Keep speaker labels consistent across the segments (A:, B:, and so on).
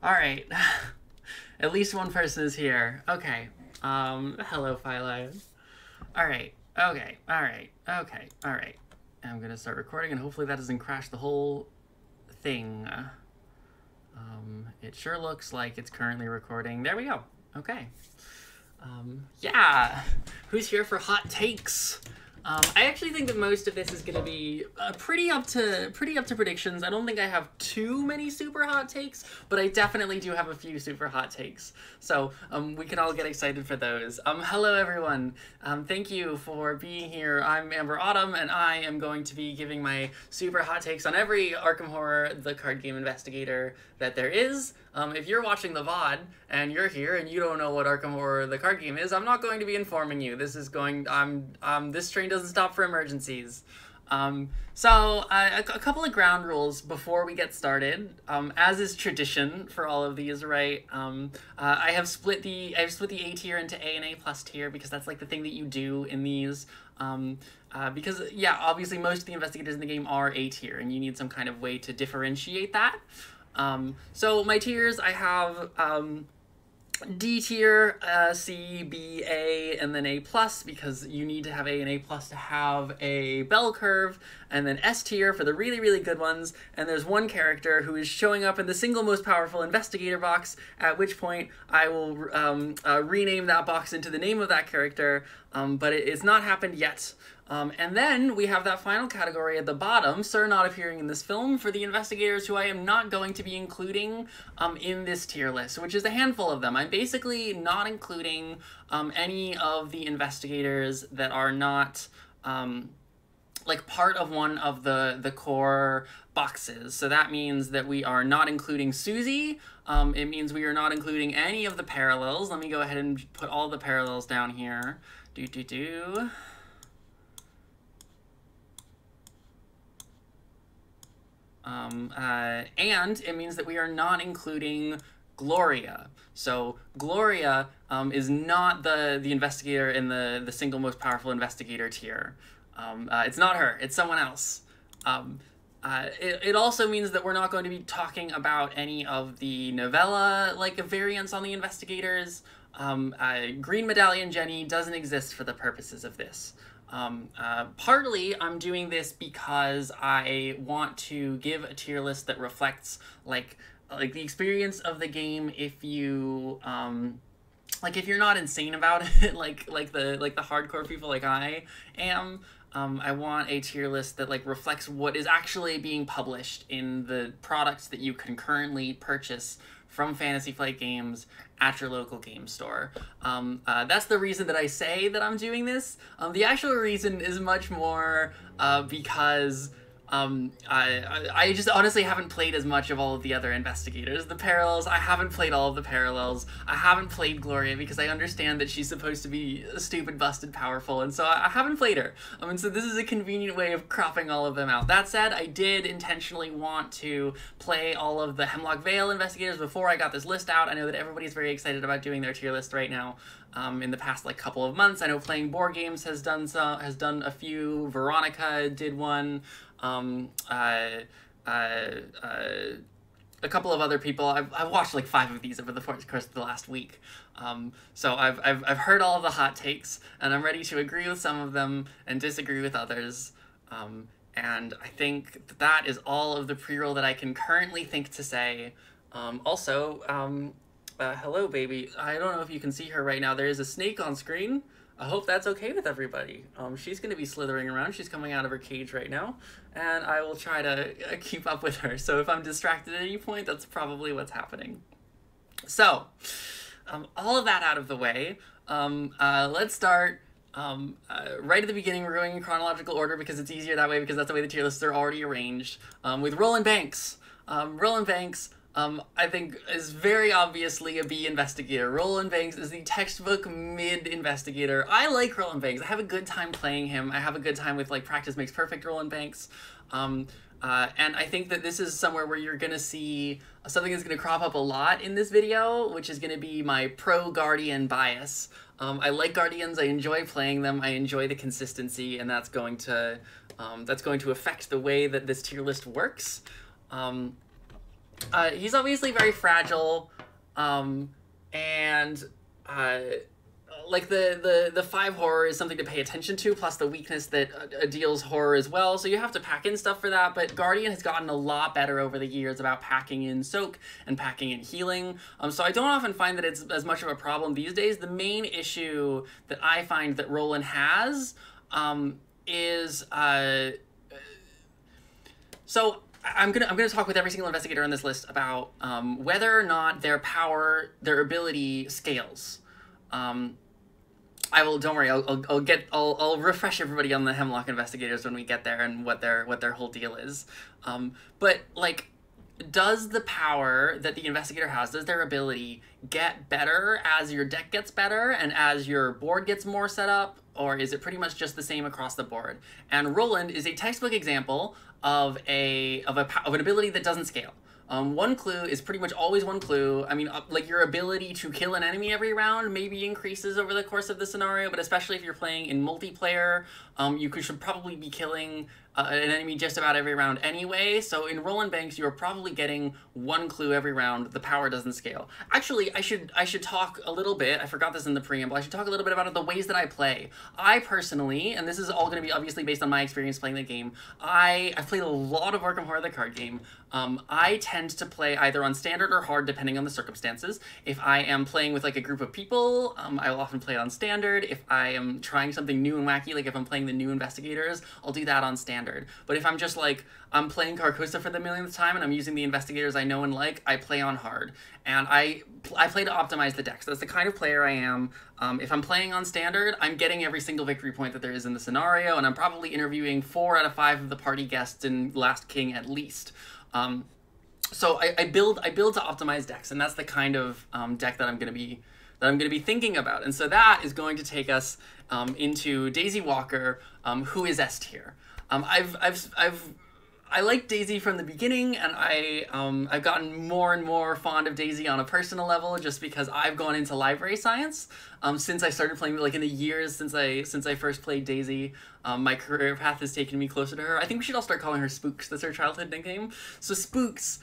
A: Alright. At least one person is here. Okay. Hello, Phyla. Alright. Okay. Alright. Okay. Alright. I'm gonna start recording, and hopefully that doesn't crash the whole thing. It sure looks like it's currently recording. There we go. Okay. Yeah. Who's here for hot takes? I actually think that most of this is going to be pretty up to predictions. I don't think I have too many super hot takes, but I definitely do have a few super hot takes. So we can all get excited for those. Hello everyone. Thank you for being here. I'm Amber Autumn, and I am going to be giving my super hot takes on every Arkham Horror, the card game investigator that there is. If you're watching the VOD and you're here and you don't know what Arkham Horror, the card game is, I'm not going to be informing you. This is going, this train doesn't stop for emergencies. A couple of ground rules before we get started. As is tradition for all of these, right? I have split the A tier into A and A plus tier because that's like the thing that you do in these. Because yeah, obviously most of the investigators in the game are A tier, and you need some kind of way to differentiate that. So my tiers, I have D tier, C, B, A, and then A plus, because you need to have A and A plus to have a bell curve, and then S tier for the really, really good ones, and there's one character who is showing up in the single most powerful investigator box, at which point I will rename that box into the name of that character, but it's not happened yet. And then we have that final category at the bottom, Sir Not Appearing in This Film, for the investigators who I am not going to be including in this tier list, which is a handful of them. I'm basically not including any of the investigators that are not like part of one of the core boxes. So that means that we are not including Susie. It means we are not including any of the parallels. Let me go ahead and put all the parallels down here. And it means that we are not including Gloria. So Gloria is not the investigator in the single most powerful investigator tier. It's not her, it's someone else. It also means that we're not going to be talking about any of the novella like variants on the investigators. Green Medallion Jenny doesn't exist for the purposes of this. Partly I'm doing this because I want to give a tier list that reflects like the experience of the game if you like if you're not insane about it like the hardcore people like I am. I want a tier list that like reflects what is actually being published in the products that you can currently purchase from Fantasy Flight Games at your local game store. That's the reason that I say that I'm doing this. The actual reason is much more because I just honestly haven't played as much of all of the other investigators. The parallels, I haven't played all of the parallels. I haven't played Gloria because I understand that she's supposed to be stupid, busted, powerful, and so I haven't played her. And so this is a convenient way of cropping all of them out. That said, I did intentionally want to play all of the Hemlock Vale investigators before I got this list out. I know that everybody's very excited about doing their tier list right now. In the past like couple of months, I know Playing Board Games has done a few. Veronica did one. A couple of other people. I've watched like 5 of these over the course of the last week. So I've heard all of the hot takes, and I'm ready to agree with some of them and disagree with others. And I think that is all of the pre-roll that I can currently think to say. Hello, baby. I don't know if you can see her right now. There is a snake on screen. I hope that's okay with everybody. She's going to be slithering around. She's coming out of her cage right now, and I will try to keep up with her. So if I'm distracted at any point, that's probably what's happening. So, all of that out of the way, let's start right at the beginning. We're going in chronological order because it's easier that way, because that's the way the tier lists are already arranged, with Roland Banks. Roland Banks, I think is very obviously a B investigator. Roland Banks is the textbook mid-investigator. I like Roland Banks. I have a good time playing him. I have a good time with like practice makes perfect Roland Banks. And I think that this is somewhere where you're gonna see something that's gonna crop up a lot in this video, which is gonna be my pro-Guardian bias. I like Guardians, I enjoy playing them, I enjoy the consistency, and that's going to affect the way that this tier list works. He's obviously very fragile, and like the 5 horror is something to pay attention to, plus the weakness that deals horror as well, so you have to pack in stuff for that. But Guardian has gotten a lot better over the years about packing in soak and packing in healing, so I don't often find that it's as much of a problem these days. The main issue that I find that Roland has is so I'm gonna talk with every single investigator on this list about whether or not their power, their ability scales. I will. Don't worry. I'll refresh everybody on the Hemlock investigators when we get there and what their whole deal is. But like, does the power that the investigator has, does their ability get better as your deck gets better and as your board gets more set up, or is it pretty much just the same across the board? And Roland is a textbook example of an ability that doesn't scale. 1 clue is pretty much always 1 clue. I mean, like, your ability to kill an enemy every round maybe increases over the course of the scenario, but especially if you're playing in multiplayer, should probably be killing an enemy just about every round anyway. So in Roland Banks, you're probably getting 1 clue every round. The power doesn't scale. Actually, I should talk a little bit. I forgot this in the preamble. I should talk a little bit about the ways that I play. I personally, and this is all going to be obviously based on my experience playing the game, I've played a lot of Arkham Horror, the card game. I tend to play either on standard or hard, depending on the circumstances. If I am playing with like a group of people, I will often play on standard. If I am trying something new and wacky, like if I'm playing the new investigators, I'll do that on standard. But if I'm just like, I'm playing Carcosa for the millionth time and I'm using the investigators I know and like, I play on hard. And I play to optimize the deck. So that's the kind of player I am. If I'm playing on standard, I'm getting every single victory point that there is in the scenario, and I'm probably interviewing 4 out of 5 of the party guests in Last King at least. So I build to optimize decks, and that's the kind of deck that I'm gonna be thinking about. And so that is going to take us into Daisy Walker, who is S tier. I liked Daisy from the beginning, and I've gotten more and more fond of Daisy on a personal level, just because I've gone into library science since I started playing. Like, in the years since I first played Daisy, my career path has taken me closer to her. I think we should all start calling her Spooks. That's her childhood nickname. So Spooks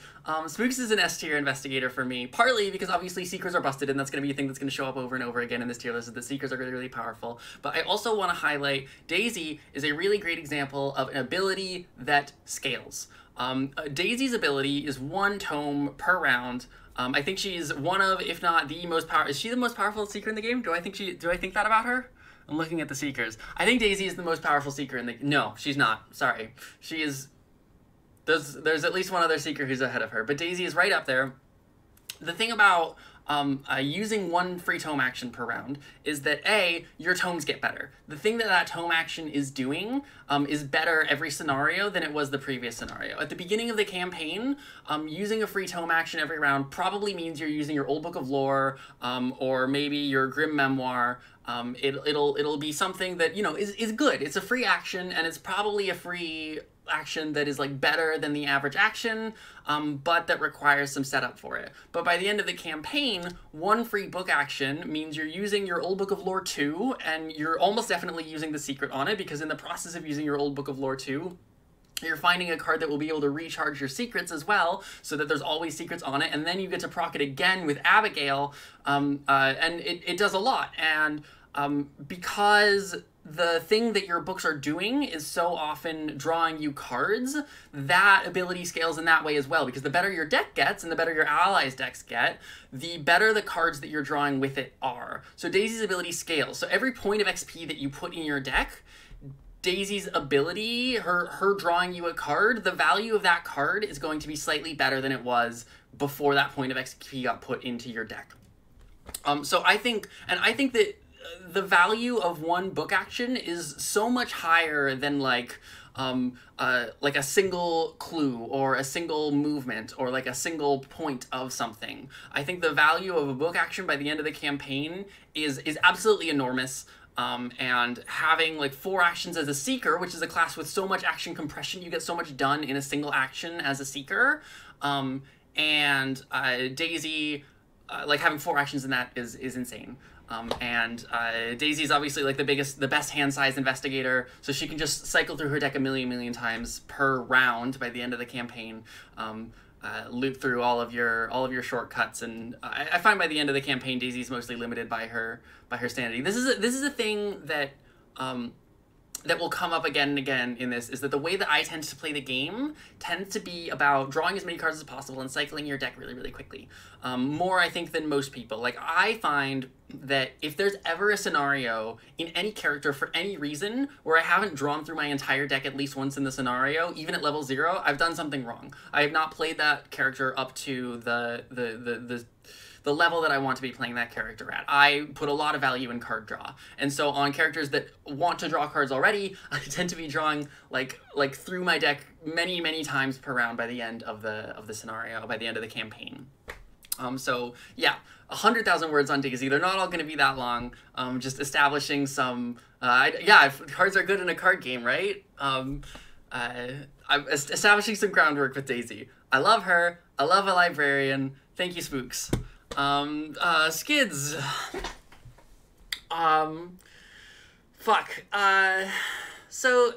A: is an S tier investigator for me, partly because obviously Seekers are busted, and that's going to be a thing that's going to show up over and over again in this tier list, is that Seekers are really, really powerful. But I also want to highlight Daisy is a really great example of an ability that scales. Daisy's ability is 1 tome per round. I think she's one of, if not the most powerful. Is she the most powerful Seeker in the game? Do I think that about her? I'm looking at the Seekers. I think Daisy is the most powerful Seeker in the... No, she's not. Sorry. She is... There's at least one other Seeker who's ahead of her, but Daisy is right up there. The thing about using 1 free tome action per round is that A, your tomes get better. The thing that tome action is doing is better every scenario than it was the previous scenario. At the beginning of the campaign, using a free tome action every round probably means you're using your old book of lore, or maybe your grim memoir. It'll be something that, you know, is good. It's a free action, and it's probably a free action that is like better than the average action, but that requires some setup for it. But by the end of the campaign, 1 free book action means you're using your old book of lore 2, and you're almost definitely using the secret on it, because in the process of using your old book of lore 2, you're finding a card that will be able to recharge your secrets as well, so that there's always secrets on it, and then you get to proc it again with Abigail, and it does a lot. And because the thing that your books are doing is so often drawing you cards, that ability scales in that way as well, because the better your deck gets and the better your allies' decks get, the better the cards that you're drawing with it are. So Daisy's ability scales. So every point of XP that you put in your deck, Daisy's ability, her drawing you a card, the value of that card is going to be slightly better than it was before that point of XP got put into your deck. So I think that the value of 1 book action is so much higher than like a single clue or a single movement or like a single point of something. I think the value of a book action by the end of the campaign is absolutely enormous. And having like 4 actions as a Seeker, which is a class with so much action compression, you get so much done in a single action as a Seeker. And Daisy, like having 4 actions in that is insane. Daisy's obviously like the best hand-sized investigator, so she can just cycle through her deck a million times per round by the end of the campaign. loop through all of your shortcuts, and I find by the end of the campaign, Daisy's mostly limited by her sanity. This is a thing that that will come up again and again in this, is that the way that I tend to play the game tends to be about drawing as many cards as possible and cycling your deck really, really quickly. More, I think, than most people. Like, I find that if there's ever a scenario in any character for any reason where I haven't drawn through my entire deck at least once in the scenario, even at level 0, I've done something wrong. I have not played that character up to the level that I want to be playing that character at. I put a lot of value in card draw. And so on characters that want to draw cards already, I tend to be drawing like through my deck many, many times per round by the end of the scenario, by the end of the campaign. So yeah, 100,000 words on Daisy. They're not all going to be that long. Just establishing some, cards are good in a card game, right? I'm establishing some groundwork with Daisy. I love her. I love a librarian. Thank you, Spooks. Skids. Fuck. So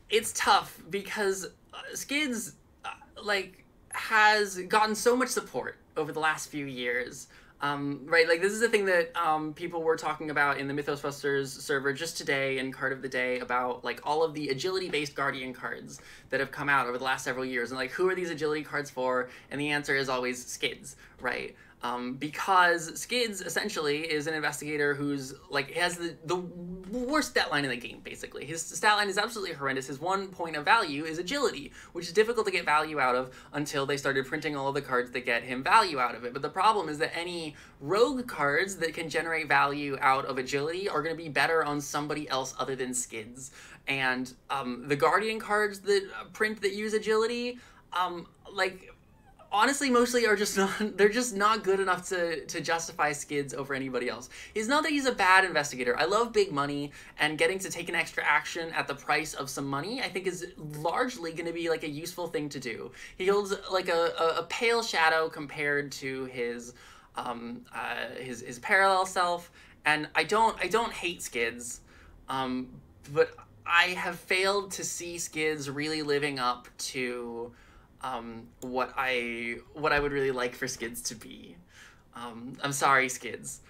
A: it's tough because Skids, has gotten so much support over the last few years. Right, like, this is the thing that people were talking about in the Mythos Busters server just today in Card of the Day about, like, all of the agility-based Guardian cards that have come out over the last several years. And, like, who are these agility cards for? And the answer is always Skids, right? Because Skids, essentially, is an investigator who's, like, has the worst stat line in the game, basically. His stat line is absolutely horrendous. His one point of value is agility, which is difficult to get value out of until they started printing all of the cards that get him value out of it. But the problem is that any rogue cards that can generate value out of agility are going to be better on somebody else other than Skids. And the Guardian cards that print that use agility, honestly, mostly are just not, they're just not good enough to justify Skids over anybody else. It's not that he's a bad investigator. I love big money, and getting to take an extra action at the price of some money, I think, is largely going to be, like, a useful thing to do. He holds, like, a pale shadow compared to his parallel self, and I don't hate Skids, but I have failed to see Skids really living up to what I would really like for Skids to be. I'm sorry, Skids.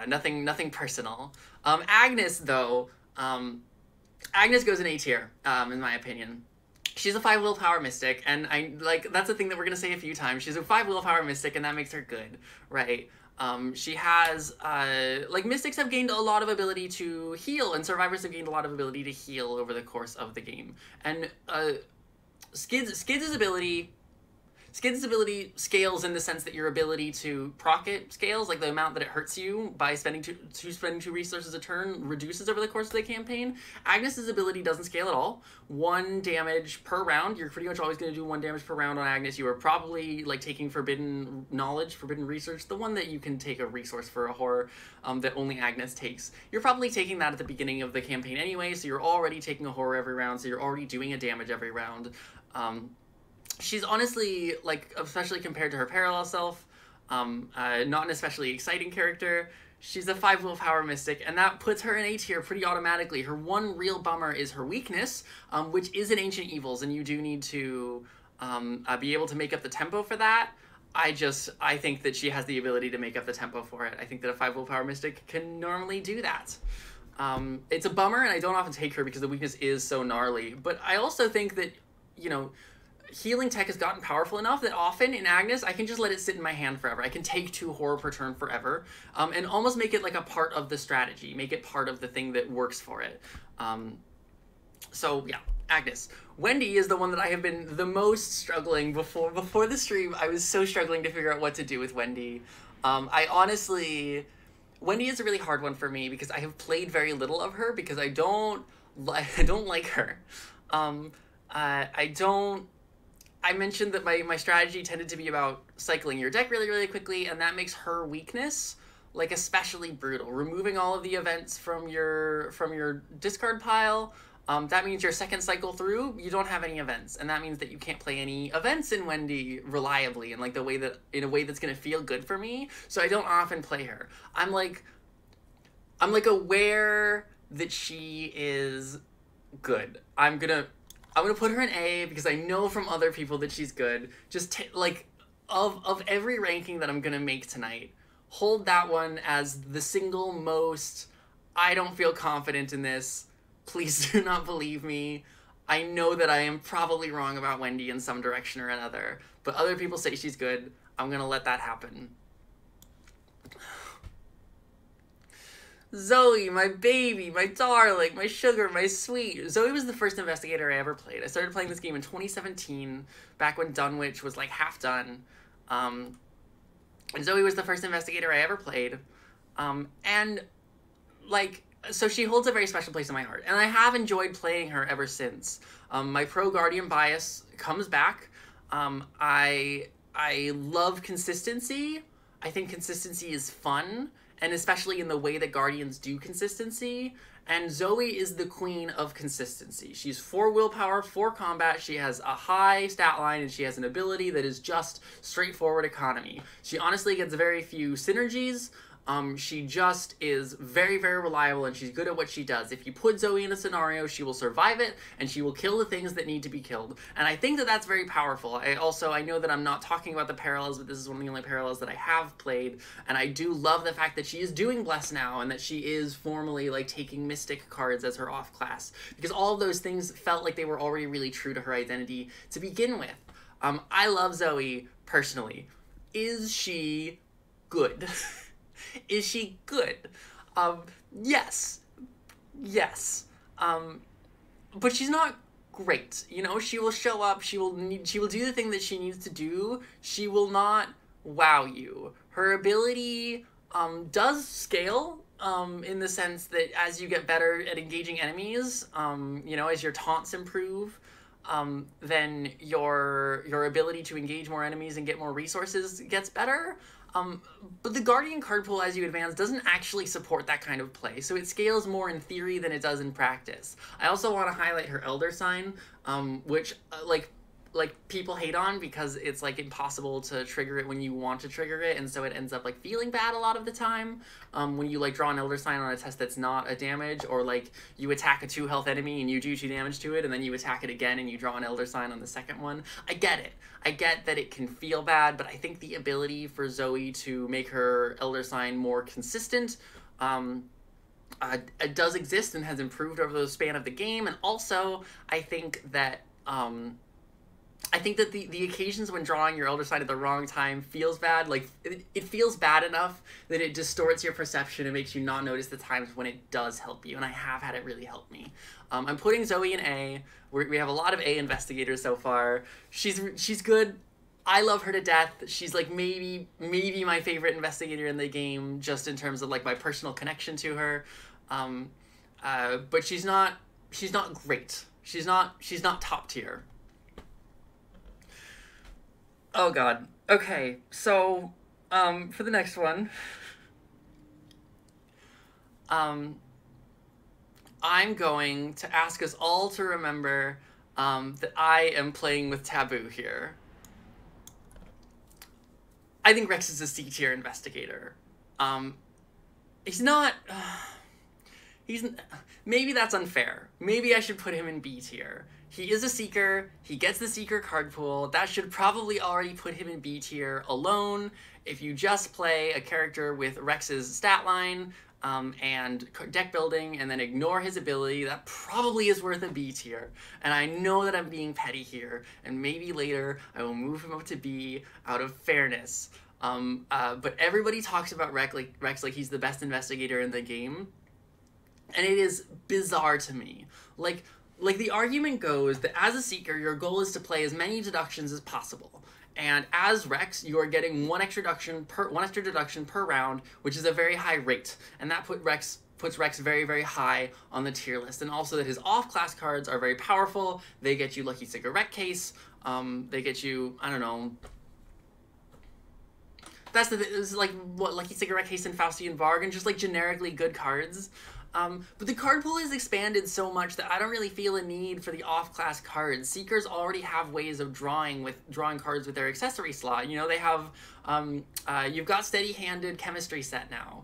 A: Nothing personal. Agnes, though, Agnes goes in A tier, in my opinion. She's a 5 willpower mystic, and that's a thing that we're gonna say a few times. She's a 5 willpower mystic, and that makes her good, right? She has, mystics have gained a lot of ability to heal, and survivors have gained a lot of ability to heal over the course of the game. And, Skids' ability scales in the sense that your ability to proc it scales, like the amount that it hurts you by spending two resources a turn reduces over the course of the campaign. Agnes's ability doesn't scale at all. 1 damage per round. You're pretty much always going to do 1 damage per round on Agnes. You are probably, like, taking forbidden knowledge, forbidden research, the one that you can take a resource for a horror that only Agnes takes. You're probably taking that at the beginning of the campaign anyway, so you're already taking a horror every round, so you're already doing a damage every round. She's honestly, like, especially compared to her parallel self, not an especially exciting character. She's a 5 willpower mystic, and that puts her in A tier pretty automatically. Her one real bummer is her weakness, which is in Ancient Evils, and you do need to be able to make up the tempo for that. I think that she has the ability to make up the tempo for it. I think that a 5 willpower mystic can normally do that. It's a bummer, and I don't often take her because the weakness is so gnarly, but I also think that, you know, healing tech has gotten powerful enough that often in Agnes, I can just let it sit in my hand forever. I can take 2 horror per turn forever, and almost make it like a part of the strategy, make it part of the thing that works for it. So yeah, Agnes. Wendy is the one that I have been the most struggling before the stream. I was so struggling to figure out what to do with Wendy. Wendy is a really hard one for me because I have played very little of her because I don't like her. I mentioned that my strategy tended to be about cycling your deck really, really quickly, and that makes her weakness, like, especially brutal. Removing all of the events from your discard pile, that means your second cycle through, you don't have any events, and that means that you can't play any events in Wendy reliably in, like, in a way that's gonna feel good for me, so I don't often play her. I'm aware that she is good. I'm gonna I'm gonna put her in A because I know from other people that she's good. Just like of every ranking that I'm gonna make tonight, hold that one as the single most. I don't feel confident in this. Please do not believe me. I know that I am probably wrong about Wendy in some direction or another, but other people say she's good. I'm gonna let that happen. Zoe, my baby, my darling, my sugar, my sweet. Zoe was the first investigator I ever played. I started playing this game in 2017, back when Dunwich was like half done. And Zoe was the first investigator I ever played. And like, so she holds a very special place in my heart. And I have enjoyed playing her ever since. My pro-Guardian bias comes back. I love consistency. I think consistency is fun, and especially in the way that Guardians do consistency. And Zoe is the queen of consistency. She's 4 willpower, 4 combat, she has a high stat line, and she has an ability that is just straightforward economy. She honestly gets very few synergies. She just is very, very reliable, and she's good at what she does. If you put Zoe in a scenario, she will survive it, and she will kill the things that need to be killed. And I think that that's very powerful. I know that I'm not talking about the parallels, but this is one of the only parallels that I have played, and I do love the fact that she is doing Bless now, and that she is formally, like, taking Mystic cards as her off-class, because all of those things felt like they were already really true to her identity to begin with. I love Zoe, personally. Is she good? Is she good? Yes. Yes. But she's not great. You know, she will show up, she will do the thing that she needs to do. She will not wow you. Her ability does scale in the sense that as you get better at engaging enemies, you know, as your taunts improve, then your ability to engage more enemies and get more resources gets better. But the Guardian card pool as you advance doesn't actually support that kind of play, so it scales more in theory than it does in practice. I also want to highlight her Elder Sign, which, like people hate on because it's, like, impossible to trigger it when you want to trigger it, and so it ends up, like, feeling bad a lot of the time, when you, like, draw an Elder Sign on a test that's not a damage, or, like, you attack a 2 health enemy and you do 2 damage to it, and then you attack it again and you draw an Elder Sign on the second one. I get it. I get that it can feel bad, but I think the ability for Zoe to make her Elder Sign more consistent, it does exist and has improved over the span of the game, and also, I think that, the occasions when drawing your Elder Sign at the wrong time feels bad. Like, it feels bad enough that it distorts your perception and makes you not notice the times when it does help you, and I have had it really help me. I'm putting Zoe in A. We have a lot of A investigators so far. She's good. I love her to death. She's, like, maybe my favorite investigator in the game, just in terms of, like, my personal connection to her. But she's not great. She's not top tier. Oh god. Okay, so, for the next one, I'm going to ask us all to remember, that I am playing with taboo here. I think Rex is a C-tier investigator. He's not... maybe that's unfair. Maybe I should put him in B tier. He is a Seeker. He gets the Seeker card pool. That should probably already put him in B tier alone. If you just play a character with Rex's stat line, and deck building, and then ignore his ability, that probably is worth a B tier. And I know that I'm being petty here, and maybe later I will move him up to B out of fairness. But everybody talks about Rex like he's the best investigator in the game, and it is bizarre to me. Like the argument goes that as a Seeker, your goal is to play as many deductions as possible. And as Rex, you are getting one extra deduction per round, which is a very high rate. And that puts Rex very, very high on the tier list. And also that his off-class cards are very powerful. They get you Lucky Cigarette Case. They get you, I don't know. This is like what Lucky Cigarette Case and Faustian Bargain, just like generically good cards. But the card pool is expanded so much that I don't really feel a need for the off-class cards. Seekers already have ways of drawing cards with their accessory slot. You know, they have, you've got Steady-Handed Chemistry set now.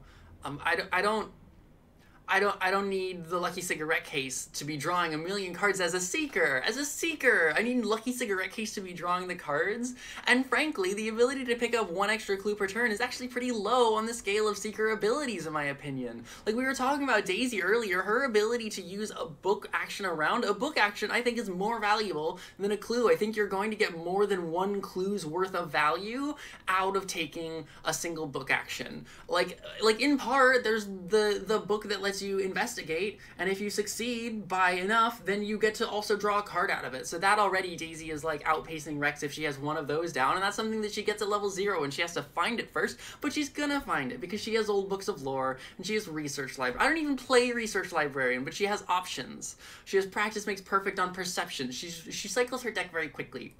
A: I don't need the lucky cigarette case to be drawing a million cards as a seeker. As a seeker, I need lucky cigarette case to be drawing the cards. And frankly, the ability to pick up one extra clue per turn is actually pretty low on the scale of seeker abilities, in my opinion. Like we were talking about Daisy earlier, her ability to use a book action around a book action I think is more valuable than a clue. I think you're going to get more than one clue's worth of value out of taking a single book action. Like in part, there's the book that lets you investigate, and if you succeed by enough, then you get to also draw a card out of it. So that already, Daisy is like outpacing Rex if she has one of those down, and that's something that she gets at level 0, and she has to find it first, but she's gonna find it because she has old books of lore, and she has research library. I don't even play research librarian, but she has options. She has practice makes perfect on perception. She cycles her deck very quickly.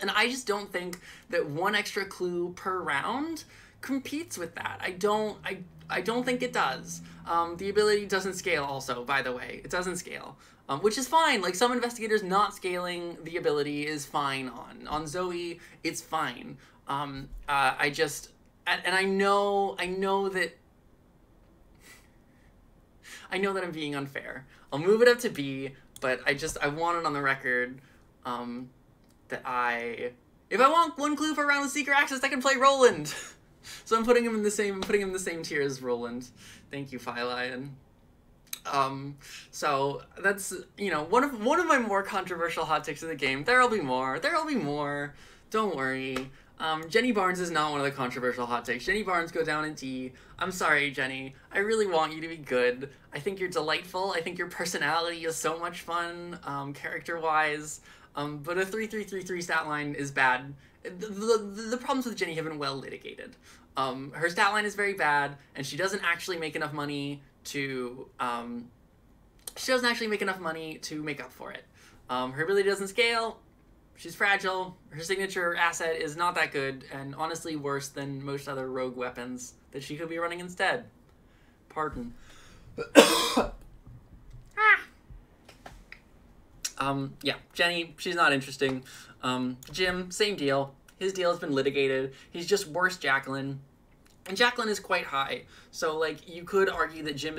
A: And I just don't think that one extra clue per round competes with that. I don't think it does. The ability doesn't scale also, by the way. It doesn't scale. Which is fine. Like, some investigators not scaling the ability is fine on. On Zoe, it's fine. I just... And I know that... I know that I'm being unfair. I'll move it up to B, but I want it on the record, that if I want one clue for a round with Seeker Access, I can play Roland. So I'm putting him in the same tier as Roland. Thank you, Phylion. So that's, you know, one of my more controversial hot takes of the game. There'll be more. Don't worry. Jenny Barnes is not one of the controversial hot takes. Jenny Barnes, go down in D. I'm sorry, Jenny. I really want you to be good. I think you're delightful. I think your personality is so much fun, character-wise. But a 3-3-3-3 stat line is bad. The problems with Jenny have been well litigated. Her stat line is very bad, and she doesn't actually make enough money to make up for it. Her ability doesn't scale. She's fragile. Her signature asset is not that good, and honestly worse than most other rogue weapons that she could be running instead. Pardon. Yeah, Jenny, she's not interesting. Jim, same deal. His deal has been litigated. He's just worse Jacqueline. And Jacqueline is quite high. So, like, you could argue that Jim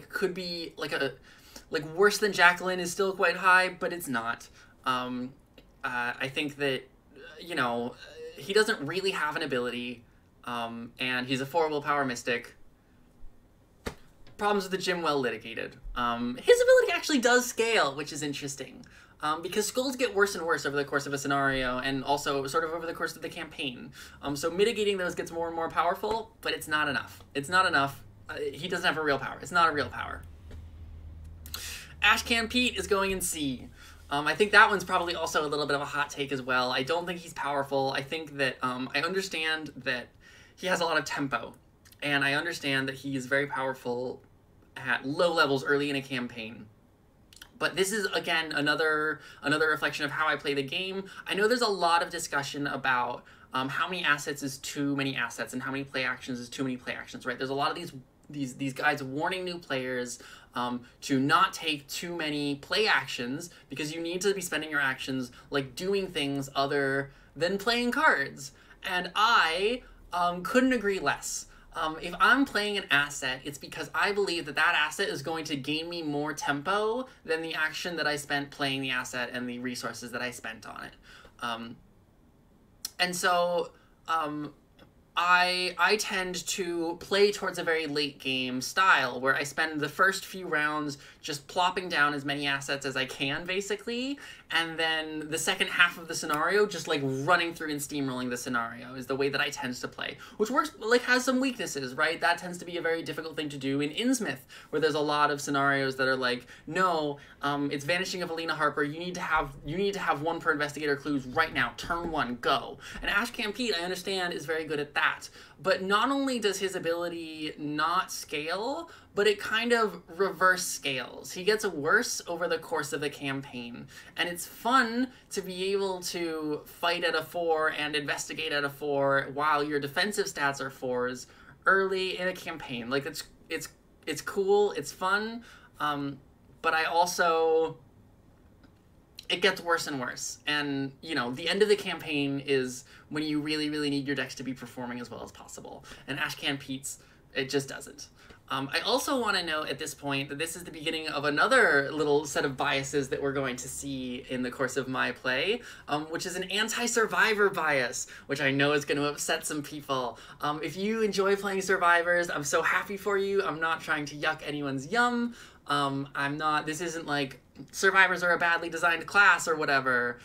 A: could be, worse than Jacqueline is still quite high, but it's not. I think that, you know, he doesn't really have an ability, and he's a 4 willpower mystic. Problems with the Jim well litigated. His ability actually does scale, which is interesting. Because skulls get worse and worse over the course of a scenario, and also sort of over the course of the campaign. So mitigating those gets more and more powerful, but it's not enough. It's not enough. He doesn't have a real power. It's not a real power. Ashcan Pete is going in C. I think that one's probably also a little bit of a hot take as well. I don't think he's powerful. I think that, I understand that he has a lot of tempo, and I understand that he is very powerful at low levels early in a campaign. But this is, again, another reflection of how I play the game. I know there's a lot of discussion about how many assets is too many assets and how many play actions is too many play actions, right? There's a lot of these guides warning new players to not take too many play actions because you need to be spending your actions like doing things other than playing cards. And I couldn't agree less. If I'm playing an asset, it's because I believe that that asset is going to gain me more tempo than the action that I spent playing the asset and the resources that I spent on it. And so I tend to play towards a very late game style where I spend the first few rounds just plopping down as many assets as I can, basically, and then the second half of the scenario just like running through and steamrolling the scenario is the way that I tend to play, which works, like, has some weaknesses, right? That tends to be a very difficult thing to do in Innsmouth, where there's a lot of scenarios that are like, no, it's Vanishing of Alina Harper, you need to have one per investigator clues right now, turn 1, go. And Ashcan Pete, I understand, is very good at that. But not only does his ability not scale, but it kind of reverse scales. He gets worse over the course of the campaign. And it's fun to be able to fight at a 4 and investigate at a 4 while your defensive stats are 4s early in a campaign. Like, it's cool, it's fun, but I also... it gets worse and worse. And, you know, the end of the campaign is when you really, really need your decks to be performing as well as possible. And Ashcan Pete's, it just doesn't. I also want to note at this point that this is the beginning of another little set of biases that we're going to see in the course of my play, which is an anti-survivor bias, which I know is going to upset some people. If you enjoy playing survivors, I'm so happy for you. I'm not trying to yuck anyone's yum. This isn't like survivors are a badly designed class or whatever.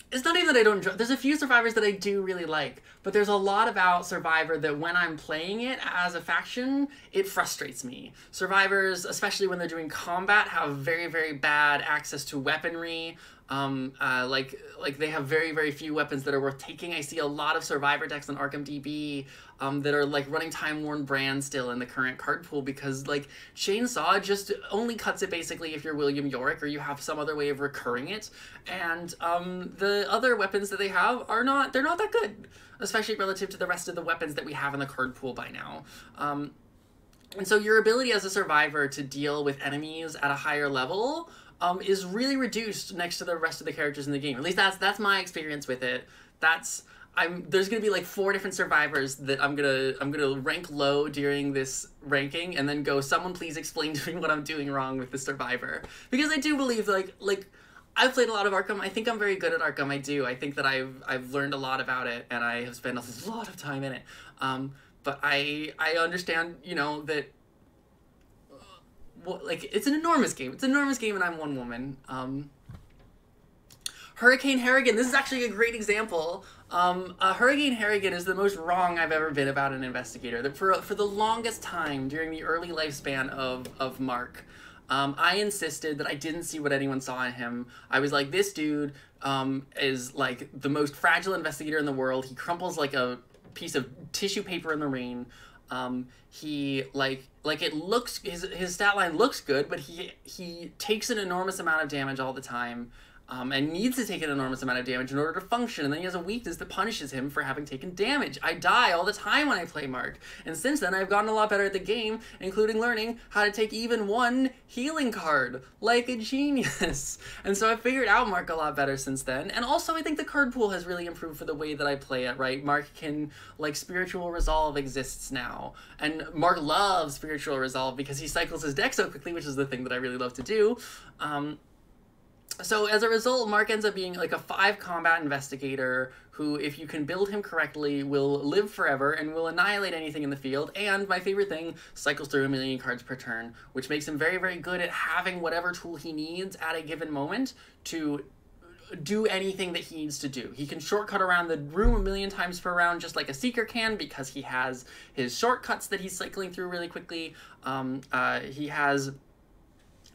A: It's not even that I don't enjoy. There's a few survivors that I do really like, but there's a lot about Survivor that when I'm playing it as a faction, it frustrates me. Survivors, especially when they're doing combat, have very, very bad access to weaponry. Like they have very, very few weapons that are worth taking. I see a lot of Survivor decks on Arkham DB that are like running Time-Worn Brand still in the current card pool because like Chainsaw just only cuts it basically if you're William Yorick or you have some other way of recurring it. And the other weapons that they have they're not that good, especially relative to the rest of the weapons that we have in the card pool by now. And so your ability as a survivor to deal with enemies at a higher level is really reduced next to the rest of the characters in the game. At least that's my experience with it. There's gonna be like 4 different survivors that I'm gonna rank low during this ranking, and then go, someone please explain to me what I'm doing wrong with the survivor, because I do believe like I've played a lot of Arkham. I think I'm very good at Arkham. I do. I think that I've learned a lot about it, and I have spent a lot of time in it. But I understand, you know, that like it's an enormous game. It's an enormous game, and I'm one woman. Hurricane Harrigan. This is actually a great example. Hurricane Harrigan is the most wrong I've ever been about an investigator. That for the longest time during the early lifespan of Mark, I insisted that I didn't see what anyone saw in him. I was like, this dude is like the most fragile investigator in the world. He crumples like a piece of tissue paper in the rain. He it looks, his stat line looks good, but he takes an enormous amount of damage all the time. And needs to take an enormous amount of damage in order to function, and then he has a weakness that punishes him for having taken damage. I die all the time when I play Mark, and since then I've gotten a lot better at the game, including learning how to take even 1 healing card, like a genius. And so I figured out Mark a lot better since then, and also I think the card pool has really improved for the way that I play it, right? Mark can, like, Spiritual Resolve exists now, and Mark loves Spiritual Resolve because he cycles his deck so quickly, which is the thing that I really love to do. So as a result, Mark ends up being like a 5 combat investigator who, if you can build him correctly, will live forever and will annihilate anything in the field, and my favorite thing, cycles through 1,000,000 cards per turn, which makes him very, very good at having whatever tool he needs at a given moment to do anything that he needs to do. He can shortcut around the room 1,000,000 times per round just like a Seeker can, because he has his shortcuts that he's cycling through really quickly. He has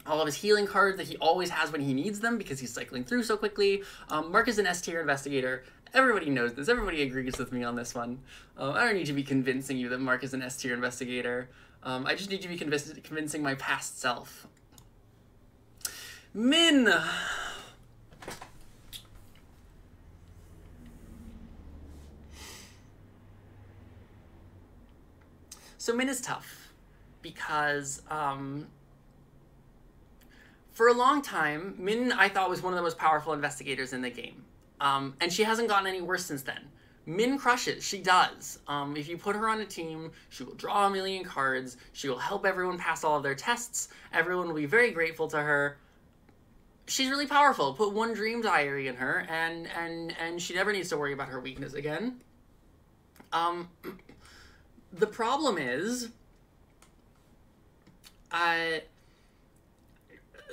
A: all of his healing cards that he always has when he needs them because he's cycling through so quickly. Mark is an S-tier investigator. Everybody knows this. Everybody agrees with me on this one. I don't need to be convincing you that Mark is an S-tier investigator. I just need to be convincing my past self. Min! So Min is tough because for a long time, Min, I thought, was one of the most powerful investigators in the game. And she hasn't gotten any worse since then. Min crushes. She does. If you put her on a team, she will draw 1,000,000 cards. She will help everyone pass all of their tests. Everyone will be very grateful to her. She's really powerful. Put 1 Dream Diary in her, and she never needs to worry about her weakness again. The problem is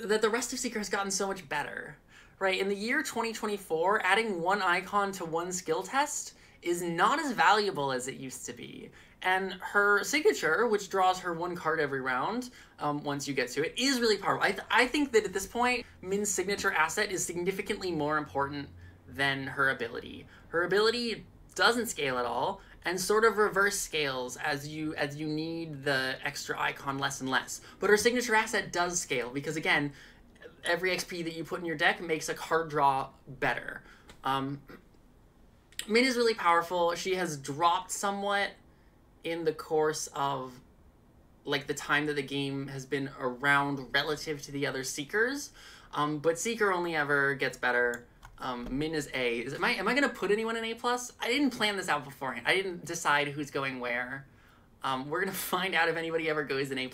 A: that the rest of Seeker has gotten so much better, right? In the year 2024, adding 1 icon to 1 skill test is not as valuable as it used to be. And her signature, which draws her 1 card every round, once you get to it, is really powerful. I think that at this point, Min's signature asset is significantly more important than her ability. Her ability doesn't scale at all, and sort of reverse scales as you need the extra icon less and less. But her signature asset does scale, because again, every XP that you put in your deck makes a card draw better. Min is really powerful. She has dropped somewhat in the course of like the time that the game has been around relative to the other Seekers. But Seeker only ever gets better. Min is A. Am I gonna put anyone in A+? I didn't plan this out beforehand. I didn't decide who's going where. We're gonna find out if anybody ever goes in A+.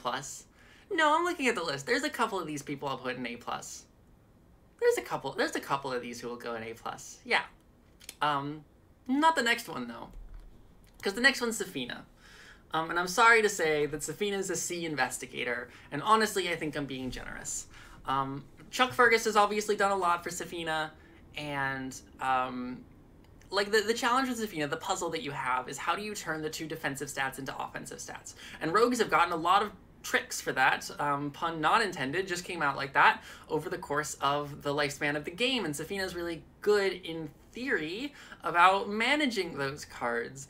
A: No, I'm looking at the list. There's a couple of these people I'll put in A+. There's a couple of these who will go in A+. Yeah. Not the next one though. Because the next one's Safina. And I'm sorry to say that Safina is a C investigator, and honestly I think I'm being generous. Chuck Fergus has obviously done a lot for Safina, and like the challenge with Safina, the puzzle that you have, is how do you turn the 2 defensive stats into offensive stats? And rogues have gotten a lot of tricks for that, pun not intended, just came out like that, over the course of the lifespan of the game, and Safina's really good in theory about managing those cards.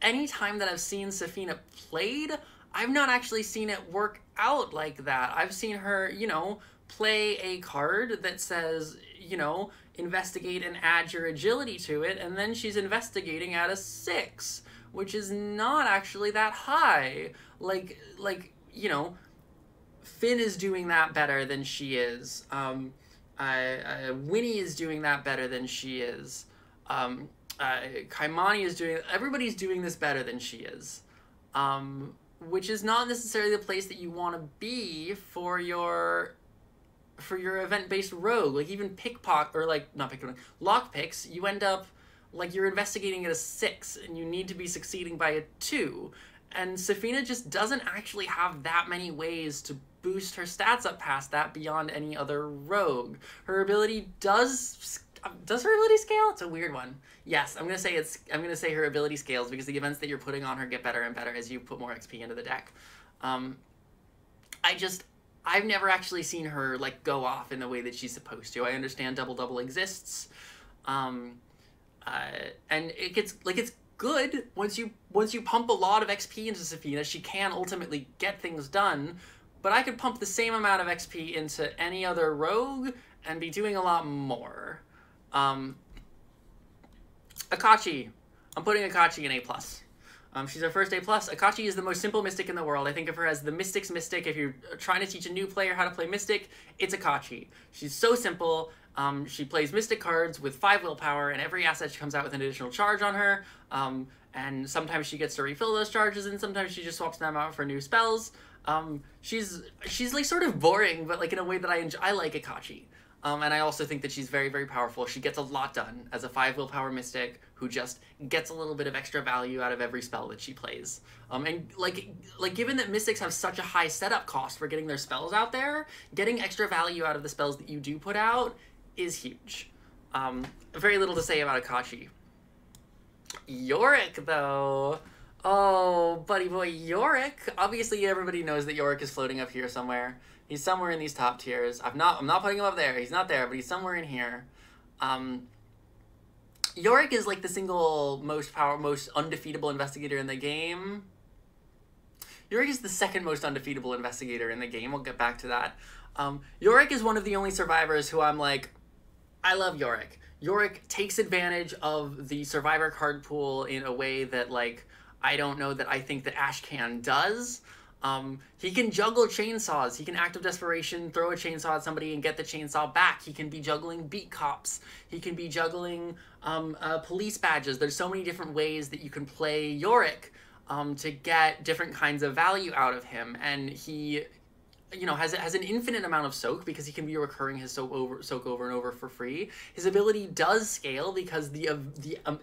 A: Any time that I've seen Safina played, I've not actually seen it work out like that. I've seen her, you know, play a card that says, you know, investigate and add your agility to it, and then she's investigating at a 6, which is not actually that high. Like, you know, Finn is doing that better than she is. Winnie is doing that better than she is. Kaimani is everybody's doing this better than she is. Which is not necessarily the place that you want to be for your event-based rogue. Like, even pickpocket, or like, not pickpocket, lockpicks, you end up, like, you're investigating at a 6, and you need to be succeeding by a 2. And Safina just doesn't actually have that many ways to boost her stats up past that beyond any other rogue. Her ability does her ability scale? It's a weird one. Yes, I'm gonna say her ability scales because the events that you're putting on her get better and better as you put more XP into the deck. I've never actually seen her, like, go off in the way that she's supposed to. I understand double exists, and it's good once you pump a lot of XP into Safina. She can ultimately get things done, but I could pump the same amount of XP into any other rogue and be doing a lot more. Akachi. I'm putting Akachi in A+. She's our first A+. Akachi is the most simple mystic in the world. I think of her as the mystic's mystic. If you're trying to teach a new player how to play mystic, it's Akachi. She's so simple. She plays mystic cards with 5 willpower, and every asset she comes out with an additional charge on her. And sometimes she gets to refill those charges, and sometimes she just swaps them out for new spells. She's like sort of boring, but like in a way that I enjoy. I like Akachi. And I also think that she's very, very powerful. She gets a lot done as a 5 willpower mystic who just gets a little bit of extra value out of every spell that she plays. And like given that mystics have such a high setup cost for getting their spells out there, getting extra value out of the spells that you do put out is huge. Very little to say about Akachi. Yorick, though. Oh, buddy boy, Yorick. Obviously, everybody knows that Yorick is floating up here somewhere. He's somewhere in these top tiers. I'm not putting him up there. He's not there, but he's somewhere in here. Yorick is like the single most undefeatable investigator in the game. Yorick is the second most undefeatable investigator in the game. We'll get back to that. Yorick is one of the only survivors who I'm like, I love Yorick. Yorick takes advantage of the survivor card pool in a way that, like, I don't know that I think that Ashcan does. He can juggle chainsaws. He can Act of Desperation, throw a chainsaw at somebody and get the chainsaw back. He can be juggling beat cops. He can be juggling police badges. There's so many different ways that you can play Yorick to get different kinds of value out of him. And he, you know, has an infinite amount of soak because he can be recurring his soak over and over for free. His ability does scale because the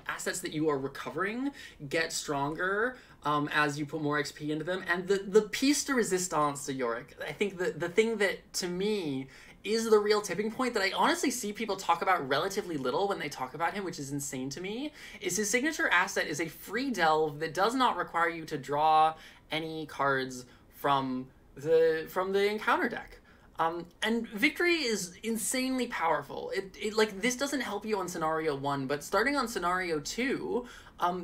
A: assets that you are recovering get stronger as you put more XP into them. And the piece de resistance to Yorick, I think the thing that, to me, is the real tipping point that I honestly see people talk about relatively little when they talk about him, which is insane to me, is his signature asset is a free delve that does not require you to draw any cards from the encounter deck. And Victory is insanely powerful. It like, this doesn't help you on Scenario 1, but starting on Scenario 2,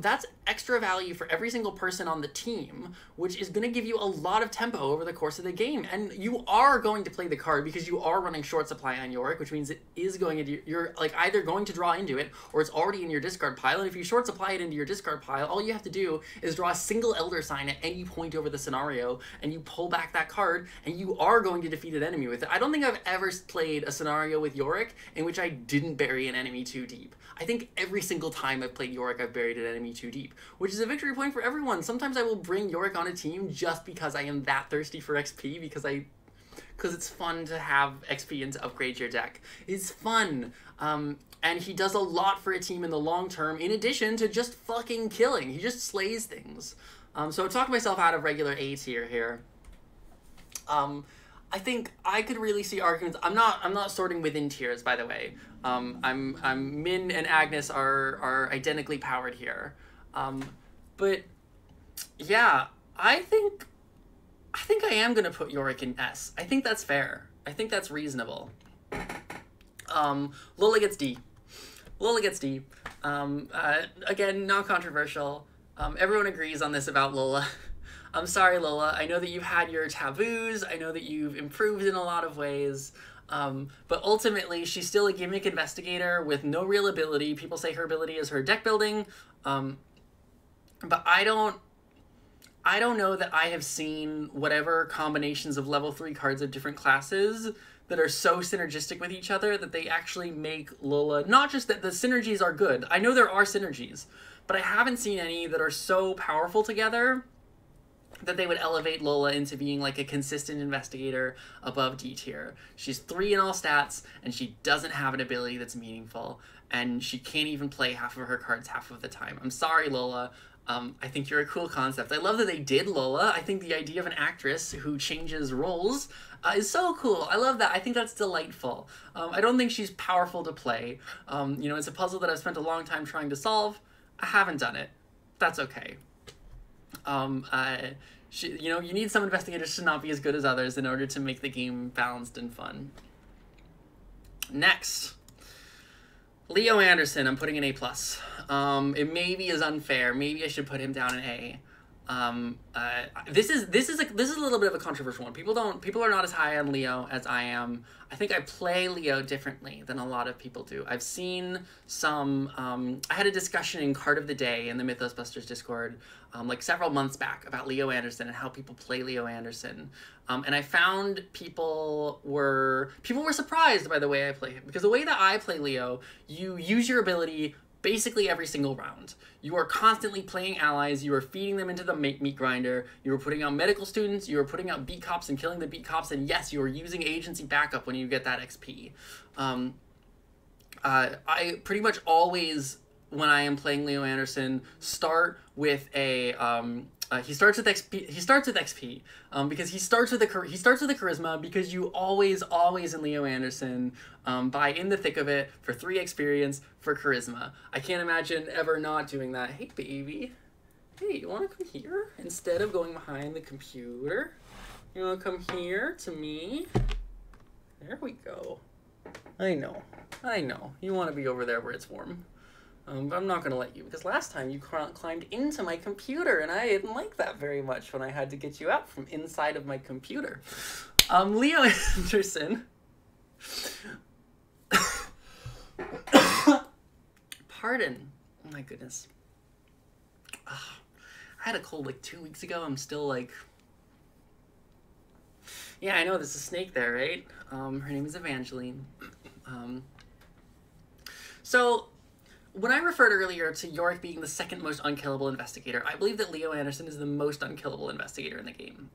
A: that's extra value for every single person on the team, which is going to give you a lot of tempo over the course of the game. And you are going to play the card because you are running short supply on Yorick, which means it is going into, you're like either going to draw into it or it's already in your discard pile. And if you short supply it into your discard pile, all you have to do is draw a single Elder Sign at any point over the scenario, and you pull back that card, and you are going to defeat an enemy with it. I don't think I've ever played a scenario with Yorick in which I didn't bury an enemy too deep. I think every single time I've played Yorick, I've buried an enemy too deep, which is a victory point for everyone. Sometimes I will bring Yorick on a team just because I am that thirsty for XP, because it's fun to have XP and to upgrade your deck. It's fun. And he does a lot for a team in the long term, in addition to just fucking killing. He just slays things. So I talked myself out of regular A tier here. I think I could really see arguments. I'm not sorting within tiers, by the way. Min and Agnes are identically powered here. But yeah, I think I am gonna put Yorick in S. I think that's fair. I think that's reasonable. Lola gets D. Lola gets D. Again, not controversial. Everyone agrees on this about Lola. I'm sorry, Lola. I know that you've had your taboos. I know that you've improved in a lot of ways. But ultimately, she's still a gimmick investigator with no real ability. People say her ability is her deck building. But I don't know that I have seen whatever combinations of level 3 cards of different classes that are so synergistic with each other that they actually make Lola, not just that the synergies are good. I know there are synergies, but I haven't seen any that are so powerful together that they would elevate Lola into being like a consistent investigator above D tier. She's 3 in all stats, and she doesn't have an ability that's meaningful, and she can't even play half of her cards half of the time. I'm sorry, Lola. I think you're a cool concept. I love that they did Lola. I think the idea of an actress who changes roles is so cool. I love that. I think that's delightful. I don't think she's powerful to play. You know, it's a puzzle that I've spent a long time trying to solve. I haven't done it. That's okay. You know, you need some investigators to not be as good as others in order to make the game balanced and fun. Next. Leo Anderson, I'm putting an A+. It maybe is unfair. Maybe I should put him down an A. This is a little bit of a controversial one. People are not as high on Leo as I am. I think I play Leo differently than a lot of people do. I've seen some, I had a discussion in Card of the Day in the Mythos Busters Discord, like several months back about Leo Anderson and how people play Leo Anderson. And I found people were surprised by the way I play him, because the way that I play Leo, you use your ability basically every single round. You are constantly playing allies, you are feeding them into the meat grinder, you are putting out medical students, you are putting out beat cops and killing the beat cops, and yes, you are using agency backup when you get that XP. I pretty much always, when I am playing Leo Anderson, start with a he starts with XP. He starts with XP because he starts with the charisma, because you always in Leo Anderson buy in the thick of it for 3 experience for charisma. I can't imagine ever not doing that. Hey baby, hey, you want to come here instead of going behind the computer? You want to come here to me? There we go. I know. You want to be over there where it's warm. But I'm not going to let you, because last time you climbed into my computer, and I didn't like that very much when I had to get you out from inside of my computer. Leo Anderson. Pardon. Oh my goodness. I had a cold like 2 weeks ago. I'm still like... Yeah, I know, there's a snake there, right? Her name is Evangeline. So... When I referred earlier to Yorick being the 2nd most unkillable investigator, I believe that Leo Anderson is the most unkillable investigator in the game.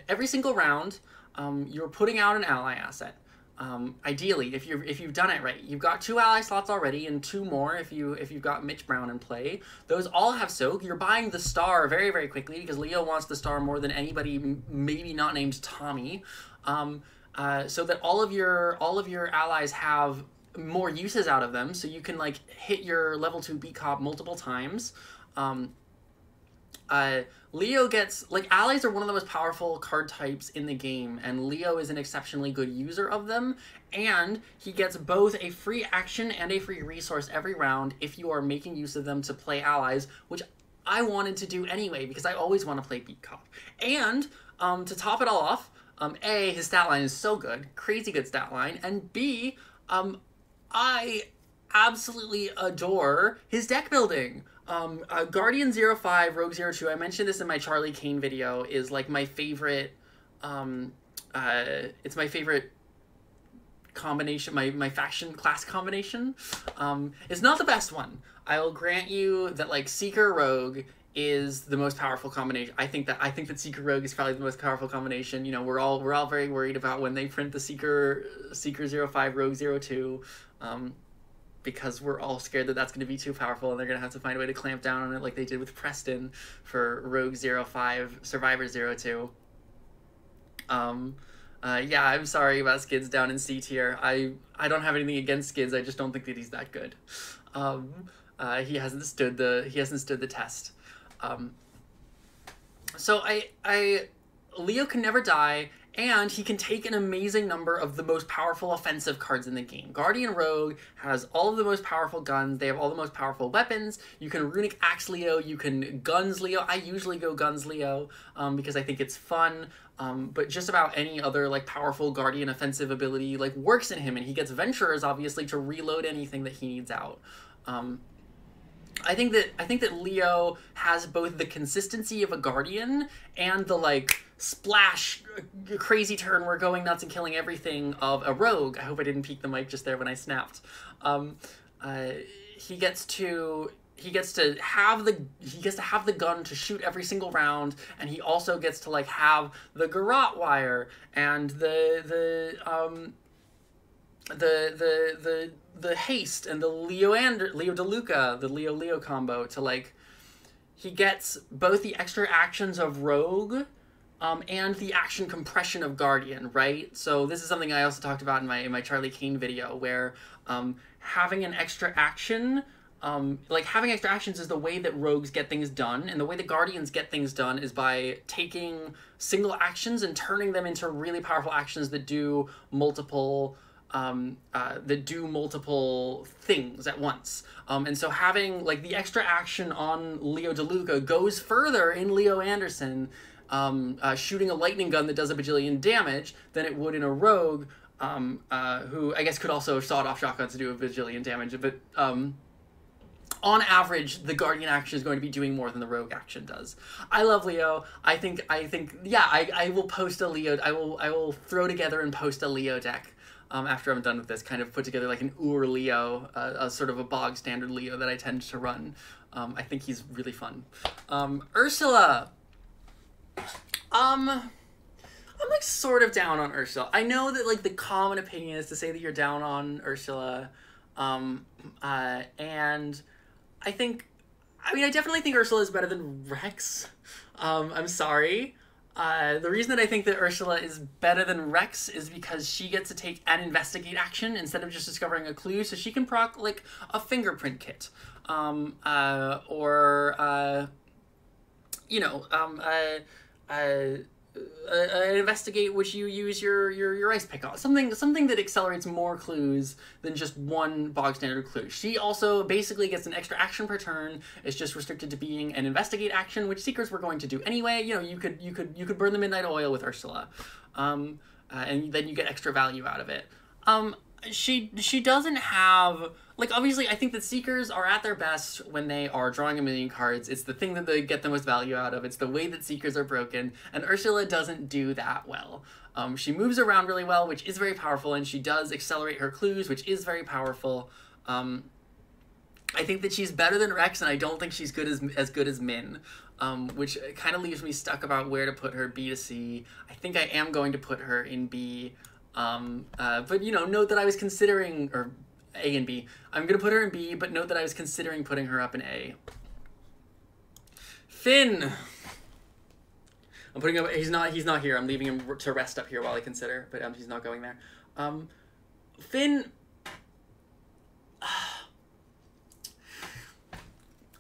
A: Every single round, you're putting out an ally asset. Ideally, if you've done it right, you've got 2 ally slots already, and 2 more if you've got Mitch Brown in play. Those all have soak. You're buying the star very, very quickly because Leo wants the star more than anybody, maybe not named Tommy. So that all of your allies have more uses out of them, so you can like hit your level 2 beat cop multiple times. Leo gets, like, allies are one of the most powerful card types in the game, and Leo is an exceptionally good user of them, and he gets both a free action and a free resource every round if you are making use of them to play allies, which I wanted to do anyway, because I always want to play Beat Cop. And, to top it all off, A, his stat line is so good, crazy good stat line, and B, I absolutely adore his deck building. Guardian 05, Rogue 02, I mentioned this in my Charlie Kane video, is like my favorite, it's my favorite combination, my faction class combination. It's not the best one. I'll grant you that, like, Seeker Rogue is the most powerful combination. I think that Seeker Rogue is probably the most powerful combination. You know, we're all very worried about when they print the Seeker 05, Rogue 02, because we're all scared that that's going to be too powerful and they're going to have to find a way to clamp down on it like they did with Preston for Rogue 05, Survivor 02. Yeah, I'm sorry about Skids down in C tier. I don't have anything against Skids, I just don't think that he's that good. He hasn't stood the test. So Leo can never die, and he can take an amazing number of the most powerful offensive cards in the game. Guardian Rogue has all of the most powerful guns, they have all the most powerful weapons, you can Runic Axe Leo, you can Guns Leo. I usually go Guns Leo, because I think it's fun, but just about any other, like, powerful Guardian offensive ability, like, works in him, and he gets Venturers, obviously, to reload anything that he needs out. I think that Leo has both the consistency of a Guardian and the, like, splash, crazy turn, we're going nuts and killing everything of a Rogue. I hope I didn't peek the mic just there when I snapped. He gets to have the gun to shoot every single round, and he also gets to, like, have the garrote wire and the haste and the Leo DeLuca, the Leo combo to, like, he gets both the extra actions of Rogue and the action compression of Guardian, right? So this is something I also talked about in my Charlie Kane video, where having an extra action, having extra actions is the way that Rogues get things done, and the way that Guardians get things done is by taking single actions and turning them into really powerful actions that do multiple things at once. And so having, like, the extra action on Leo DeLuca goes further in Leo Anderson, shooting a lightning gun that does a bajillion damage than it would in a Rogue, who I guess could also sawed-off shotguns to do a bajillion damage, but on average, the Guardian action is going to be doing more than the Rogue action does. I love Leo. I think, yeah, I will post a Leo, I will throw together and post a Leo deck. After I'm done with this, kind of put together like an Leo, a sort of a bog standard Leo that I tend to run. I think he's really fun. Ursula. I'm like sort of down on Ursula. I know that, like, the common opinion is to say that you're down on Ursula. And I definitely think Ursula is better than Rex. I'm sorry. The reason that I think that Ursula is better than Rex is because she gets to take an investigate action instead of just discovering a clue, so she can proc, like, a fingerprint kit. Investigate which you use your ice pick on. Something that accelerates more clues than just one bog standard clue. She also basically gets an extra action per turn. It's just restricted to being an investigate action, which Seekers were going to do anyway. You know, you could burn the midnight oil with Ursula, and then you get extra value out of it. She doesn't have, like, obviously I think that Seekers are at their best when they are drawing a million cards. It's the thing that they get the most value out of. It's the way that Seekers are broken, and Ursula doesn't do that well. She moves around really well, which is very powerful, and she does accelerate her clues, which is very powerful. I think that she's better than Rex, and I don't think she's as good as Min, which kind of leaves me stuck about where to put her, B to C. I think I am going to put her in B. But, you know, note that I was considering, or A and B. I'm going to put her in B, but note that I was considering putting her up in A. Finn! I'm putting up, he's not here. I'm leaving him to rest up here while I consider, but he's not going there. Finn,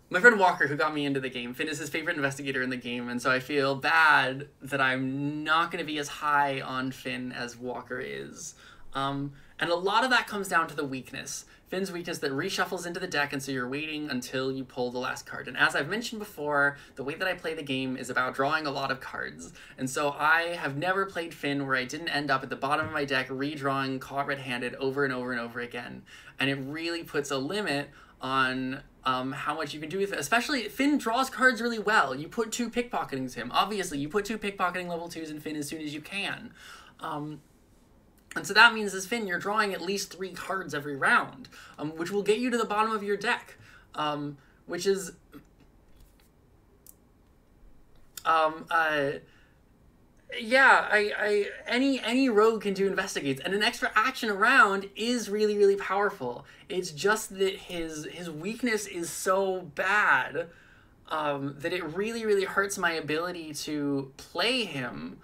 A: my friend Walker, who got me into the game, Finn is his favorite investigator in the game, and so I feel bad that I'm not going to be as high on Finn as Walker is. And a lot of that comes down to the weakness. Finn's weakness that reshuffles into the deck, and so you're waiting until you pull the last card. And as I've mentioned before, the way that I play the game is about drawing a lot of cards. And so I have never played Finn where I didn't end up at the bottom of my deck redrawing caught red-handed over and over and over again. And it really puts a limit on how much you can do with it. Especially, Finn draws cards really well. You put 2 pickpocketing to him. Obviously, you put 2 pickpocketing level 2s in Finn as soon as you can. And so that means as Finn, you're drawing at least 3 cards every round, which will get you to the bottom of your deck, which is... any rogue can do investigates, and an extra action around is really, really powerful. It's just that his weakness is so bad that it really, really hurts my ability to play him.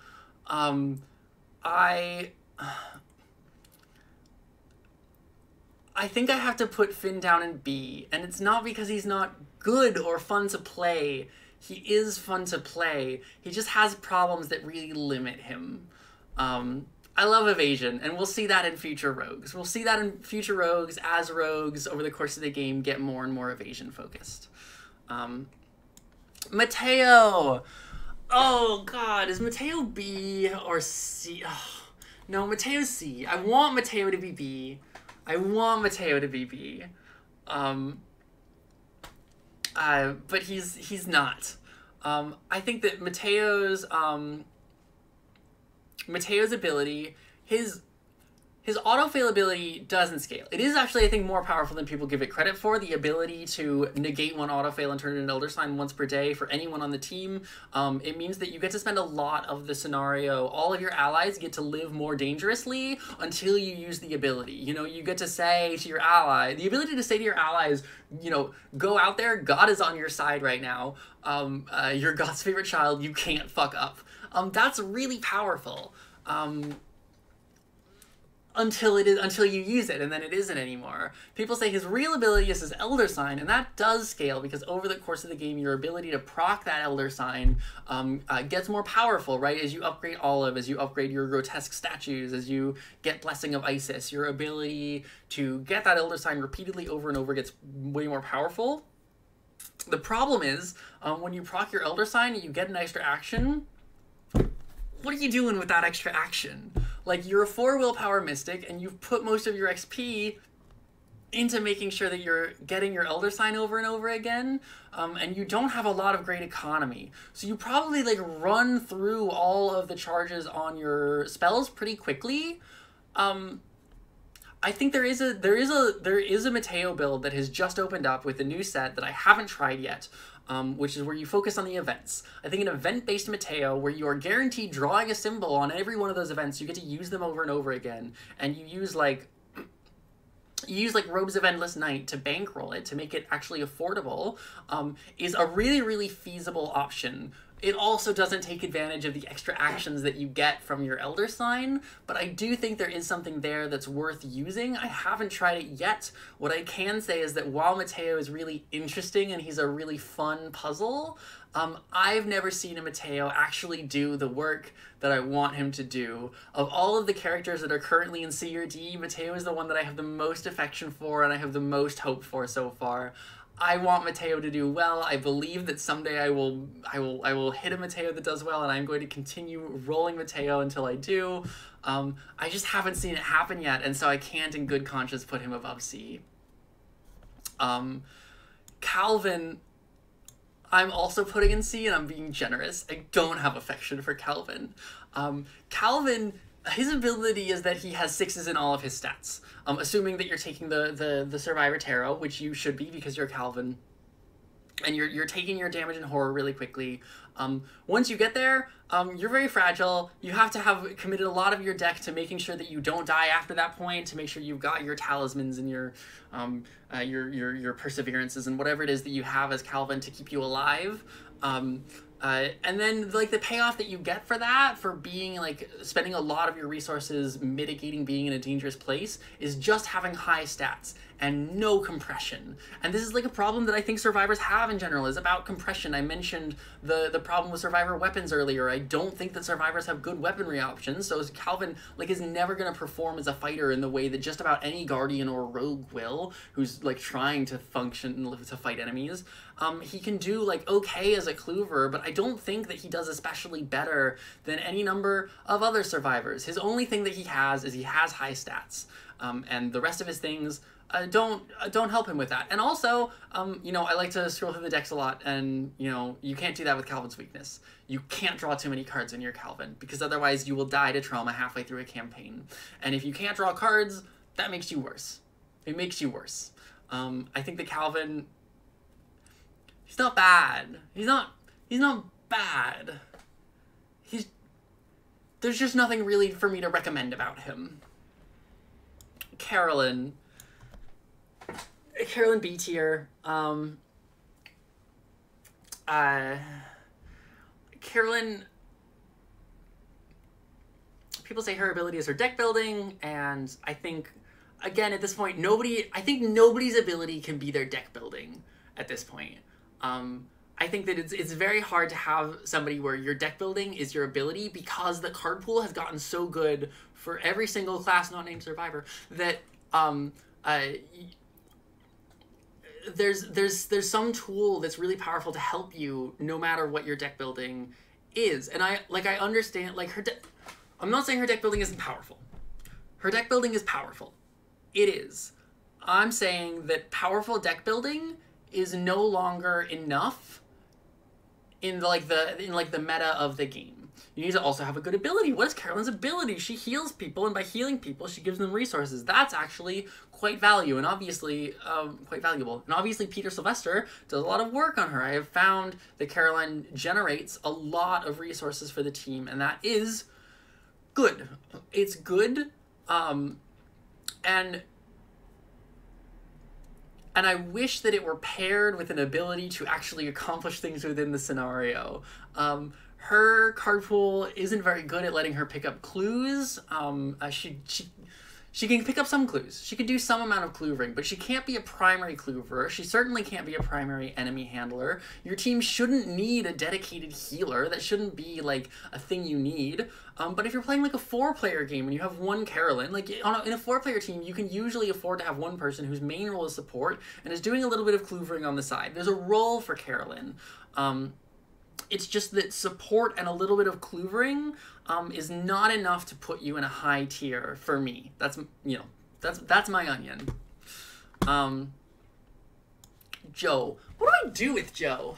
A: I think I have to put Finn down in B, and it's not because he's not good or fun to play. He is fun to play. He just has problems that really limit him. I love evasion, and we'll see that in future rogues. We'll see that in future rogues as rogues over the course of the game get more and more evasion focused. Matteo! Oh god, is Matteo B or C? Oh, no, Matteo's C. I want Matteo to be B. I want Matteo to be B. But he's not. I think that Matteo's ability, his auto-fail ability doesn't scale. It is actually, I think, more powerful than people give it credit for. The ability to negate 1 auto-fail and turn it into Elder Sign once per day for anyone on the team. It means that you get to spend a lot of the scenario. All of your allies get to live more dangerously until you use the ability. You know, you get to say to your ally, the ability to say to your allies, you know, go out there, God is on your side right now. You're God's favorite child, you can't fuck up. That's really powerful. Until you use it, and then it isn't anymore. People say his real ability is his Elder Sign, and that does scale because over the course of the game, your ability to proc that Elder Sign gets more powerful, right? As you upgrade Olive, as you upgrade your grotesque statues, as you get Blessing of Isis, your ability to get that Elder Sign repeatedly over and over gets way more powerful. The problem is, when you proc your Elder Sign and you get an extra action, what are you doing with that extra action? Like, you're a 4 willpower mystic, and you've put most of your XP into making sure that you're getting your Elder Sign over and over again, and you don't have a lot of great economy. So you probably, like, run through all of the charges on your spells pretty quickly. I think there is a Matteo build that has just opened up with a new set that I haven't tried yet. Which is where you focus on the events. I think an event-based Matteo, where you are guaranteed drawing a symbol on every one of those events, you get to use them over and over again, and you use like Robes of Endless Night to bankroll it, to make it actually affordable, is a really, really feasible option. It also doesn't take advantage of the extra actions that you get from your Elder Sign, but I do think there is something there that's worth using. I haven't tried it yet. What I can say is that while Matteo is really interesting and he's a really fun puzzle, I've never seen a Matteo actually do the work that I want him to do. Of all of the characters that are currently in C or D, Matteo is the one that I have the most affection for and I have the most hope for so far. I want Matteo to do well. I believe that someday I will hit a Matteo that does well, and I'm going to continue rolling Matteo until I do. I just haven't seen it happen yet, and so I can't in good conscience put him above C. Calvin, I'm also putting in C, and I'm being generous. I don't have affection for Calvin. Calvin, his ability is that he has 6s in all of his stats. Assuming that you're taking the Survivor Tarot, which you should be because you're Calvin, and you're taking your damage and horror really quickly. Once you get there, you're very fragile. You have to have committed a lot of your deck to making sure that you don't die after that point, to make sure you've got your talismans and your perseverances and whatever it is that you have as Calvin to keep you alive. And then, like, the payoff that you get for that, for being, like, spending a lot of your resources mitigating being in a dangerous place, is just having high stats and no compression. And this is, like, a problem that I think survivors have in general, is about compression. I mentioned the problem with survivor weapons earlier. I don't think that survivors have good weaponry options, so Calvin, like, is never going to perform as a fighter in the way that just about any guardian or rogue will, who's, like, trying to function to fight enemies. He can do, like, okay as a clover, but I don't think that he does especially better than any number of other survivors. His only thing that he has is he has high stats, and the rest of his things don't help him with that. And also, you know, I like to scroll through the decks a lot, and, you know, you can't do that with Calvin's weakness. You can't draw too many cards when you're Calvin, because otherwise you will die to trauma halfway through a campaign. And if you can't draw cards, that makes you worse. It makes you worse. I think that Calvin... He's not bad. He's not bad. There's just nothing really for me to recommend about him. Carolyn B tier. Carolyn, people say her ability is her deck building, and I think, again, at this point, I think nobody's ability can be their deck building at this point. I think that it's very hard to have somebody where your deck building is your ability, because the card pool has gotten so good for every single class not named Survivor that there's some tool that's really powerful to help you no matter what your deck building is. And I understand, like, I'm not saying her deck building isn't powerful. Her deck building is powerful. It is. I'm saying that powerful deck building is no longer enough in the meta of the game. You need to also have a good ability. What is Carolyn's ability? She heals people, and by healing people, she gives them resources. That's actually quite valuable, and obviously quite valuable. And obviously, Peter Sylvester does a lot of work on her. I have found that Carolyn generates a lot of resources for the team, and that is good. It's good, and I wish that it were paired with an ability to actually accomplish things within the scenario. Her card pool isn't very good at letting her pick up clues. She can pick up some clues. She can do some amount of cloovering, but she can't be a primary cloverer. She certainly can't be a primary enemy handler. Your team shouldn't need a dedicated healer. That shouldn't be, like, a thing you need. But if you're playing, like, a 4-player game and you have one Carolyn, like, in a 4-player team, you can usually afford to have one person whose main role is support and is doing a little bit of cloovering on the side. There's a role for Carolyn. It's just that support and a little bit of cloovering is not enough to put you in a high tier for me. That's, you know, that's my onion. Joe. What do I do with Joe?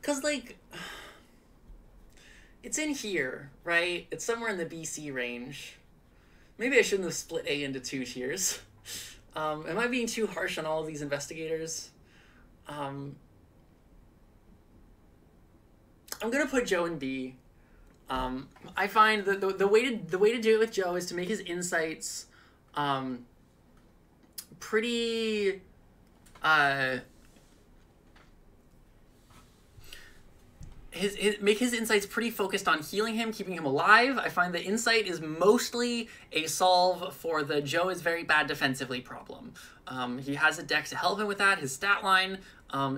A: Because, like, it's in here, right? It's somewhere in the BC range. Maybe I shouldn't have split A into 2 tiers. Am I being too harsh on all of these investigators? I'm gonna put Joe in B. I find that the way to do it with Joe is to make his insights pretty make his insights pretty focused on healing him, keeping him alive. I find the insight is mostly a solve for the Joe is very bad defensively problem. He has a deck to help him with that. His stat line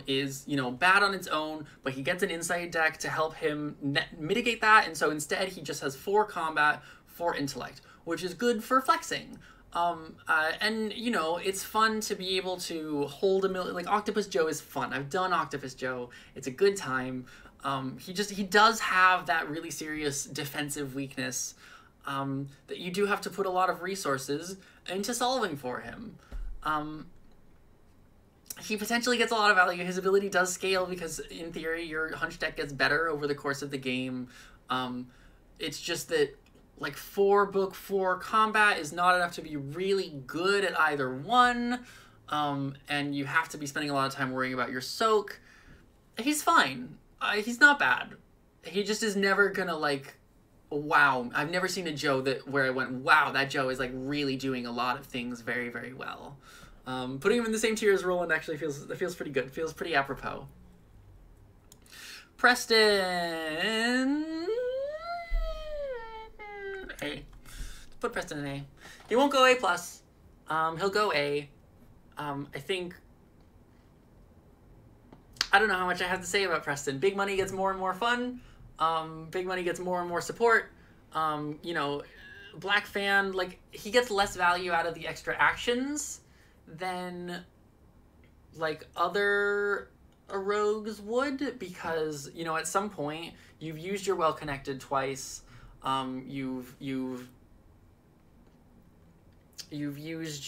A: is, you know, bad on its own, but he gets an insight deck to help him mitigate that, and so instead he just has 4 combat, 4 intellect, which is good for flexing. And, you know, it's fun to be able to hold like, Octopus Joe is fun. I've done Octopus Joe. It's a good time. He does have that really serious defensive weakness that you do have to put a lot of resources into solving for him. He potentially gets a lot of value. His ability does scale because, in theory, your hunch deck gets better over the course of the game. It's just that, like, 4 book 4 combat is not enough to be really good at either one, and you have to be spending a lot of time worrying about your soak. He's fine. He's not bad. He just is never gonna, like, wow. I've never seen a Joe where I went, wow, that Joe is, like, really doing a lot of things very, very well. Putting him in the same tier as Roland actually feels pretty good. Feels pretty apropos. Preston. A. Put Preston in A. He won't go A+. He'll go A. I think... I don't know how much I have to say about Preston. Big money gets more and more fun. Big money gets more and more support. You know, Black fan, like, he gets less value out of the extra actions than, like, other rogues would, because, you know, at some point, you've used your well-connected twice. You've used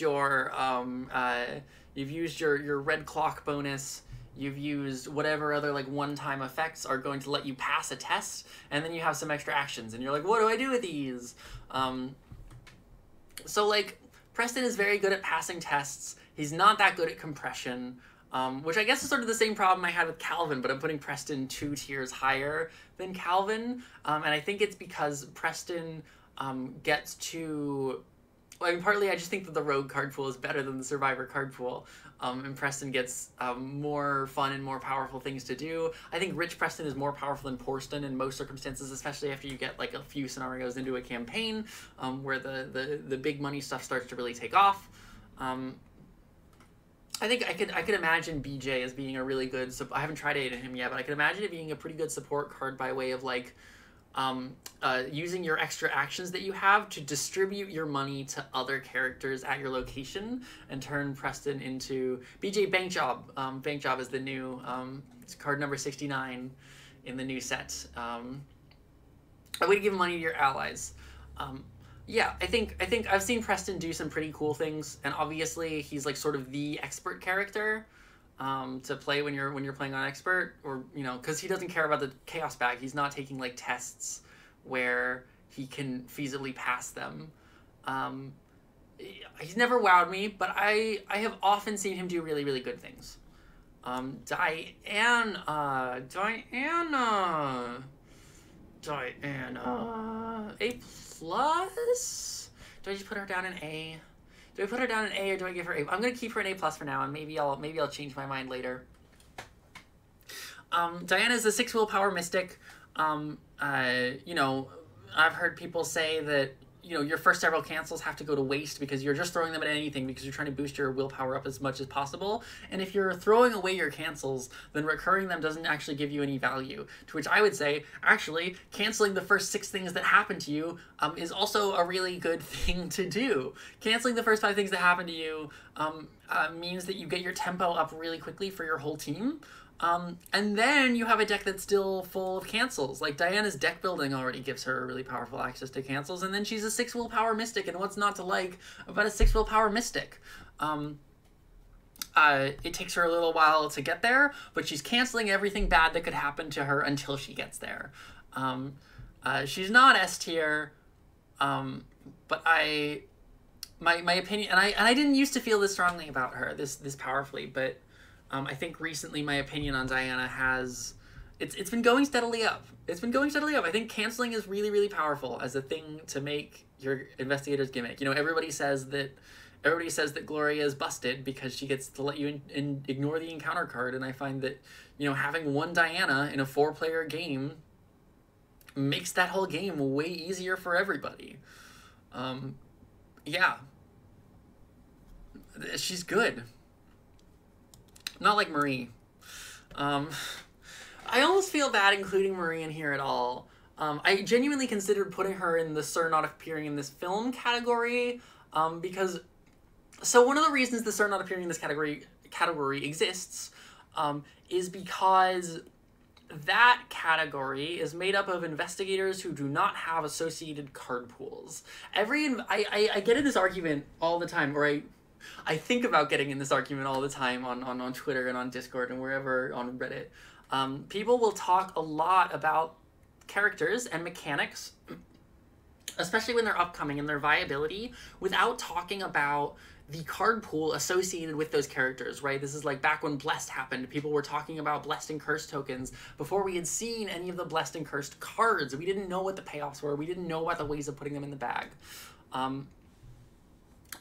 A: your red clock bonus. You've used whatever other, like, one-time effects are going to let you pass a test, and then you have some extra actions, and you're like, what do I do with these? So, like, Preston is very good at passing tests. He's not that good at compression, which I guess is sort of the same problem I had with Calvin, but I'm putting Preston 2 tiers higher than Calvin, and I think it's because Preston gets to... Well, I mean, partly I just think that the rogue card pool is better than the survivor card pool, and Preston gets more fun and more powerful things to do. I think Rich Preston is more powerful than Porston in most circumstances, especially after you get like a few scenarios into a campaign where the big money stuff starts to really take off. I think I could imagine BJ as being a really good... I haven't tried to him yet, but I could imagine it being a pretty good support card by way of like using your extra actions that you have to distribute your money to other characters at your location and turn Preston into BJ Bank Job. Bank Job is the new it's card number 69 in the new set. A way to give money to your allies. Yeah, I think I've seen Preston do some pretty cool things, and obviously he's like sort of the expert character to play when you're playing on expert, or you know, because he doesn't care about the chaos bag. He's not taking like tests where he can feasibly pass them. He's never wowed me, but I have often seen him do really, really good things. Diana, A+? Do I just put her down in A? Do I put her down in A or do I give her A? I'm gonna keep her in A+ for now, and maybe I'll change my mind later. Diana's a 6 willpower mystic. You know, I've heard people say that, you know, your first several cancels have to go to waste because you're just throwing them at anything because you're trying to boost your willpower up as much as possible. And if you're throwing away your cancels, then recurring them doesn't actually give you any value. To which I would say, actually, canceling the first 6 things that happen to you is also a really good thing to do. Canceling the first 5 things that happen to you means that you get your tempo up really quickly for your whole team. And then you have a deck that's still full of cancels. Like, Diana's deck building already gives her really powerful access to cancels, and then she's a 6 willpower mystic, and what's not to like about a 6 willpower mystic? It takes her a little while to get there, but she's canceling everything bad that could happen to her until she gets there. She's not S tier, but my opinion, and I didn't used to feel this strongly about her, this powerfully, but I think recently my opinion on Diana has... It's been going steadily up. It's been going steadily up. I think canceling is really, really powerful as a thing to make your investigator's gimmick. You know, everybody says that Gloria is busted because she gets to let you ignore the encounter card, and I find that, you know, having one Diana in a 4-player game makes that whole game way easier for everybody. Yeah. She's good. Not like Marie. I almost feel bad including Marie in here at all. I genuinely considered putting her in the Sir not appearing in this film category, because... So one of the reasons the Sir not appearing in this category exists is because that category is made up of investigators who do not have associated card pools. I get in this argument all the time, or I think about getting in this argument all the time on Twitter and on Discord and wherever, on Reddit. People will talk a lot about characters and mechanics, especially when they're upcoming and their viability, without talking about the card pool associated with those characters, right? This is like back when Blessed happened. People were talking about Blessed and Cursed tokens before we had seen any of the Blessed and Cursed cards. We didn't know what the payoffs were. We didn't know about the ways of putting them in the bag.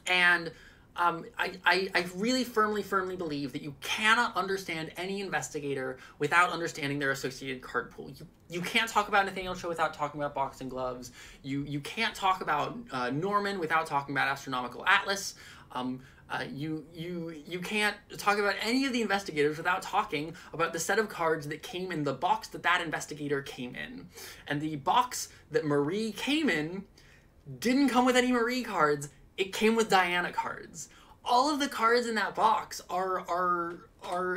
A: And I really firmly believe that you cannot understand any investigator without understanding their associated card pool. You can't talk about Nathaniel Cho without talking about Boxing Gloves. You can't talk about Norman without talking about Astronomical Atlas. You can't talk about any of the investigators without talking about the set of cards that came in the box that investigator came in. And the box that Marie came in didn't come with any Marie cards. It came with Diana cards. All of the cards in that box are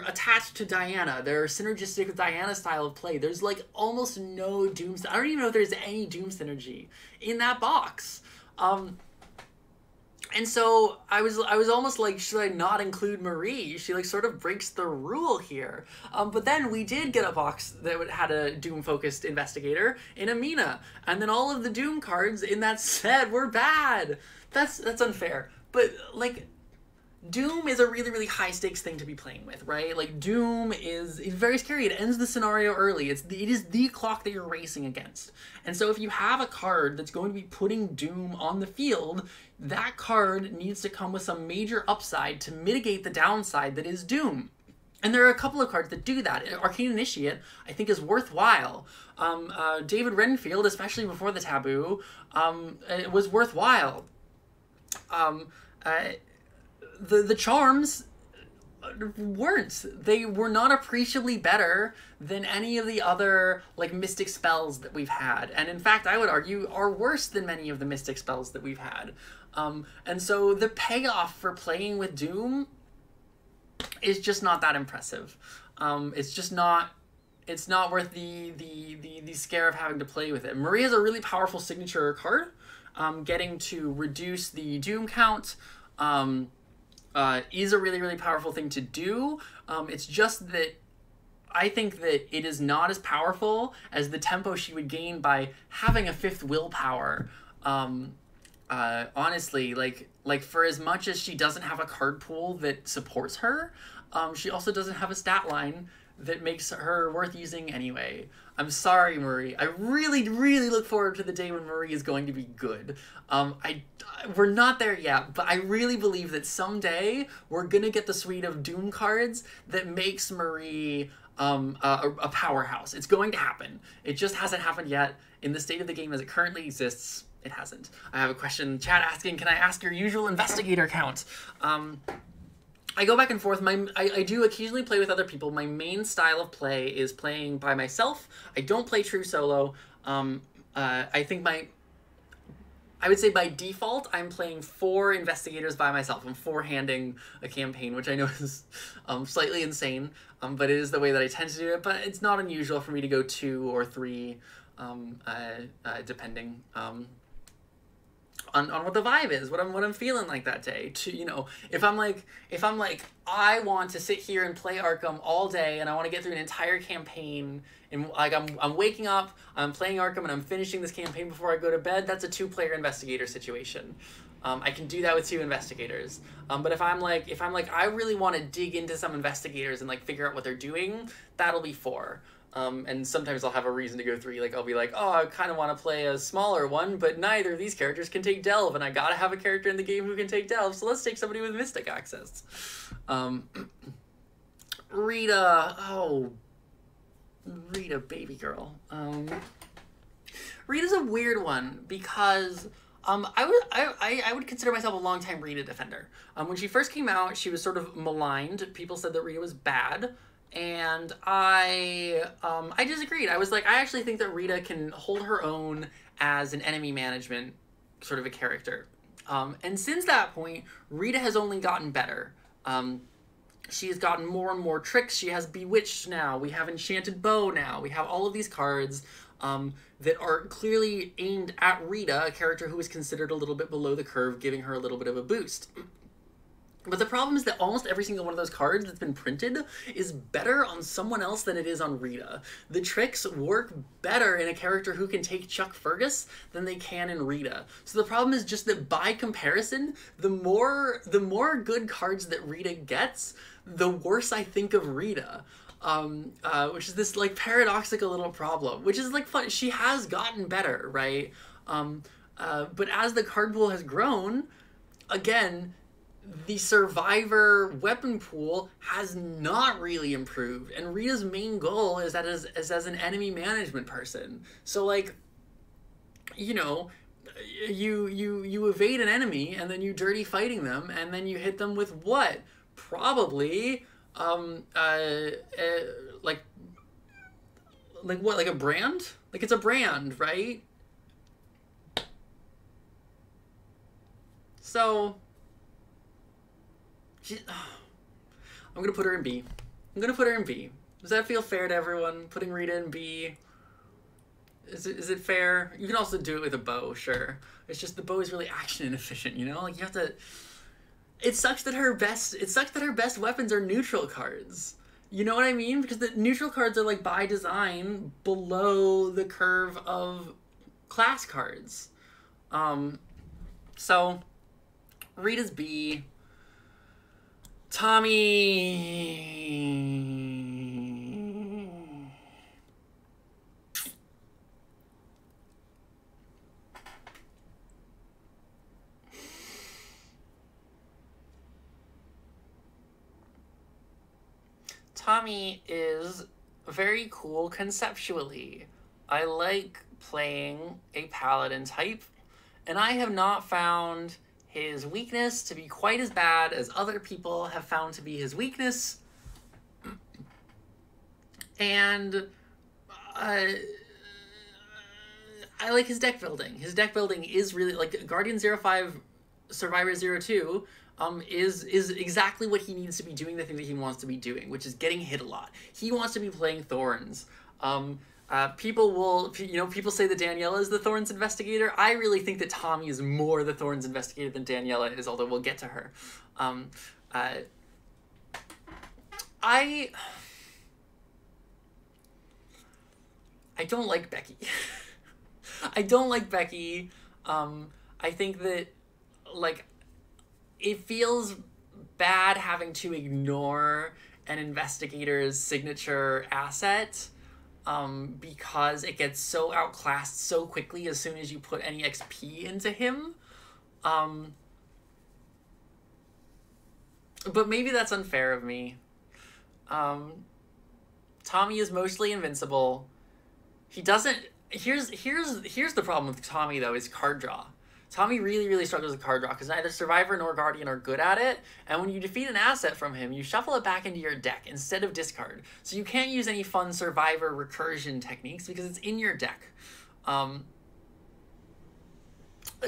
A: attached to Diana. They're synergistic with Diana's style of play. There's like almost no Doom. I don't even know if there's any Doom synergy in that box. And so I was almost like, should I not include Marie? She like sort of breaks the rule here. But then we did get a box that had a Doom-focused investigator in Amina. And then all of the Doom cards in that set were bad. That's unfair. But like, Doom is a really high stakes thing to be playing with, right? Like Doom is very scary. It ends the scenario early. It is the clock that you're racing against. And so if you have a card that's going to be putting Doom on the field, that card needs to come with some major upside to mitigate the downside that is Doom. And there are a couple of cards that do that. Arcane Initiate, I think, is worthwhile. David Renfield, especially before the taboo, it was worthwhile. The charms weren't. They were not appreciably better than any of the other like mystic spells that we've had, and in fact I would argue are worse than many of the mystic spells that we've had. And so the payoff for playing with Doom is just not that impressive. It's not worth the scare of having to play with it. Marie has a really powerful signature card, getting to reduce the Doom count. Is a really powerful thing to do. It's just that I think that it is not as powerful as the tempo she would gain by having a 5th willpower. Honestly, like for as much as she doesn't have a card pool that supports her, she also doesn't have a stat line that makes her worth using anyway. I'm sorry, Marie. I really look forward to the day when Marie is going to be good. We're not there yet, but I really believe that someday we're gonna get the suite of Doom cards that makes Marie a powerhouse. It's going to happen. It just hasn't happened yet. In the state of the game as it currently exists, it hasn't. I have a question in the chat asking, can I ask your usual investigator count? I go back and forth. I do occasionally play with other people. My main style of play is playing by myself. I don't play true solo. I think I would say by default, I'm playing 4 investigators by myself. I'm 4-handing a campaign, which I know is slightly insane, but it is the way that I tend to do it. But it's not unusual for me to go 2 or 3, depending on what the vibe is, what I'm feeling like that day. To, you know, if I'm like I want to sit here and play Arkham all day and I want to get through an entire campaign, and like I'm waking up, I'm playing Arkham and I'm finishing this campaign before I go to bed, that's a 2-player investigator situation. I can do that with 2 investigators. But if I'm like I really want to dig into some investigators and like figure out what they're doing, that'll be 4. And sometimes I'll have a reason to go 3. Like, I'll be like, oh, I kind of want to play a smaller one, but neither of these characters can take Delve, and I gotta have a character in the game who can take Delve, so let's take somebody with Mystic access. Rita, oh, Rita, baby girl. Rita's a weird one, because I would consider myself a longtime Rita defender. When she first came out, she was sort of maligned. People said that Rita was bad. And I disagreed. I was like, I actually think that Rita can hold her own as an enemy management sort of a character. And since that point, Rita has only gotten better. She has gotten more and more tricks. She has Bewitched now. We have Enchanted Bow now. We have all of these cards that are clearly aimed at Rita, a character who is considered a little bit below the curve, giving her a little bit of a boost. But the problem is that almost every single one of those cards that's been printed is better on someone else than it is on Rita. The tricks work better in a character who can take Chuck Fergus than they can in Rita. So the problem is just that by comparison, the more good cards that Rita gets, the worse I think of Rita. Which is this like paradoxical little problem, which is like fun. She has gotten better, right? But as the card pool has grown, again, the survivor weapon pool has not really improved, and Rita's main goal is that as an enemy management person. So like, you know, you evade an enemy and then you dirty fighting them and then you hit them with what? Probably like what? Like a brand? Like it's a brand, right? So I'm gonna put her in B. I'm gonna put her in B. Does that feel fair to everyone? Putting Rita in B. Is it fair? You can also do it with a bow, sure. It's just the bow is really action inefficient, you know? Like you have to. It sucks that her best weapons are neutral cards. You know what I mean? Because the neutral cards are like by design below the curve of class cards. So Rita's B. Tommy is very cool conceptually. I like playing a paladin type, and I have not found his weakness to be quite as bad as other people have found to be his weakness. And I like his deck building. His deck building is really, like, Guardian 05, Survivor 02 is exactly what he needs to be doing, the thing that he wants to be doing, which is getting hit a lot. He wants to be playing Thorns. People say that Daniela is the Thorns investigator. I really think that Tommy is more the Thorns investigator than Daniela is, although we'll get to her. I don't like Becky. I don't like Becky. I think that, like, it feels bad having to ignore an investigator's signature asset because it gets so outclassed so quickly as soon as you put any XP into him. But maybe that's unfair of me. Tommy is mostly invincible. He doesn't... Here's the problem with Tommy, though, is card draw. Tommy really, really struggles with card draw because neither Survivor nor Guardian are good at it, and when you defeat an asset from him, you shuffle it back into your deck instead of discard. So you can't use any fun Survivor recursion techniques because it's in your deck. A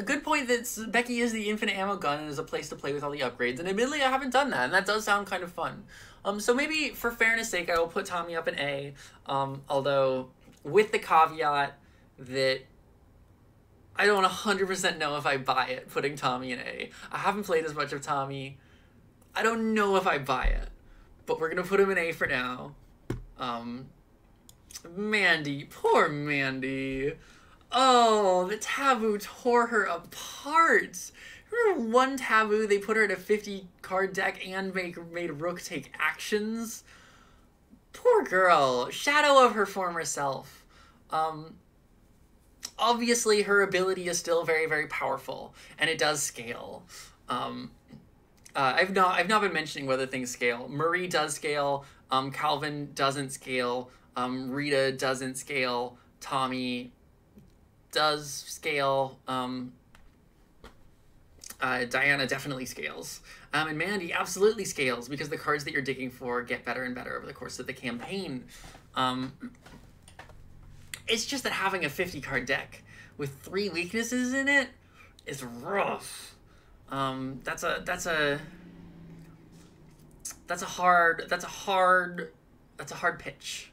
A: good point that Becky is the infinite ammo gun and is a place to play with all the upgrades, and admittedly I haven't done that, and that does sound kind of fun. So maybe, for fairness sake, I will put Tommy up in A, although with the caveat that I don't 100% know if I buy it, putting Tommy in A. I haven't played as much of Tommy. I don't know if I buy it, but we're going to put him in A for now. Mandy, poor Mandy. Oh, the taboo tore her apart. Remember one taboo, they put her in a 50-card deck and made Rook take actions? Poor girl. Shadow of her former self. Obviously, her ability is still very, very powerful, and it does scale. I've not been mentioning whether things scale. Marie does scale. Calvin doesn't scale. Rita doesn't scale. Tommy does scale. Diana definitely scales. And Mandy absolutely scales because the cards that you're digging for get better and better over the course of the campaign. It's just that having a 50-card deck with 3 weaknesses in it is rough. That's a hard pitch.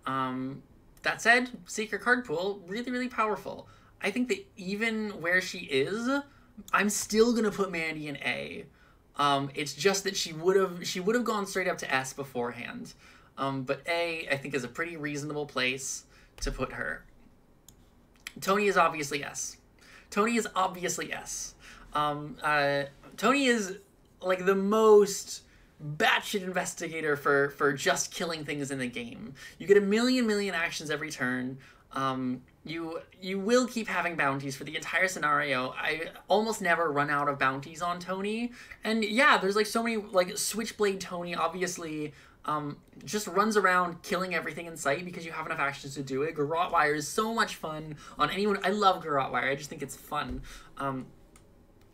A: That said, Secret Card Pool, really, really powerful. I think that even where she is, I'm still gonna put Mandy in A. It's just that she would have gone straight up to S beforehand. But A, I think, is a pretty reasonable place to put her. Tony is obviously S. Tony is obviously S. Tony is like the most batshit investigator for just killing things in the game. You get a million actions every turn. You will keep having bounties for the entire scenario. I almost never run out of bounties on Tony. And yeah, there's like so many, like Switchblade Tony obviously just runs around killing everything in sight because you have enough actions to do it. Garrote Wire is so much fun on anyone. I love Garrote Wire. I just think it's fun.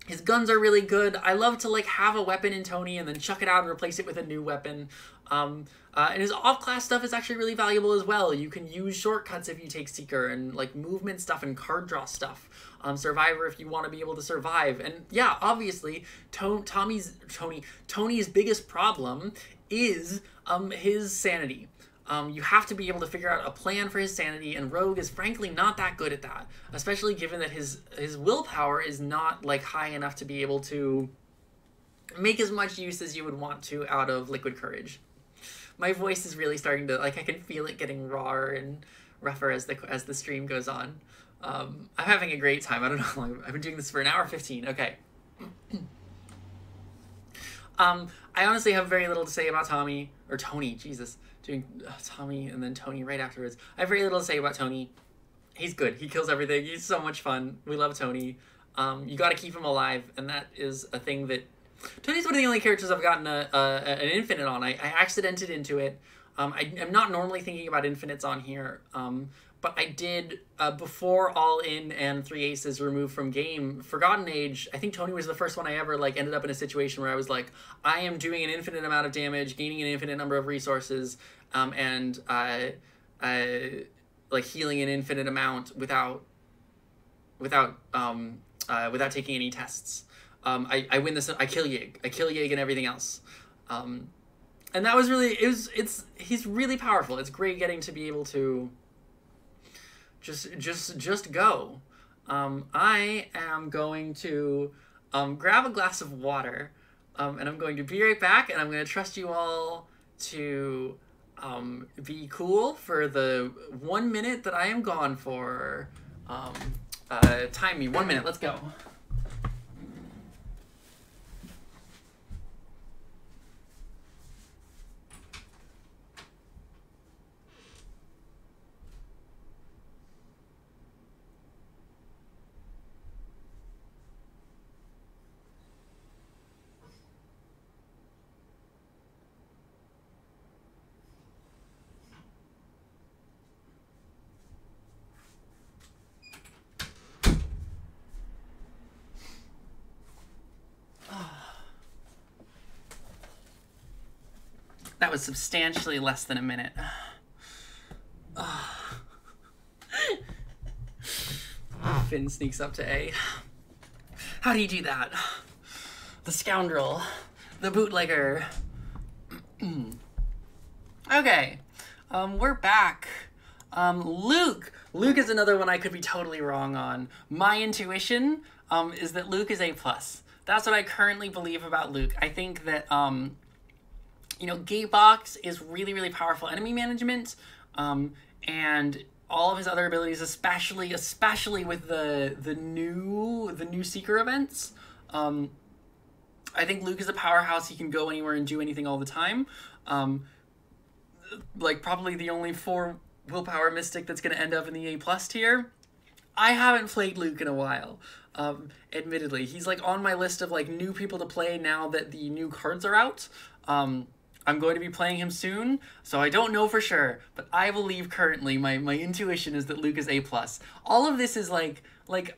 A: His guns are really good. I love to like have a weapon in Tony and then chuck it out and replace it with a new weapon. And his off-class stuff is actually really valuable as well. You can use shortcuts if you take Seeker, and like movement stuff and card draw stuff. Survivor if you want to be able to survive. And yeah, obviously, Tony's biggest problem is his sanity. You have to be able to figure out a plan for his sanity, and Rogue is frankly not that good at that, especially given that his willpower is not like high enough to be able to make as much use as you would want to out of Liquid Courage. My voice is really starting to, like, I can feel it getting rawer and rougher as the stream goes on. I'm having a great time. I don't know how long I've been doing this for an hour 15. Okay. I honestly have very little to say about Tony, Jesus. Doing Tommy and then Tony right afterwards. I have very little to say about Tony. He's good. He kills everything. He's so much fun. We love Tony. You got to keep him alive, and that is a thing that... Tony's one of the only characters I've gotten an infinite on. I accidented into it. I'm not normally thinking about infinites on here, but I did, before All In and 3 Aces removed from game, Forgotten Age, I think Tony was the first one I ever like ended up in a situation where I was like, I am doing an infinite amount of damage, gaining an infinite number of resources, and like healing an infinite amount without taking any tests. I win this. I kill Yig and everything else. And that was really, he's really powerful. It's great getting to be able to just go. I am going to grab a glass of water, and I'm going to be right back, and I'm going to trust you all to be cool for the 1 minute that I am gone for. Time me 1 minute. Let's go. That was substantially less than a minute. Finn sneaks up to A. How do you do that? The scoundrel. The bootlegger. Okay. We're back. Luke. Luke is another one I could be totally wrong on. My intuition is that Luke is A+. That's what I currently believe about Luke. I think that... you know, Gatebox is really, really powerful enemy management, and all of his other abilities, especially with the new Seeker events. I think Luke is a powerhouse. He can go anywhere and do anything all the time. Like probably the only 4 willpower mystic that's going to end up in the A+ tier. I haven't played Luke in a while. Admittedly, he's like on my list of like new people to play now that the new cards are out. I'm going to be playing him soon, so I don't know for sure, but I believe currently my intuition is that Luke is A+. All of this is like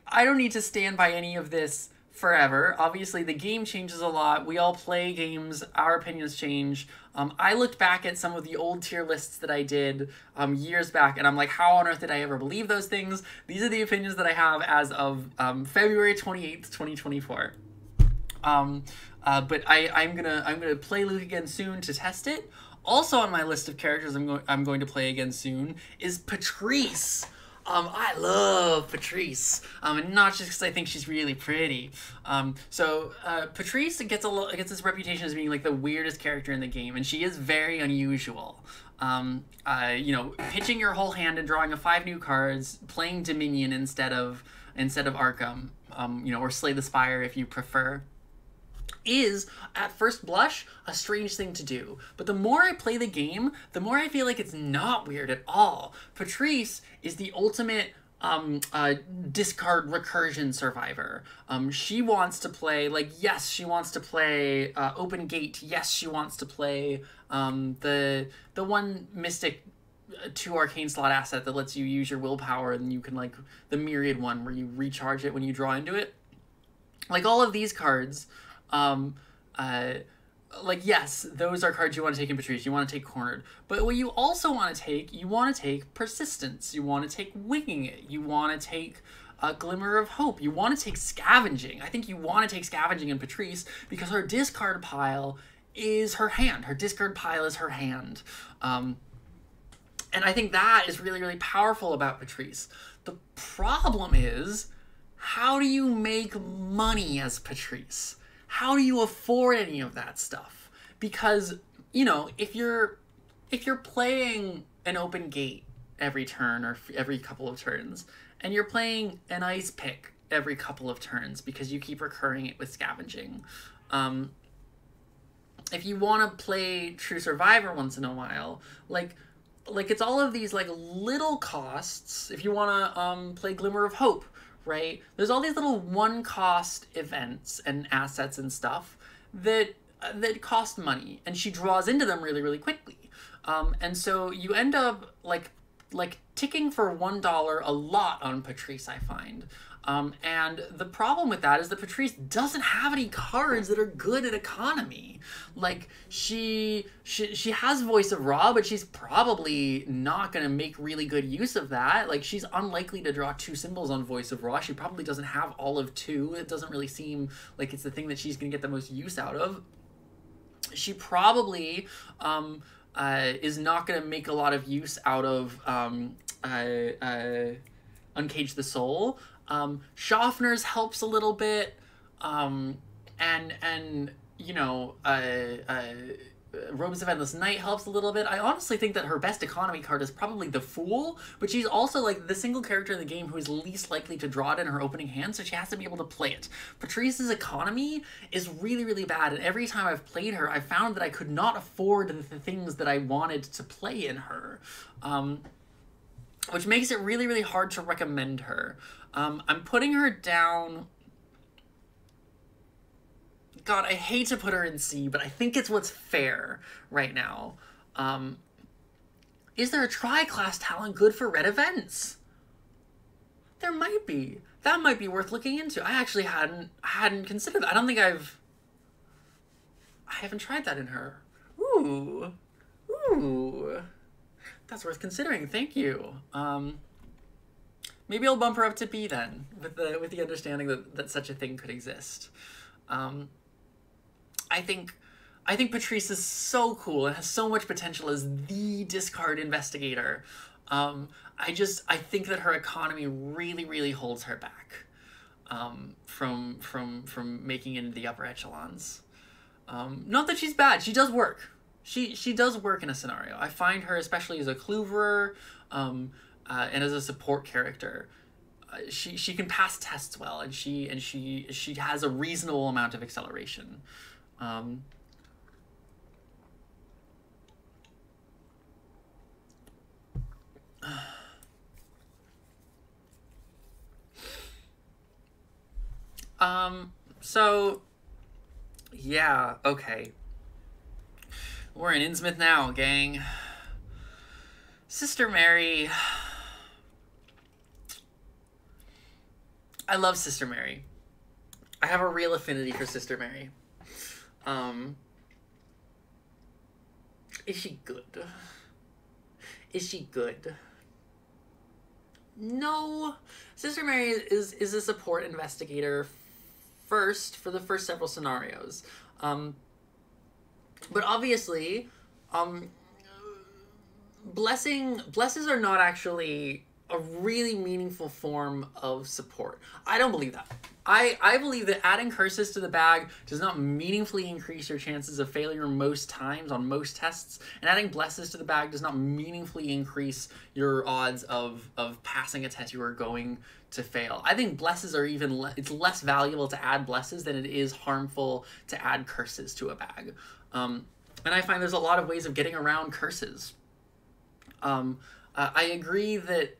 A: I don't need to stand by any of this forever. Obviously, the game changes a lot. We all play games. Our opinions change. I looked back at some of the old tier lists that I did years back, and I'm like, how on earth did I ever believe those things? These are the opinions that I have as of February 28th, 2024. But I'm gonna play Luke again soon to test it. Also on my list of characters I'm going to play again soon is Patrice. I love Patrice, and not just because I think she's really pretty. Patrice gets this reputation as being like the weirdest character in the game, and she is very unusual. You know, pitching your whole hand and drawing 5 new cards, playing Dominion instead of Arkham, you know, or Slay the Spire if you prefer. is, at first blush, a strange thing to do. But the more I play the game, the more I feel like it's not weird at all. Patrice is the ultimate discard recursion survivor. She wants to play, like, yes, she wants to play Open Gate. Yes, she wants to play the one Mystic 2 arcane slot asset that lets you use your willpower, and you can, like, the Myriad one where you recharge it when you draw into it. Like, all of these cards, like, yes, those are cards you want to take in Patrice. You want to take Cornered. But what you also want to take, you want to take Persistence. You want to take Winging It. You want to take a Glimmer of Hope. You want to take Scavenging. I think you want to take Scavenging in Patrice because her discard pile is her hand. Her discard pile is her hand. And I think that is really, really powerful about Patrice. The problem is, how do you make money as Patrice? How do you afford any of that stuff? Because, you know, if you're playing an Open Gate every turn or every couple of turns, and you're playing an Ice Pick every couple of turns because you keep recurring it with Scavenging, if you want to play True Survivor once in a while, like it's all of these, like, little costs. If you want to play Glimmer of Hope, right? There's all these little one-cost events and assets and stuff that cost money, and she draws into them really, really quickly. And so you end up, like ticking for $1 a lot on Patrice, I find. And the problem with that is that Patrice doesn't have any cards that are good at economy. Like, she has Voice of Ra, but she's probably not going to make really good use of that. Like, she's unlikely to draw 2 symbols on Voice of Ra. She probably doesn't have all of 2. It doesn't really seem like it's the thing that she's going to get the most use out of. She probably is not going to make a lot of use out of Uncage the Soul. Schaffner's helps a little bit, and you know, Robes of Endless Night helps a little bit. I honestly think that her best economy card is probably the Fool, but she's also, like, the single character in the game who is least likely to draw it in her opening hand, so she has to be able to play it. Patrice's economy is really, really bad, and every time I've played her, I found that I could not afford the things that I wanted to play in her, which makes it really, really hard to recommend her. I'm putting her down... God, I hate to put her in C, but I think it's what's fair right now. Is there a tri-class talent good for red events? There might be. That might be worth looking into. I actually hadn't considered that. I don't think I haven't tried that in her. Ooh. That's worth considering. Thank you. Maybe I'll bump her up to B then, with the understanding that such a thing could exist. I think Patrice is so cool and has so much potential as the discard investigator. I think that her economy really, really holds her back from making it into the upper echelons. Not that she's bad. She does work. She does work in a scenario. I find her, especially as a clouverer, and as a support character, she can pass tests well, and she has a reasonable amount of acceleration. So yeah, okay. We're in Innsmouth now, gang. Sister Mary. I love Sister Mary. I have a real affinity for Sister Mary. Is she good? Is she good? No. Sister Mary is a support investigator first for the first several scenarios. But obviously, blesses are not actually a really meaningful form of support. I don't believe that. I believe that adding curses to the bag does not meaningfully increase your chances of failure most times on most tests, and adding blesses to the bag does not meaningfully increase your odds of passing a test you are going to fail. I think blesses are even it's less valuable to add blesses than it is harmful to add curses to a bag. And I find there's a lot of ways of getting around curses. I agree that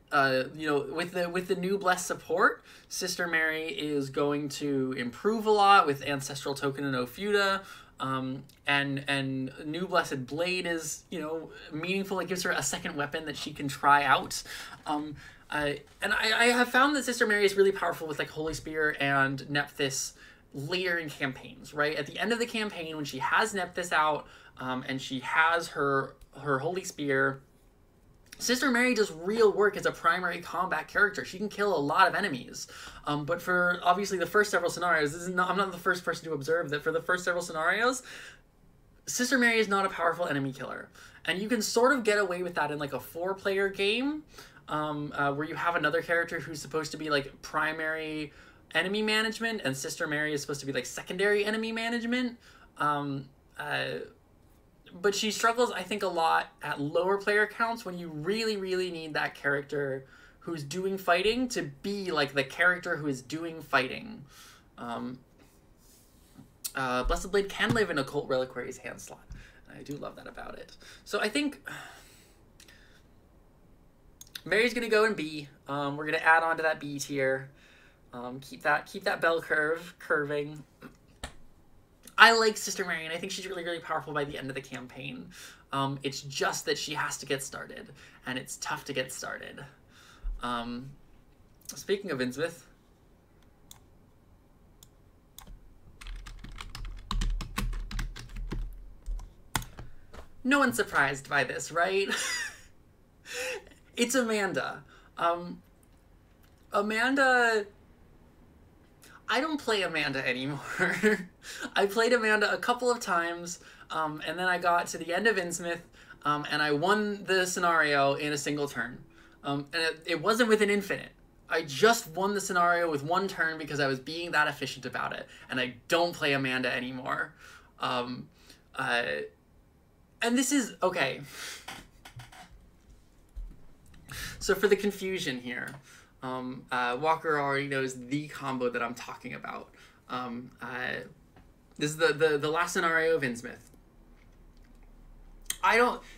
A: you know, with the new bless support, Sister Mary is going to improve a lot with Ancestral Token and Ophuda. And new Blessed Blade is, you know, meaningful. It gives her a second weapon that she can try out. I have found that Sister Mary is really powerful with like Holy Spear and Nephthys later in campaigns, right? At the end of the campaign, when she has Nephthys out, and she has her Holy Spear, Sister Mary does real work as a primary combat character. She can kill a lot of enemies. But for, obviously, the first several scenarios, I'm not the first person to observe that for the first several scenarios, Sister Mary is not a powerful enemy killer. And you can sort of get away with that in, like, a 4-player game, where you have another character who's supposed to be, like, primary enemy management, and Sister Mary is supposed to be, like, secondary enemy management. But she struggles, I think, a lot at lower player counts when you really, really need that character who's doing fighting to be, like, the character who is doing fighting. Blessed Blade can live in Occult Reliquary's hand slot. I do love that about it. So I think Mary's going to go in B. We're going to add on to that B tier. Keep that bell curve curving. I like Sister Mary, and I think she's really, really powerful by the end of the campaign. It's just that she has to get started, and it's tough to get started. Speaking of Innsmouth, no one's surprised by this, right? It's Amanda. Amanda... I don't play Amanda anymore. I played Amanda a couple of times, and then I got to the end of Innsmouth, and I won the scenario in a single turn. And it wasn't with an infinite. I just won the scenario with 1 turn because I was being that efficient about it, and I don't play Amanda anymore. And this is... okay. So for the confusion here... Walker already knows the combo that I'm talking about. This is the last scenario of Innsmouth.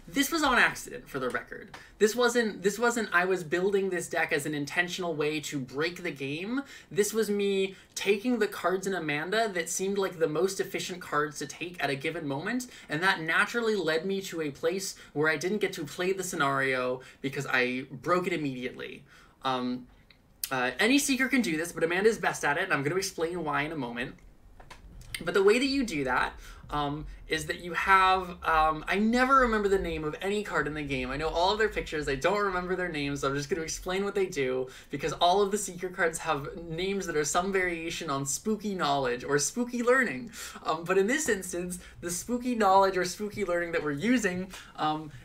A: This was on accident, for the record. This wasn't I was building this deck as an intentional way to break the game. This was me taking the cards in Amanda that seemed like the most efficient cards to take at a given moment, and that naturally led me to a place where I didn't get to play the scenario because I broke it immediately. Any Seeker can do this, but Amanda is best at it, and I'm going to explain why in a moment. But the way that you do that is that you have... I never remember the name of any card in the game. I know all of their pictures. I don't remember their names, so I'm just going to explain what they do, because all of the Seeker cards have names that are some variation on Spooky Knowledge or Spooky Learning. But in this instance, the Spooky Knowledge or Spooky Learning that we're using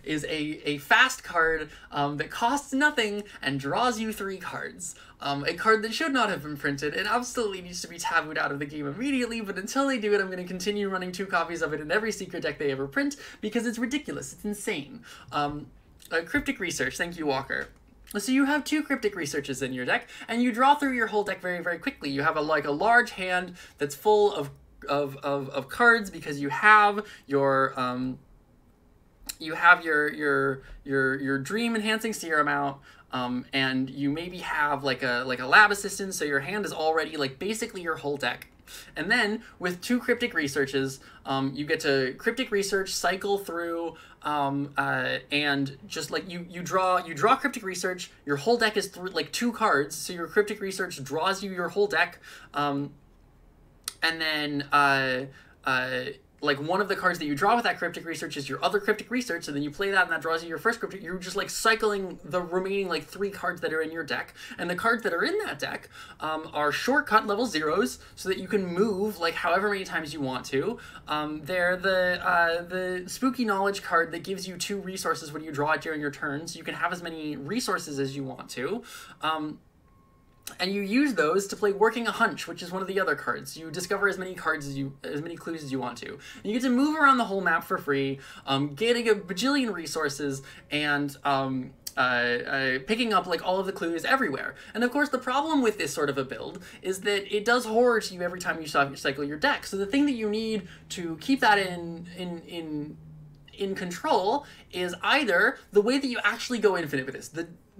A: is a fast card that costs nothing and draws you 3 cards. A card that should not have been printed and absolutely needs to be tabooed out of the game immediately, but until they do it, I'm going to continue running 2 copies of it in every Secret deck they ever print, because it's ridiculous. It's insane. Cryptic Research. Thank you, Walker. So you have 2 Cryptic Researches in your deck, and you draw through your whole deck very, very quickly. You have a large hand that's full of cards, because you have your Dream Enhancing Serum out. And you maybe have like a lab assistant, so your hand is already like basically your whole deck. And then with 2 Cryptic Researches, you get to Cryptic Research, cycle through, and just like you draw Cryptic Research. Your whole deck is like 2 cards, so your Cryptic Research draws you your whole deck, and then like one of the cards that you draw with that Cryptic Research is your other Cryptic Research, and then you play that and that draws you your first Cryptic. You're just like cycling the remaining like 3 cards that are in your deck, and the cards that are in that deck are shortcut level 0s, so that you can move like however many times you want to. They're the Spooky Knowledge card that gives you 2 resources when you draw it during your turn, so you can have as many resources as you want to. And you use those to play Working a Hunch, which is one of the other cards. You discover as many clues as you want to. And you get to move around the whole map for free, getting a bajillion resources, and picking up like all of the clues everywhere. And of course, the problem with this sort of a build is that it does horror to you every time you cycle your deck. So the thing that you need to keep that in control is either the way that you actually go infinite with this.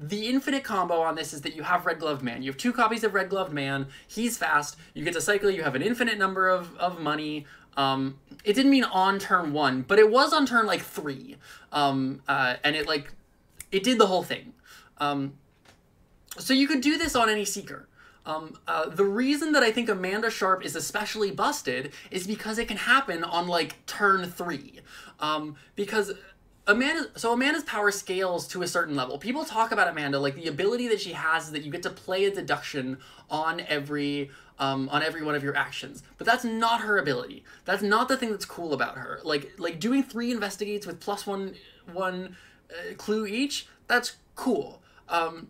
A: The infinite combo on this is that you have Red Gloved Man. You have 2 copies of Red Gloved Man. He's fast. You get to cycle. You have an infinite number of money. It didn't mean on turn 1, but it was on turn like 3. And it did the whole thing. So you could do this on any Seeker. The reason that I think Amanda Sharp is especially busted is because it can happen on like turn 3. Because Amanda's power scales to a certain level. People talk about Amanda, like the ability that she has is that you get to play a deduction on every one of your actions. But that's not her ability. That's not the thing that's cool about her. Like doing 3 investigates with +1 clue each, that's cool. $1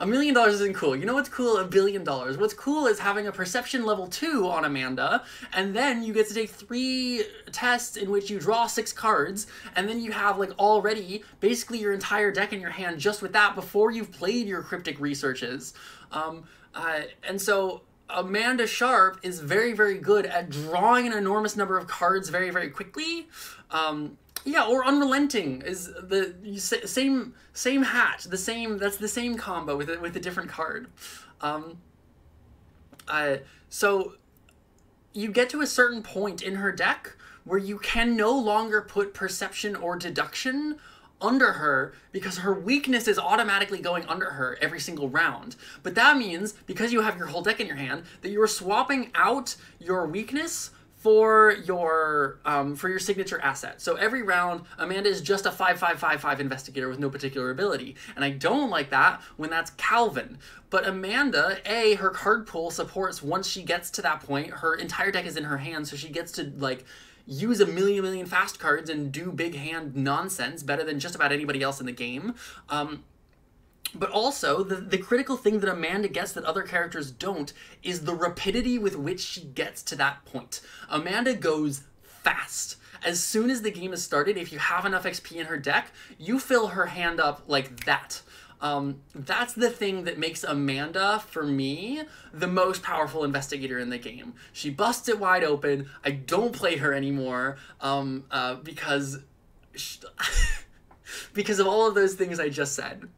A: million isn't cool. You know what's cool? $1 billion. What's cool is having a perception level 2 on Amanda, and then you get to take 3 tests in which you draw 6 cards, and then you have like already basically your entire deck in your hand just with that before you've played your cryptic researches. And so Amanda Sharp is very, very good at drawing an enormous number of cards very, very quickly. Yeah, or Unrelenting is the same hat, that's the same combo with a different card. So you get to a certain point in her deck where you can no longer put perception or deduction under her because her weakness is automatically going under her every single round. But that means, because you have your whole deck in your hand, that you're swapping out your weakness for your signature asset. So every round, Amanda is just a 5/5/5/5 investigator with no particular ability. And I don't like that when that's Calvin. But Amanda, her card pool supports once she gets to that point, her entire deck is in her hand, so she gets to like use a million fast cards and do big hand nonsense better than just about anybody else in the game. But also, the critical thing that Amanda gets that other characters don't is the rapidity with which she gets to that point. Amanda goes fast. As soon as the game is started, if you have enough XP in her deck, you fill her hand up like that. That's the thing that makes Amanda, for me, the most powerful investigator in the game. She busts it wide open. I don't play her anymore because of all of those things I just said.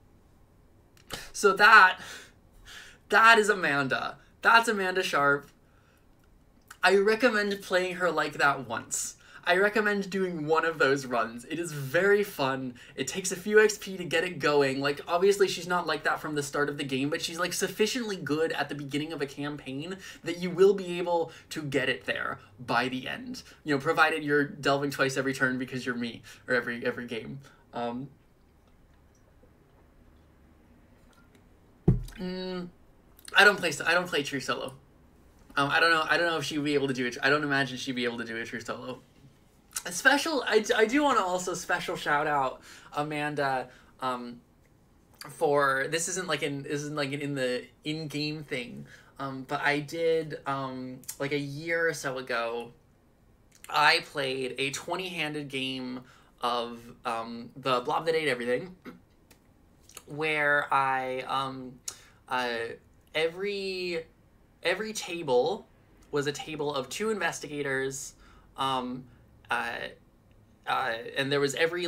A: So that is Amanda. That's Amanda Sharp. I recommend playing her like that once. I recommend doing one of those runs. It is very fun. It takes a few XP to get it going. Like, obviously she's not like that from the start of the game, but she's like sufficiently good at the beginning of a campaign that you will be able to get it there by the end. You know, provided you're delving twice every turn because you're me, or every game. I don't play true solo. I don't know if she'd be able to do it. I don't imagine she'd be able to do a true solo. I do want to also special shout out Amanda for this isn't like in the in-game thing. But I did like a year or so ago, I played a 20-handed game of the Blob That Ate Everything, where every table was a table of 2 investigators, and there was every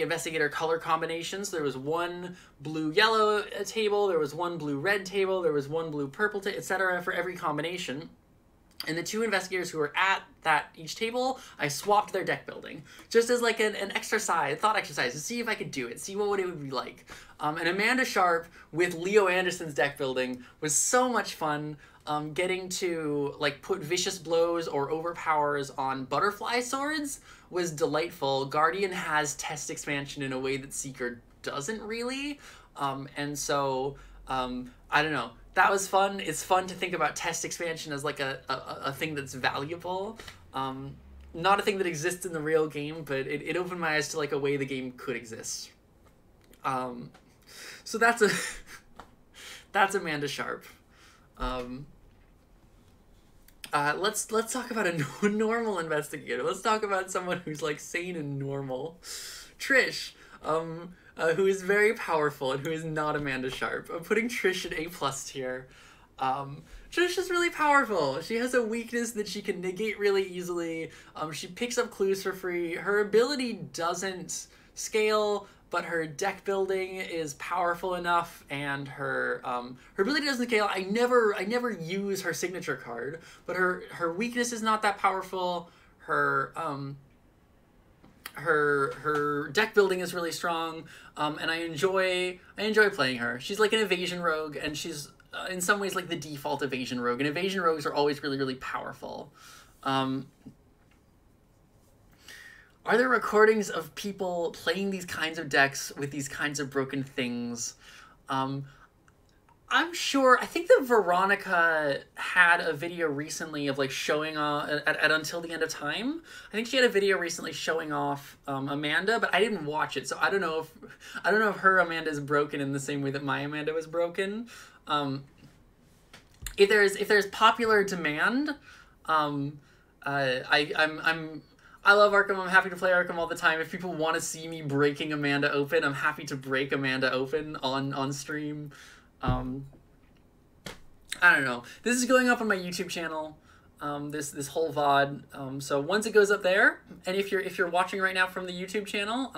A: investigator color combination. So there was 1 blue-yellow table, there was 1 blue-red table, there was 1 blue-purple table, etc. for every combination. And the 2 investigators who were at each table, I swapped their deck building. Just as like an thought exercise, to see if I could do it, see what it would be like. And Amanda Sharp with Leo Anderson's deck building was so much fun. Getting to like put vicious blows or overpowers on butterfly swords was delightful. Guardian has test expansion in a way that Seeker doesn't really. And so, I don't know. That was fun. It's fun to think about test expansion as like a thing that's valuable. Not a thing that exists in the real game, but it opened my eyes to like a way the game could exist. So that's Amanda Sharp. Let's talk about a normal investigator. Let's talk about someone who's like sane and normal. Trish, who is very powerful and who is not Amanda Sharp. I'm putting Trish in A+ tier. Trish is really powerful. She has a weakness that she can negate really easily. She picks up clues for free. Her ability doesn't scale, but her deck building is powerful enough, and her ability doesn't scale. I never use her signature card, but her weakness is not that powerful. Her deck building is really strong, and I enjoy playing her. She's like an evasion rogue, and she's in some ways like the default evasion rogue, and evasion rogues are always really, really powerful. Are there recordings of people playing these kinds of decks with these kinds of broken things? I'm sure. I think that Veronica had a video recently of like showing off at Until the End of Time. I think she had a video recently showing off Amanda, but I didn't watch it, so I don't know if her Amanda is broken in the same way that my Amanda was broken. If there's popular demand, I love Arkham. I'm happy to play Arkham all the time. If people want to see me breaking Amanda open, I'm happy to break Amanda open on stream. I don't know. This is going up on my YouTube channel. This whole VOD. So once it goes up there, and if you're watching right now from the YouTube channel,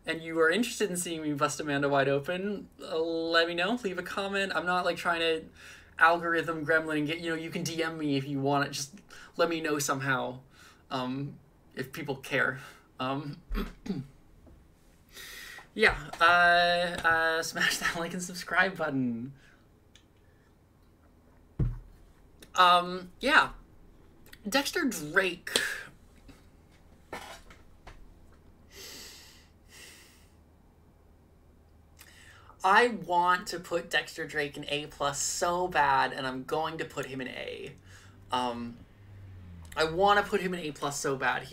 A: and you are interested in seeing me bust Amanda wide open, let me know. Leave a comment. I'm not like trying to algorithm gremlin and get, you can DM me if you want it. Just let me know somehow. If people care. Yeah, smash that like and subscribe button. Yeah. Dexter Drake. I want to put Dexter Drake in A+ so bad, and I'm going to put him in A. I want to put him in A+ so bad.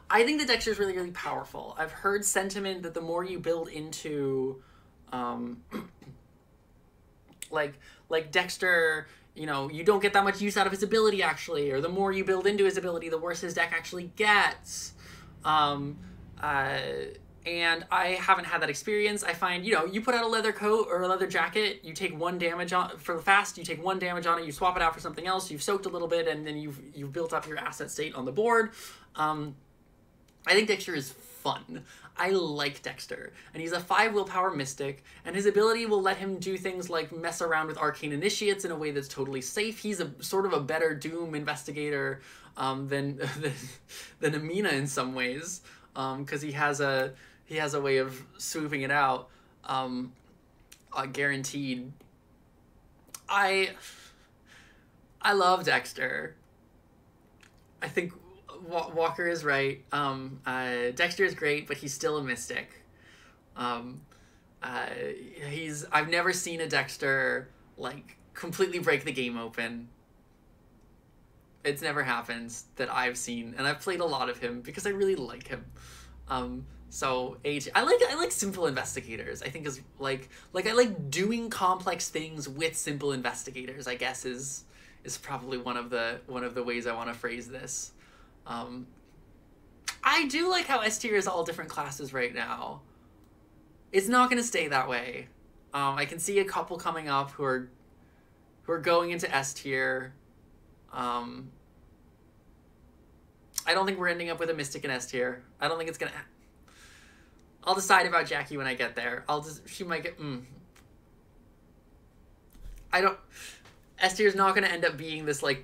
A: I think that Dexter's really, really powerful. I've heard sentiment that the more you build into, like Dexter, you don't get that much use out of his ability, actually, or the more you build into his ability, the worse his deck actually gets. And I haven't had that experience. I find, you put out a leather coat or a leather jacket, you take 1 damage on for fast, you take 1 damage on it, you swap it out for something else, you've soaked a little bit, and then you've built up your asset state on the board. I think Dexter is fun. I like Dexter, and he's a 5 willpower mystic, and his ability will let him do things like mess around with arcane initiates in a way that's totally safe. He's a sort of a better Doom investigator than Amina in some ways, because he has a way of swooping it out, guaranteed. I love Dexter. I think Walker is right. Dexter is great, but he's still a mystic. I've never seen a Dexter like completely break the game open. It's never happened that I've seen, and I've played a lot of him because I really like him. So I like simple investigators. I think is like I like doing complex things with simple investigators, I guess is probably one of the ways I want to phrase this. I do like how S tier is all different classes right now. It's not going to stay that way. I can see a couple coming up who are going into S tier. I don't think we're ending up with a Mystic in S tier. I don't think it's gonna. I'll decide about Jackie when I get there. She might get. I don't. S tier is not gonna end up being this like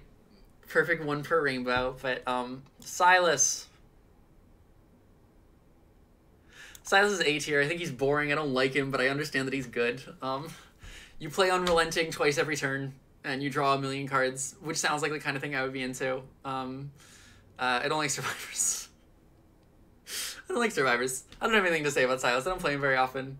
A: perfect one per rainbow, but Silas. Silas is A tier. I think he's boring. I don't like him, but I understand that he's good. You play Unrelenting twice every turn, and you draw 1,000,000 cards, which sounds like the kind of thing I would be into. I don't like Survivors. I don't like Survivors. I don't have anything to say about Silas. I don't play him very often.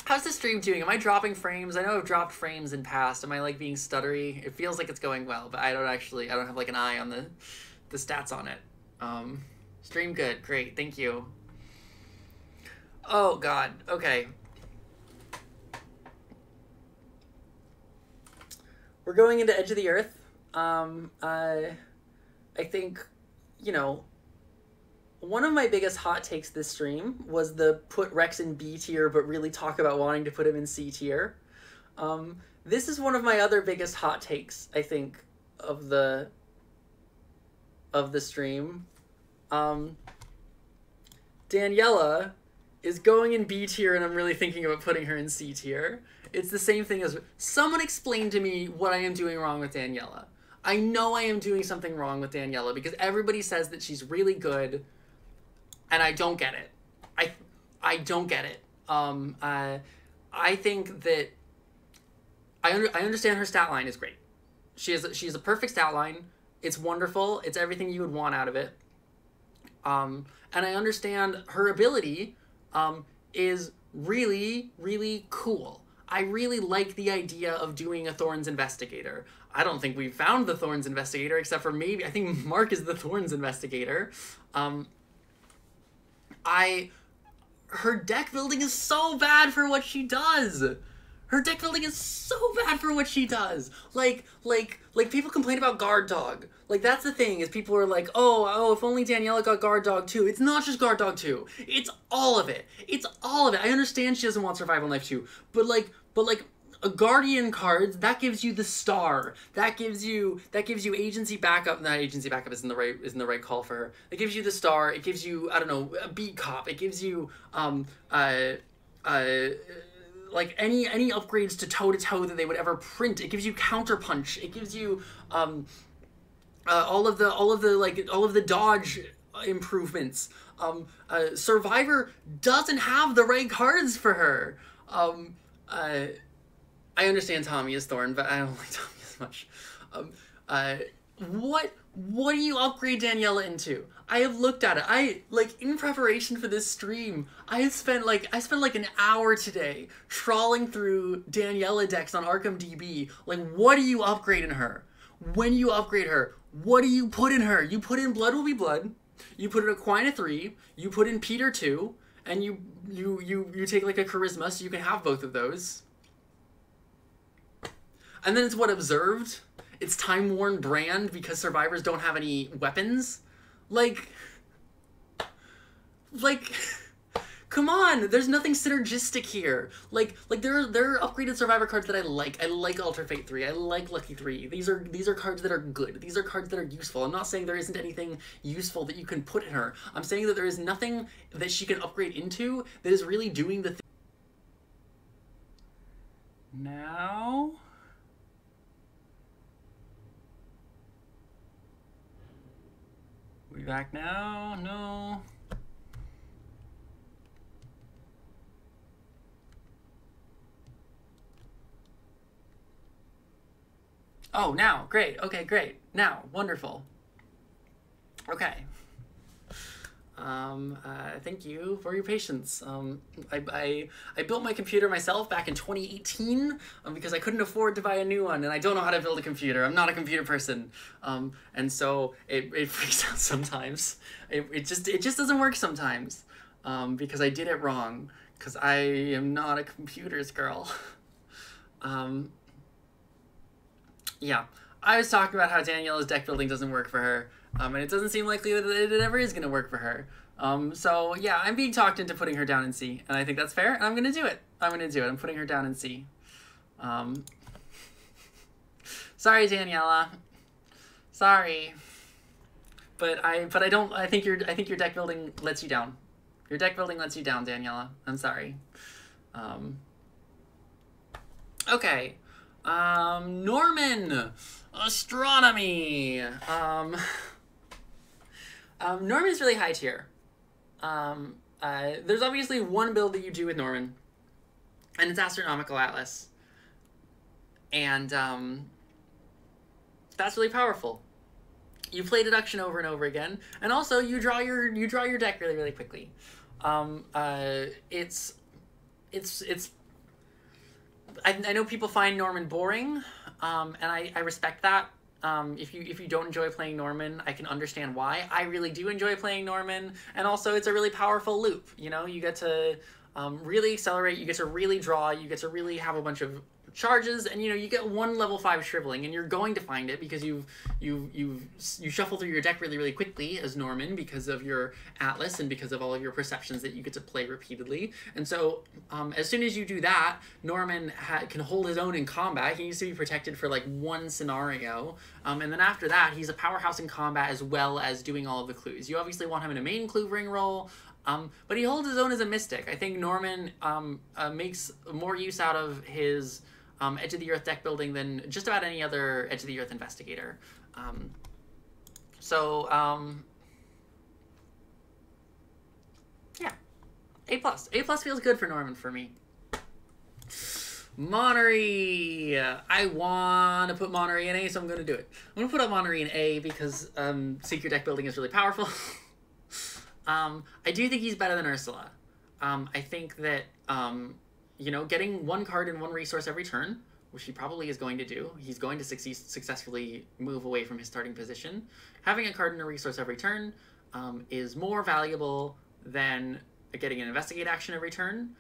A: How's the stream doing? Am I dropping frames? I know I've dropped frames in past. Am I like being stuttery? It feels like it's going well, but I don't have like an eye on the stats on it. Stream good. Great. Thank you. Oh God. Okay. We're going into Edge of the Earth. I think, you know, one of my biggest hot takes this stream was the put Rex in B tier, but really talk about wanting to put him in C tier. This is one of my other biggest hot takes, I think, of the stream. Daniela is going in B tier, and I'm really thinking about putting her in C tier. It's the same thing as, someone explain to me what I am doing wrong with Daniela. I know I am doing something wrong with Daniela because everybody says that she's really good, and I don't get it. I don't get it. I think that I understand her stat line is great. She has a perfect stat line. It's wonderful. It's everything you would want out of it. And I understand her ability is really, really cool. I really like the idea of doing a Thorns investigator. I don't think we've found the Thorns investigator, except for maybe, I think Mark is the Thorns investigator. Her deck building is so bad for what she does. Her deck building is so bad for what she does. Like people complain about Guard Dog. Like, that's the thing, is people are like, oh, if only Daniela got Guard Dog 2. It's not just Guard Dog 2. It's all of it. It's all of it. I understand she doesn't want Survival Knife 2, but like a Guardian cards, that gives you the star. That gives you agency backup. Not agency backup isn't the right call for her. It gives you the star. It gives you, I don't know, a beat cop. It gives you like any upgrades to toe that they would ever print. It gives you counterpunch. It gives you all of the dodge improvements. Survivor doesn't have the right cards for her. I understand Tommy is Thorn, but I don't like Tommy as much. What do you upgrade Daniela into? I have looked at it. In preparation for this stream, I spent like an hour today trawling through Daniela decks on Arkham DB. Like, what do you upgrade in her? When you upgrade her, what do you put in her? You put in Blood Will Be Blood. You put in Aquina 3. You put in Peter 2, and you take like a Charisma, so you can have both of those. And then it's what, Observed? It's Time-Worn Brand because survivors don't have any weapons? Like, come on, there's nothing synergistic here. Like there are upgraded survivor cards that I like. I like Ultra Fate 3. I like Lucky 3. These are cards that are good. These are cards that are useful. I'm not saying there isn't anything useful that you can put in her. I'm saying that there is nothing that she can upgrade into that is really doing the thing. Now... We back now? No. Oh, now. Great. Okay, great. Now. Wonderful. Okay. Thank you for your patience. I built my computer myself back in 2018 because I couldn't afford to buy a new one, and I don't know how to build a computer. I'm not a computer person, and so it freaks out sometimes. It just doesn't work sometimes because I did it wrong, because I am not a computers girl. Yeah, I was talking about how Daniela's deck building doesn't work for her. And it doesn't seem likely that it ever is going to work for her. So yeah, I'm being talked into putting her down in C, and I think that's fair, and I'm going to do it. I'm putting her down in C. Sorry, Daniela. Sorry. But I think your deck building lets you down. Your deck building lets you down, Daniela. I'm sorry. Okay. Norman. Astronomy. Norman's really high tier. There's obviously one build that you do with Norman, and it's Astronomical Atlas. And that's really powerful. You play Deduction over and over again, and also you draw your deck really, really quickly. It's I know people find Norman boring, and I respect that. If you don't enjoy playing Norman, I can understand why. I really do enjoy playing Norman, and also it's a really powerful loop. You know, you get to really accelerate, you get to really draw, you get to really have a bunch of charges, and you get 1 level 5 shriveling, and you're going to find it because you shuffle through your deck really, really quickly as Norman because of your Atlas and because of all of your perceptions that you get to play repeatedly. And so as soon as you do that, Norman can hold his own in combat. He needs to be protected for like 1 scenario, and then after that, he's a powerhouse in combat as well as doing all of the clues. You obviously want him in a main cloovering role. But he holds his own as a mystic. I think Norman makes more use out of his Edge of the Earth deck building than just about any other Edge of the Earth investigator. Yeah, A+. A+ feels good for Norman for me. Monnery! I want to put Monnery in A, so I'm going to do it. I'm going to put up Monnery in A because secret deck building is really powerful. I do think he's better than Ursula. I think that, getting 1 card and 1 resource every turn, which he probably is going to do, he's going to successfully move away from his starting position. Having a card and a resource every turn is more valuable than getting an investigate action every turn.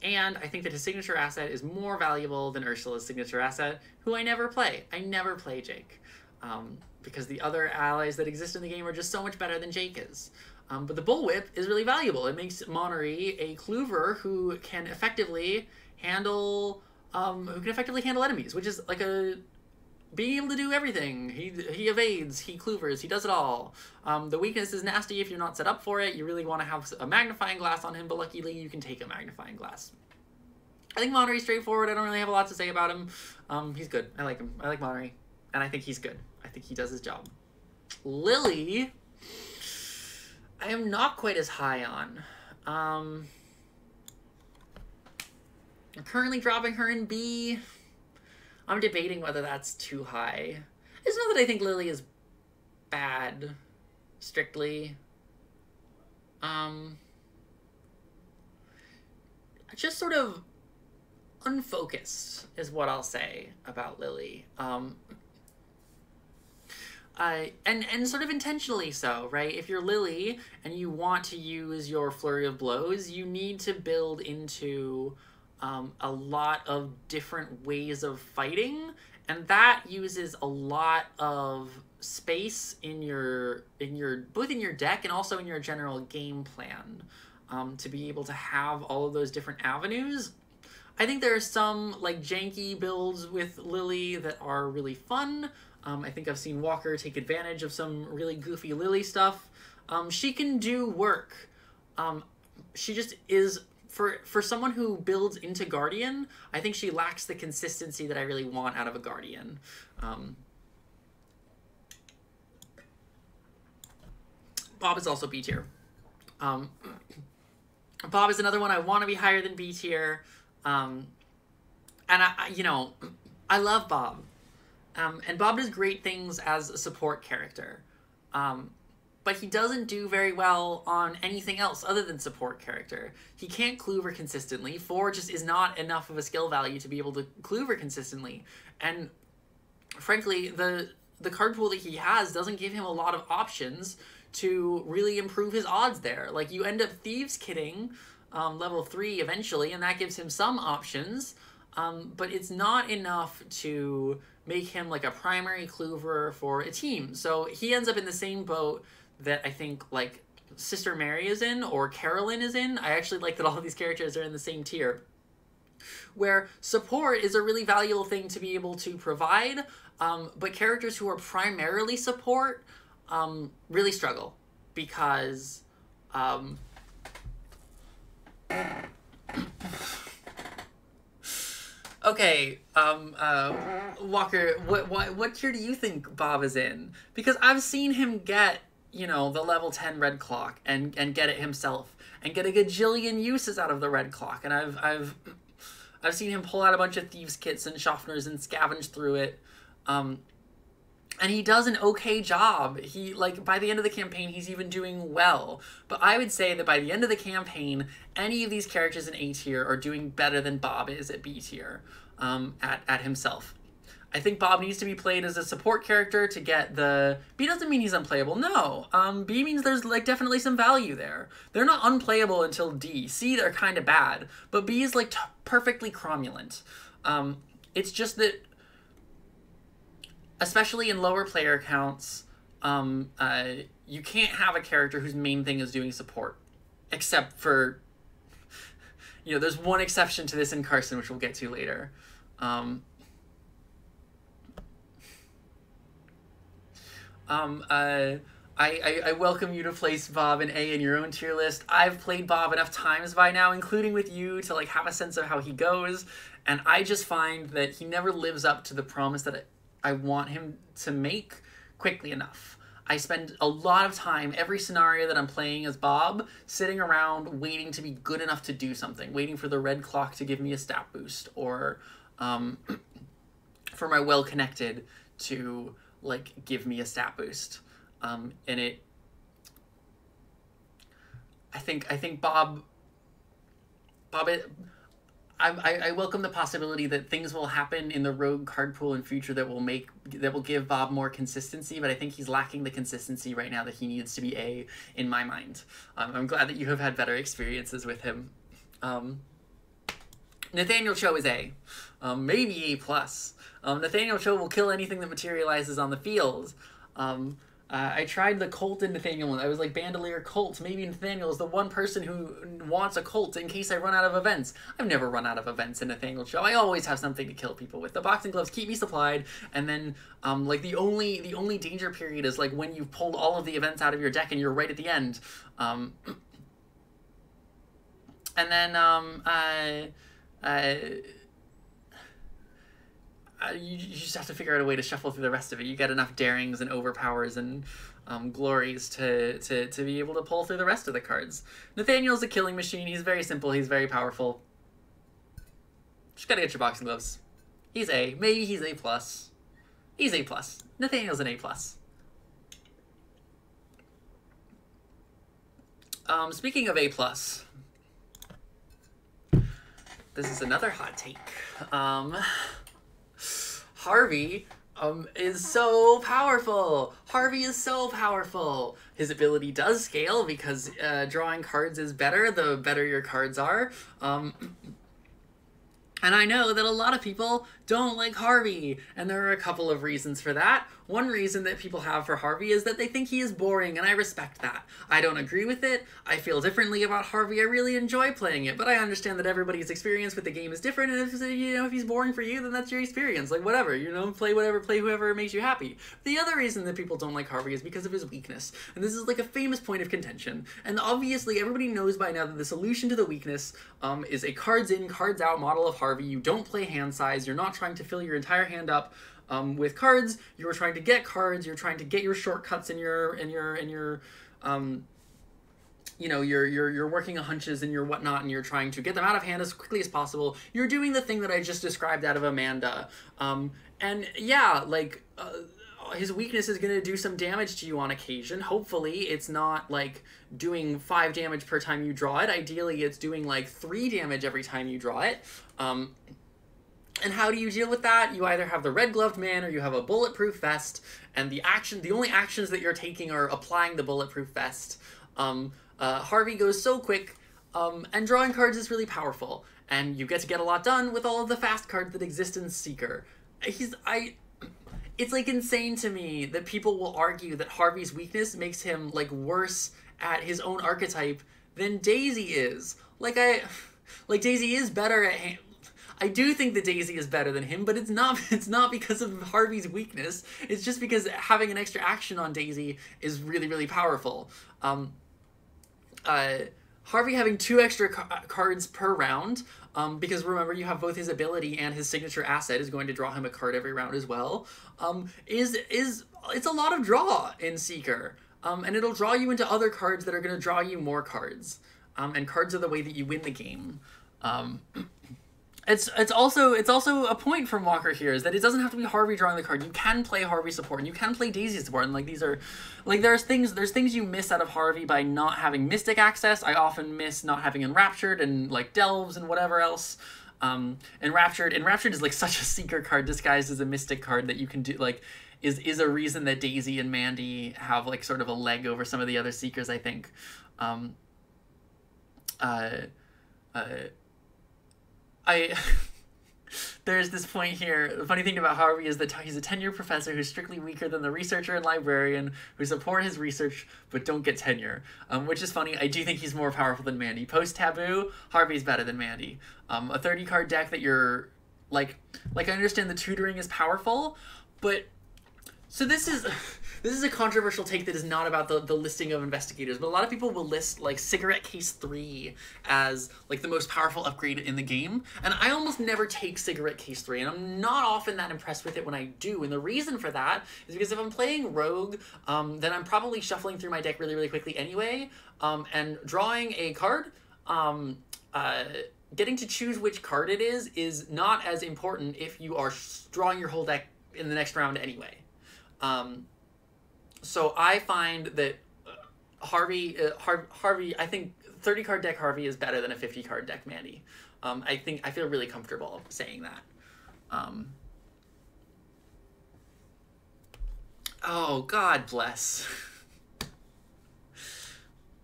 A: And I think that his signature asset is more valuable than Ursula's signature asset, who I never play. I never play Jake. Because the other allies that exist in the game are just so much better than Jake is. But the Bullwhip is really valuable. It makes Monnery a clover who can effectively handle enemies, which is like being able to do everything. He evades, he cloovers, he does it all. The weakness is nasty if you're not set up for it. You really want to have a magnifying glass on him, but luckily you can take a magnifying glass. I think Monnery's straightforward. I don't really have a lot to say about him. He's good. I like him. I like Monnery, and I think he's good. I think he does his job. Lily, I am not quite as high on. I'm currently dropping her in B. I'm debating whether that's too high. It's not that I think Lily is bad, strictly. Just sort of unfocused is what I'll say about Lily. And sort of intentionally so, right? If you're Lily and you want to use your flurry of blows, you need to build into a lot of different ways of fighting, and that uses a lot of space in your both in your deck and also in your general game plan to be able to have all of those different avenues. I think there are some like janky builds with Lily that are really fun. I think I've seen Walker take advantage of some really goofy Lily stuff. She can do work. She just is, for someone who builds into Guardian, I think she lacks the consistency that I really want out of a Guardian. Bob is also B tier. Bob is another one I want to be higher than B tier. And I love Bob. And Bob does great things as a support character. But he doesn't do very well on anything else other than support character. He can't clover consistently. 4 just is not enough of a skill value to be able to clover consistently. And frankly, the card pool that he has doesn't give him a lot of options to really improve his odds there. Like, you end up Thieves Kitting level 3 eventually, and that gives him some options. But it's not enough to make him like a primary clover for a team. So he ends up in the same boat that I think like Sister Mary is in or Carolyn is in. I actually like that all of these characters are in the same tier, where support is a really valuable thing to be able to provide, but characters who are primarily support really struggle because okay, Walker, what tier do you think Bob is in? Because I've seen him get, the level 10 red clock and get it himself and get a gajillion uses out of the red clock, and I've seen him pull out a bunch of thieves kits and schaffners and scavenge through it, and he does an okay job. He, by the end of the campaign, he's even doing well. But I would say that by the end of the campaign, any of these characters in A tier are doing better than Bob is at B tier, at himself. I think Bob needs to be played as a support character to get the... B doesn't mean he's unplayable, no. B means there's, definitely some value there. They're not unplayable until D. C, they're kind of bad. But B is, perfectly cromulent. It's just that, especially in lower player counts, you can't have a character whose main thing is doing support. Except for, you know, there's one exception to this in Carson, which we'll get to later. I welcome you to place Bob and A in your own tier list. I've played Bob enough times by now, including with you, to like have a sense of how he goes, and I just find that he never lives up to the promise that I want him to make quickly enough. I spend a lot of time, every scenario that I'm playing as Bob, sitting around waiting to be good enough to do something, waiting for the red clock to give me a stat boost, or for my well-connected to like give me a stat boost. And I think Bob, I welcome the possibility that things will happen in the rogue card pool in future that will give Bob more consistency, but I think he's lacking the consistency right now that he needs to be A in my mind. I'm glad that you have had better experiences with him. Nathaniel Cho is A, maybe A+. Nathaniel Cho will kill anything that materializes on the field. I tried the Colt in Nathaniel one. I was like, Bandolier Colt. Maybe Nathaniel is the one person who wants a Colt in case I run out of events. I've never run out of events in Nathaniel Show. I always have something to kill people with. The boxing gloves keep me supplied, and then like the only danger period is like when you've pulled all of the events out of your deck and you're right at the end. And then you just have to figure out a way to shuffle through the rest of it. You get enough darings and overpowers and glories to be able to pull through the rest of the cards. Nathaniel's a killing machine. He's very simple. He's very powerful. Just gotta get your boxing gloves. He's A. Maybe he's A+. He's A+. Nathaniel's an A+. Speaking of A+, this is another hot take. Harvey is so powerful. Harvey is so powerful. His ability does scale because drawing cards is better the better your cards are. And I know that a lot of people don't like Harvey, and there are a couple of reasons for that. One reason that people have for Harvey is that they think he is boring, and I respect that. I don't agree with it. I feel differently about Harvey. I really enjoy playing it, but I understand that everybody's experience with the game is different, and if, you know, if he's boring for you, then that's your experience. Like, whatever, you know, play whatever, play whoever makes you happy. The other reason that people don't like Harvey is because of his weakness, and this is like a famous point of contention. And obviously, everybody knows by now that the solution to the weakness is a cards in, cards out model of Harvey. You don't play hand size. You're not trying to fill your entire hand up with cards. You're trying to get cards. You're trying to get your shortcuts in your you know, you're working a hunches and your whatnot, and you're trying to get them out of hand as quickly as possible. You're doing the thing that I just described out of Amanda. And yeah, like his weakness is going to do some damage to you on occasion. Hopefully it's not like doing 5 damage per time you draw it. Ideally it's doing like 3 damage every time you draw it. And how do you deal with that? You either have the red gloved man or you have a bulletproof vest, and the only actions that you're taking are applying the bulletproof vest. Harvey goes so quick, and drawing cards is really powerful, and you get to get a lot done with all of the fast cards that exist in Seeker. It's like insane to me that people will argue that Harvey's weakness makes him like worse at his own archetype than Daisy is. Like Daisy is better at him. I do think that Daisy is better than him, but it's not because of Harvey's weakness. It's just because having an extra action on Daisy is really, really powerful. Harvey having 2 extra cards per round, because remember you have both his ability and his signature asset is going to draw him a card every round as well, it's a lot of draw in Seeker. And it'll draw you into other cards that are going to draw you more cards. And cards are the way that you win the game. It's also a point from Walker here is that it doesn't have to be Harvey drawing the card. You can play Harvey support and you can play Daisy support, and like these are like there's things you miss out of Harvey by not having Mystic access. I often miss not having Enraptured and like Delves and whatever else. Enraptured is like such a Seeker card disguised as a Mystic card that you can do like is a reason that Daisy and Mandy have like sort of a leg over some of the other Seekers, I think. There's this point here. The funny thing about Harvey is that he's a tenured professor who's strictly weaker than the researcher and librarian who support his research but don't get tenure. Which is funny. I do think he's more powerful than Mandy. Post-Taboo, Harvey's better than Mandy. A 30-card deck that you're... Like, I understand the tutoring is powerful, but... So this is a controversial take that is not about the listing of investigators, but a lot of people will list like Cigarette Case 3 as like the most powerful upgrade in the game, and I almost never take Cigarette Case 3, and I'm not often that impressed with it when I do, and the reason for that is because if I'm playing Rogue, then I'm probably shuffling through my deck really, really quickly anyway, and drawing a card, getting to choose which card it is not as important if you are drawing your whole deck in the next round anyway. So I find that Harvey, I think 30-card deck Harvey is better than a 50-card deck Mandy. I feel really comfortable saying that. Oh, God bless.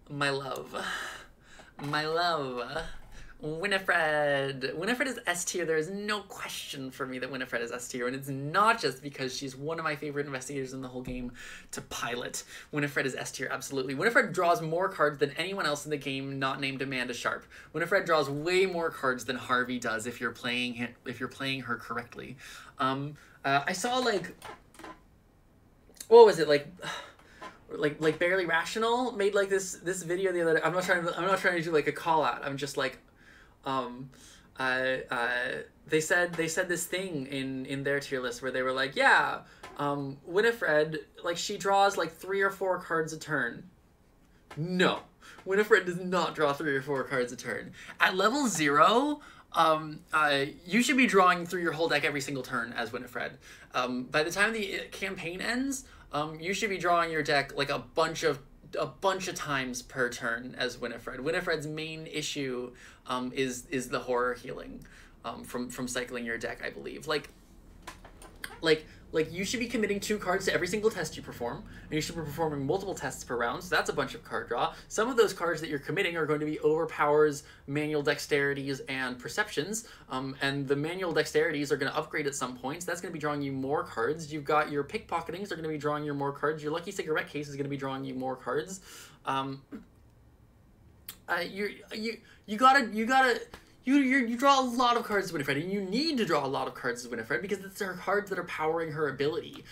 A: My love. My love. Winifred. Winifred is S tier. There is no question for me that Winifred is S tier, and it's not just because she's one of my favorite investigators in the whole game to pilot. Winifred is S tier, absolutely. Winifred draws more cards than anyone else in the game not named Amanda Sharp. Winifred draws way more cards than Harvey does if you're playing her correctly. I saw like, what was it, like Barely Rational made like this video the other day. I'm not trying to do like a call out. I'm just like, they said this thing in their tier list where they were like, yeah, Winifred, like, she draws like 3 or 4 cards a turn. No, Winifred does not draw 3 or 4 cards a turn. At level 0, you should be drawing through your whole deck every single turn as Winifred. By the time the campaign ends, you should be drawing your deck like a bunch of times per turn as Winifred. Winifred's main issue is the horror healing from cycling your deck, I believe. Like you should be committing 2 cards to every single test you perform, and you should be performing multiple tests per round, so that's a bunch of card draw. Some of those cards that you're committing are going to be overpowers, manual dexterities, and perceptions, and the manual dexterities are going to upgrade at some points. That's going to be drawing you more cards. You've got your pickpocketings are going to be drawing you more cards. Your lucky cigarette case is going to be drawing you more cards. You draw a lot of cards as Winifred, and you need to draw a lot of cards as Winifred because it's her cards that are powering her ability.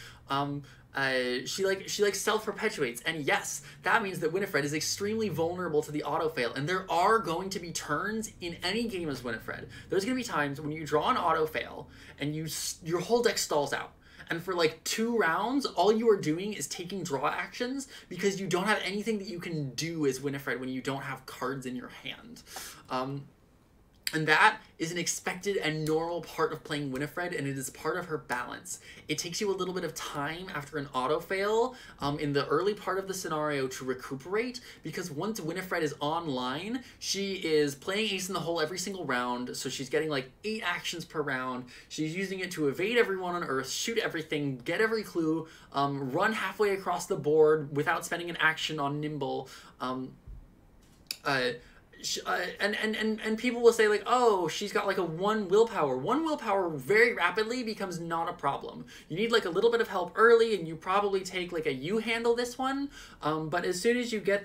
A: She self-perpetuates, and yes, that means that Winifred is extremely vulnerable to the auto-fail, and there are going to be turns in any game as Winifred. There's going to be times when you draw an auto-fail, and your whole deck stalls out. And for like 2 rounds, all you are doing is taking draw actions because you don't have anything that you can do as Winifred when you don't have cards in your hand. And that is an expected and normal part of playing Winifred, and it is part of her balance. It takes you a little bit of time after an auto-fail in the early part of the scenario to recuperate, because once Winifred is online, she is playing ace in the hole every single round, so she's getting like 8 actions per round. She's using it to evade everyone on Earth, shoot everything, get every clue, run halfway across the board without spending an action on Nimble. And people will say like, oh, she's got like a 1 willpower. 1 willpower very rapidly becomes not a problem. You need like a little bit of help early, and you probably take like a you handle this one. But as soon as you get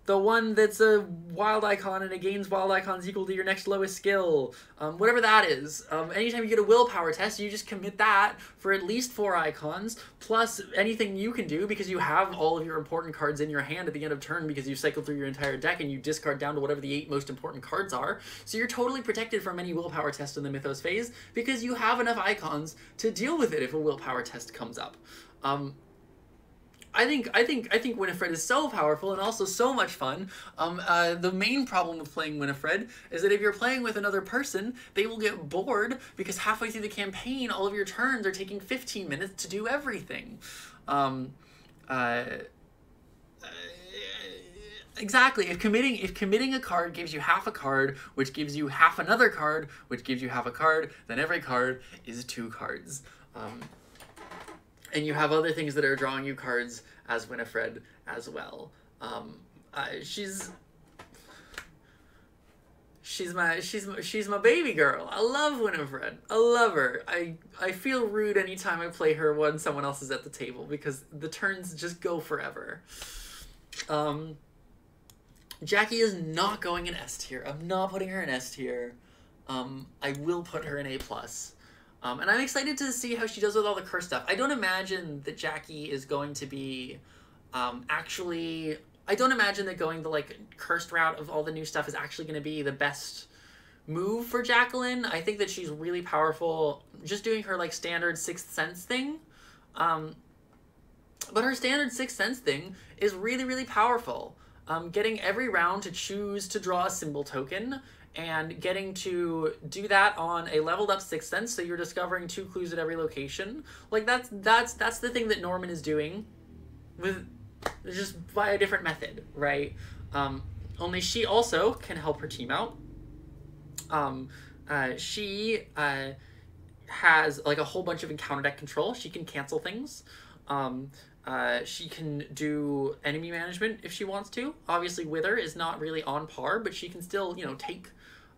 A: the one that's a wild icon and it gains wild icons equal to your next lowest skill, whatever that is. Anytime you get a willpower test, you just commit that for at least 4 icons, plus anything you can do because you have all of your important cards in your hand at the end of turn because you cycle through your entire deck and you discard down to whatever the 8 most important cards are. So you're totally protected from any willpower test in the Mythos phase because you have enough icons to deal with it if a willpower test comes up. I think Winifred is so powerful and also so much fun. The main problem with playing Winifred is that if you're playing with another person, they will get bored because halfway through the campaign, all of your turns are taking 15 minutes to do everything. Exactly. If committing a card gives you half a card, which gives you half another card, which gives you half a card, then every card is 2 cards. And you have other things that are drawing you cards as Winifred as well. She's my baby girl. I love Winifred. I love her. I feel rude anytime I play her when someone else is at the table because the turns just go forever. Jackie is not going in S tier. I'm not putting her in S tier. I will put her in A+. And I'm excited to see how she does with all the curse stuff. I don't imagine that Jackie is going to be actually... I don't imagine that going the, like, cursed route of all the new stuff is actually going to be the best move for Jacqueline. I think that she's really powerful just doing her, like, standard Sixth Sense thing. But her standard Sixth Sense thing is really, really powerful. Getting every round to choose to draw a symbol token and getting to do that on a leveled up Sixth Sense, so you're discovering 2 clues at every location. Like, that's the thing that Norman is doing with... just by a different method, right? Only she also can help her team out. She has like a whole bunch of encounter deck control. She can cancel things. She can do enemy management if she wants to. Obviously, Wither is not really on par, but she can still, you know, take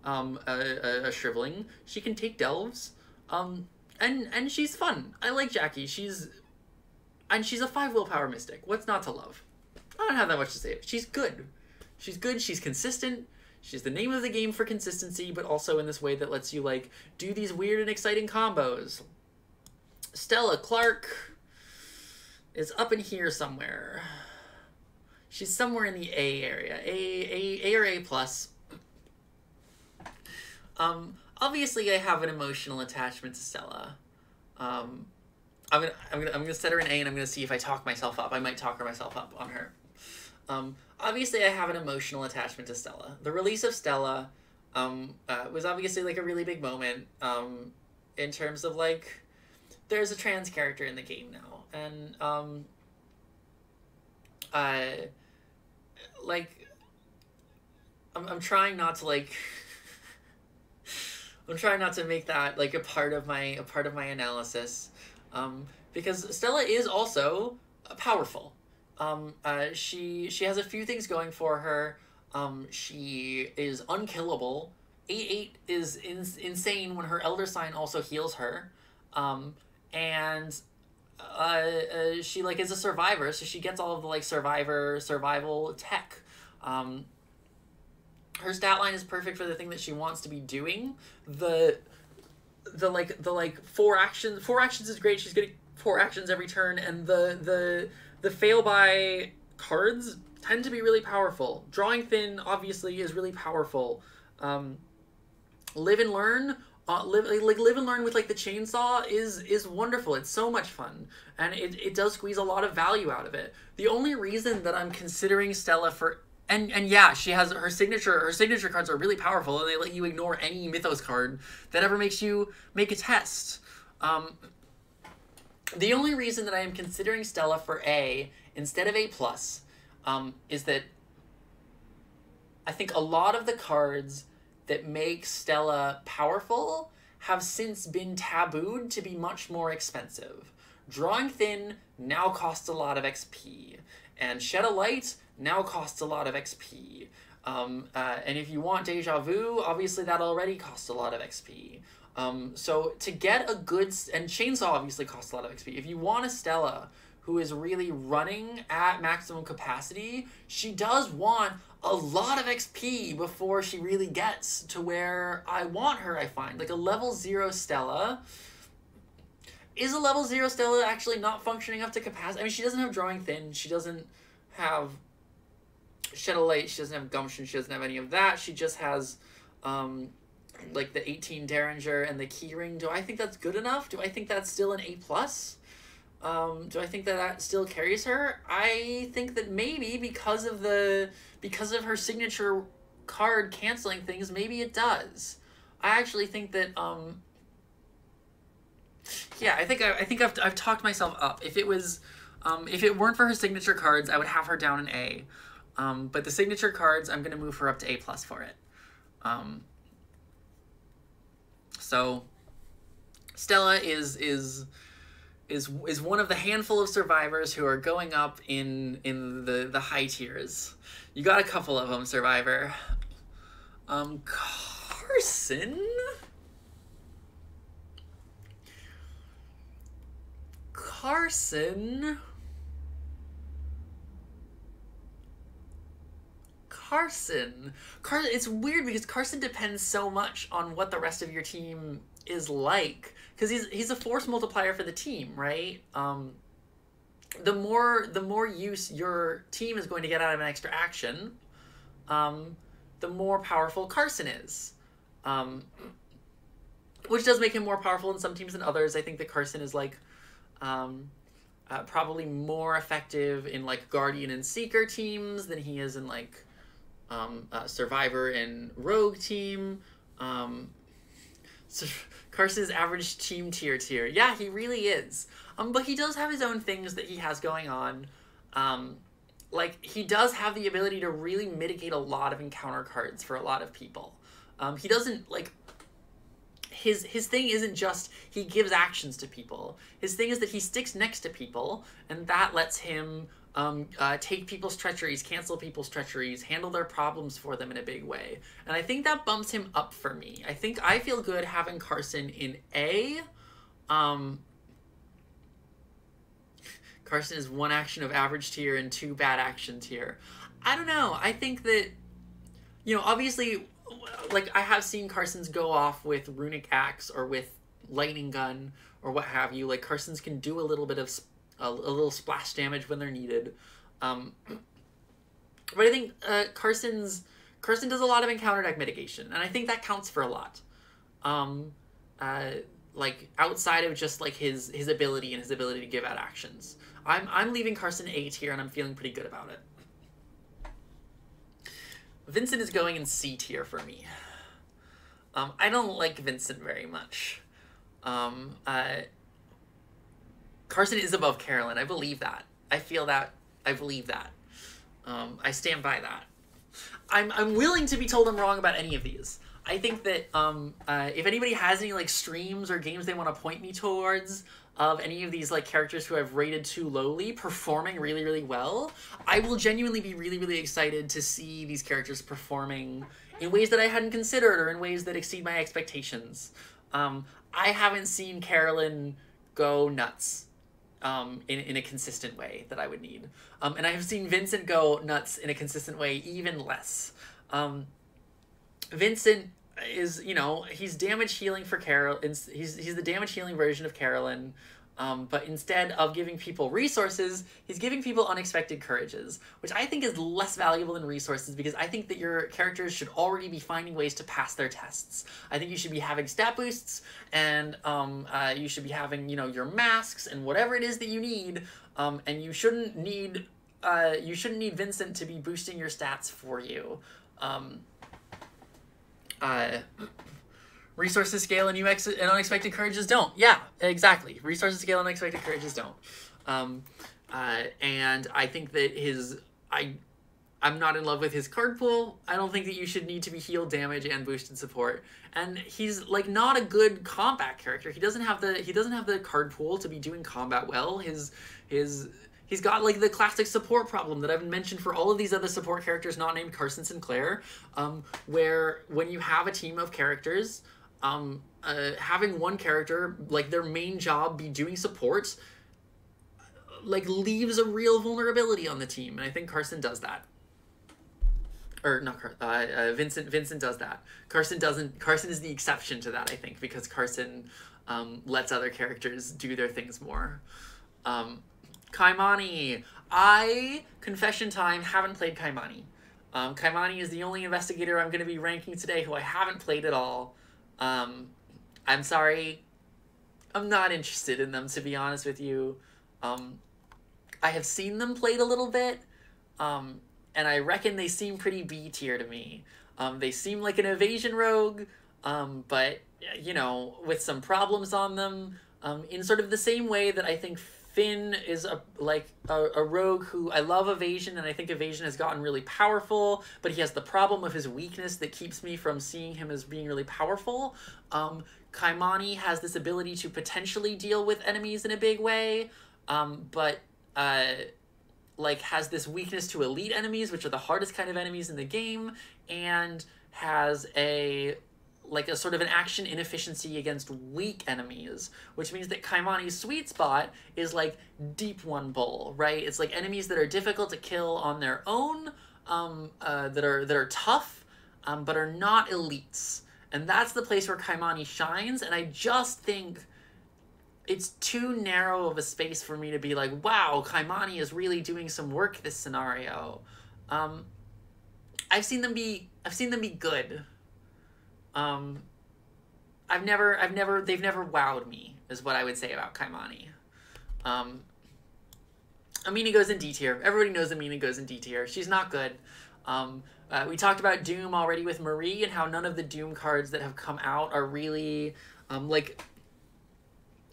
A: a Shriveling. She can take Delves. And she's fun. I like Jackie. She's a 5 willpower mystic. What's not to love? I don't have that much to say. She's good. She's good. She's consistent. She's the name of the game for consistency, but also in this way that lets you, like, do these weird and exciting combos. Stella Clark is up in here somewhere. She's somewhere in the A area. A or A+. Obviously, I have an emotional attachment to Stella. I'm gonna set her in A, and I'm gonna see if I talk myself up. I might talk myself up on her. Obviously, I have an emotional attachment to Stella. The release of Stella was obviously like a really big moment in terms of like there's a trans character in the game now, and I'm trying not to like. I'm trying not to make that like a part of my analysis. Because Stella is also powerful. She has a few things going for her. She is unkillable. A8 is insane when her Elder Sign also heals her. And she like is a survivor, so she gets all of the like survival tech. Her stat line is perfect for the thing that she wants to be doing. The 4 actions is great. She's getting 4 actions every turn, and the fail by cards tend to be really powerful. Drawing Thin obviously is really powerful. Live and Learn, live and learn with like the chainsaw is wonderful. It's so much fun, and it does squeeze a lot of value out of it. The only reason that I'm considering Stella for and yeah, she has her signature cards are really powerful, and they let you ignore any Mythos card that ever makes you make a test. The only reason that I am considering Stella for A instead of A+, is that I think a lot of the cards that make Stella powerful have since been tabooed to be much more expensive. Drawing Thin now costs a lot of XP, and Shed a Light now costs a lot of XP. And if you want Deja Vu, obviously that already costs a lot of XP. So to get a good... And Chainsaw obviously costs a lot of XP. If you want a Stella who is really running at maximum capacity, she does want a lot of XP before she really gets to where I want her, I find. Like a level 0 Stella... Is a level 0 Stella actually not functioning up to capacity? I mean, she doesn't have Drawing Thin. She doesn't have Shed a Light. She doesn't have Gumption. She doesn't have any of that. She just has... like the 18 Derringer and the Keyring. Do I think that's good enough? Do I think that's still an A+? Do I think that still carries her? I think that maybe because of her signature card canceling things, maybe it does. I actually think that yeah, I think I've talked myself up. If it weren't for her signature cards, I would have her down in A. But the signature cards, I'm gonna move her up to A+ for it. So Stella is one of the handful of survivors who are going up in the high tiers. You got a couple of them, Survivor. Carson? Carson... It's weird because Carson depends so much on what the rest of your team is like, because he's a force multiplier for the team, right? The more use your team is going to get out of an extra action, the more powerful Carson is, which does make him more powerful in some teams than others. I think that Carson is like probably more effective in like Guardian and Seeker teams than he is in like Survivor and Rogue team. So Carson's average team tier. Yeah, he really is. But he does have his own things that he has going on. Like, he does have the ability to really mitigate a lot of encounter cards for a lot of people. He doesn't, like... His thing isn't just he gives actions to people. His thing is that he sticks next to people, and that lets him take people's treacheries, cancel people's treacheries, handle their problems for them in a big way. And I think that bumps him up for me. I think I feel good having Carson in A. Carson is 1 action of average tier and 2 bad action tier. I don't know. I think that, you know, obviously, like, I have seen Carsons go off with Runic Axe or with Lightning Gun or what have you. Like, Carsons can do a little bit of a little splash damage when they're needed. But I think Carson does a lot of encounter deck mitigation, and I think that counts for a lot. Like, outside of just like his ability and his ability to give out actions. I'm leaving Carson A tier, and I'm feeling pretty good about it. Vincent is going in C tier for me. I don't like Vincent very much. Carson is above Carolyn. I believe that. I feel that. I believe that. I stand by that. I'm willing to be told I'm wrong about any of these. I think that if anybody has any like streams or games they want to point me towards of any of these like characters who I've rated too lowly performing really, really well, I will genuinely be really, really excited to see these characters performing in ways that I hadn't considered or in ways that exceed my expectations. I haven't seen Carolyn go nuts in a consistent way that I would need. And I have seen Vincent go nuts in a consistent way even less. Vincent is, you know, he's damage healing for Carolyn. He's the damage healing version of Carolyn. But instead of giving people resources, he's giving people unexpected courages, which I think is less valuable than resources because I think that your characters should already be finding ways to pass their tests. I think you should be having stat boosts, and you should be having, you know, your masks and whatever it is that you need, and you shouldn't need Vincent to be boosting your stats for you. Resources scale and unexpected courages don't. Yeah, exactly. Resources scale and unexpected courages don't. And I think that I'm not in love with his card pool. I don't think that you should need to be healed damage and boosted support. And he's like not a good combat character. He doesn't have the card pool to be doing combat well. He's got like the classic support problem that I've mentioned for all of these other support characters not named Carson Sinclair, where when you have a team of characters, having one character, like their main job be doing support, like leaves a real vulnerability on the team. And I think Carson does that. Or not Vincent does that. Carson doesn't. Carson is the exception to that, I think, because Carson lets other characters do their things more. Kaimani. Confession time, haven't played Kaimani. Kaimani is the only investigator I'm going to be ranking today who I haven't played at all. I'm sorry. I'm not interested in them, to be honest with you. I have seen them played a little bit, and I reckon they seem pretty B tier to me. They seem like an evasion rogue, but, you know, with some problems on them, in sort of the same way that I think Finn is a rogue who I love evasion, and I think evasion has gotten really powerful, but he has the problem of his weakness that keeps me from seeing him as being really powerful. Kaimani has this ability to potentially deal with enemies in a big way, but like has this weakness to elite enemies, which are the hardest kind of enemies in the game, and has like a sort of an action inefficiency against weak enemies, which means that Kaimani's sweet spot is like deep one bull, right? It's like enemies that are difficult to kill on their own, that are tough, but are not elites. And that's the place where Kaimani shines, and I just think it's too narrow of a space for me to be like, wow, Kaimani is really doing some work this scenario. I've seen them be good. They've never wowed me, is what I would say about Kaimani. Amina goes in D tier. Everybody knows Amina goes in D tier. She's not good. We talked about Doom already with Marie and how none of the Doom cards that have come out are really, like,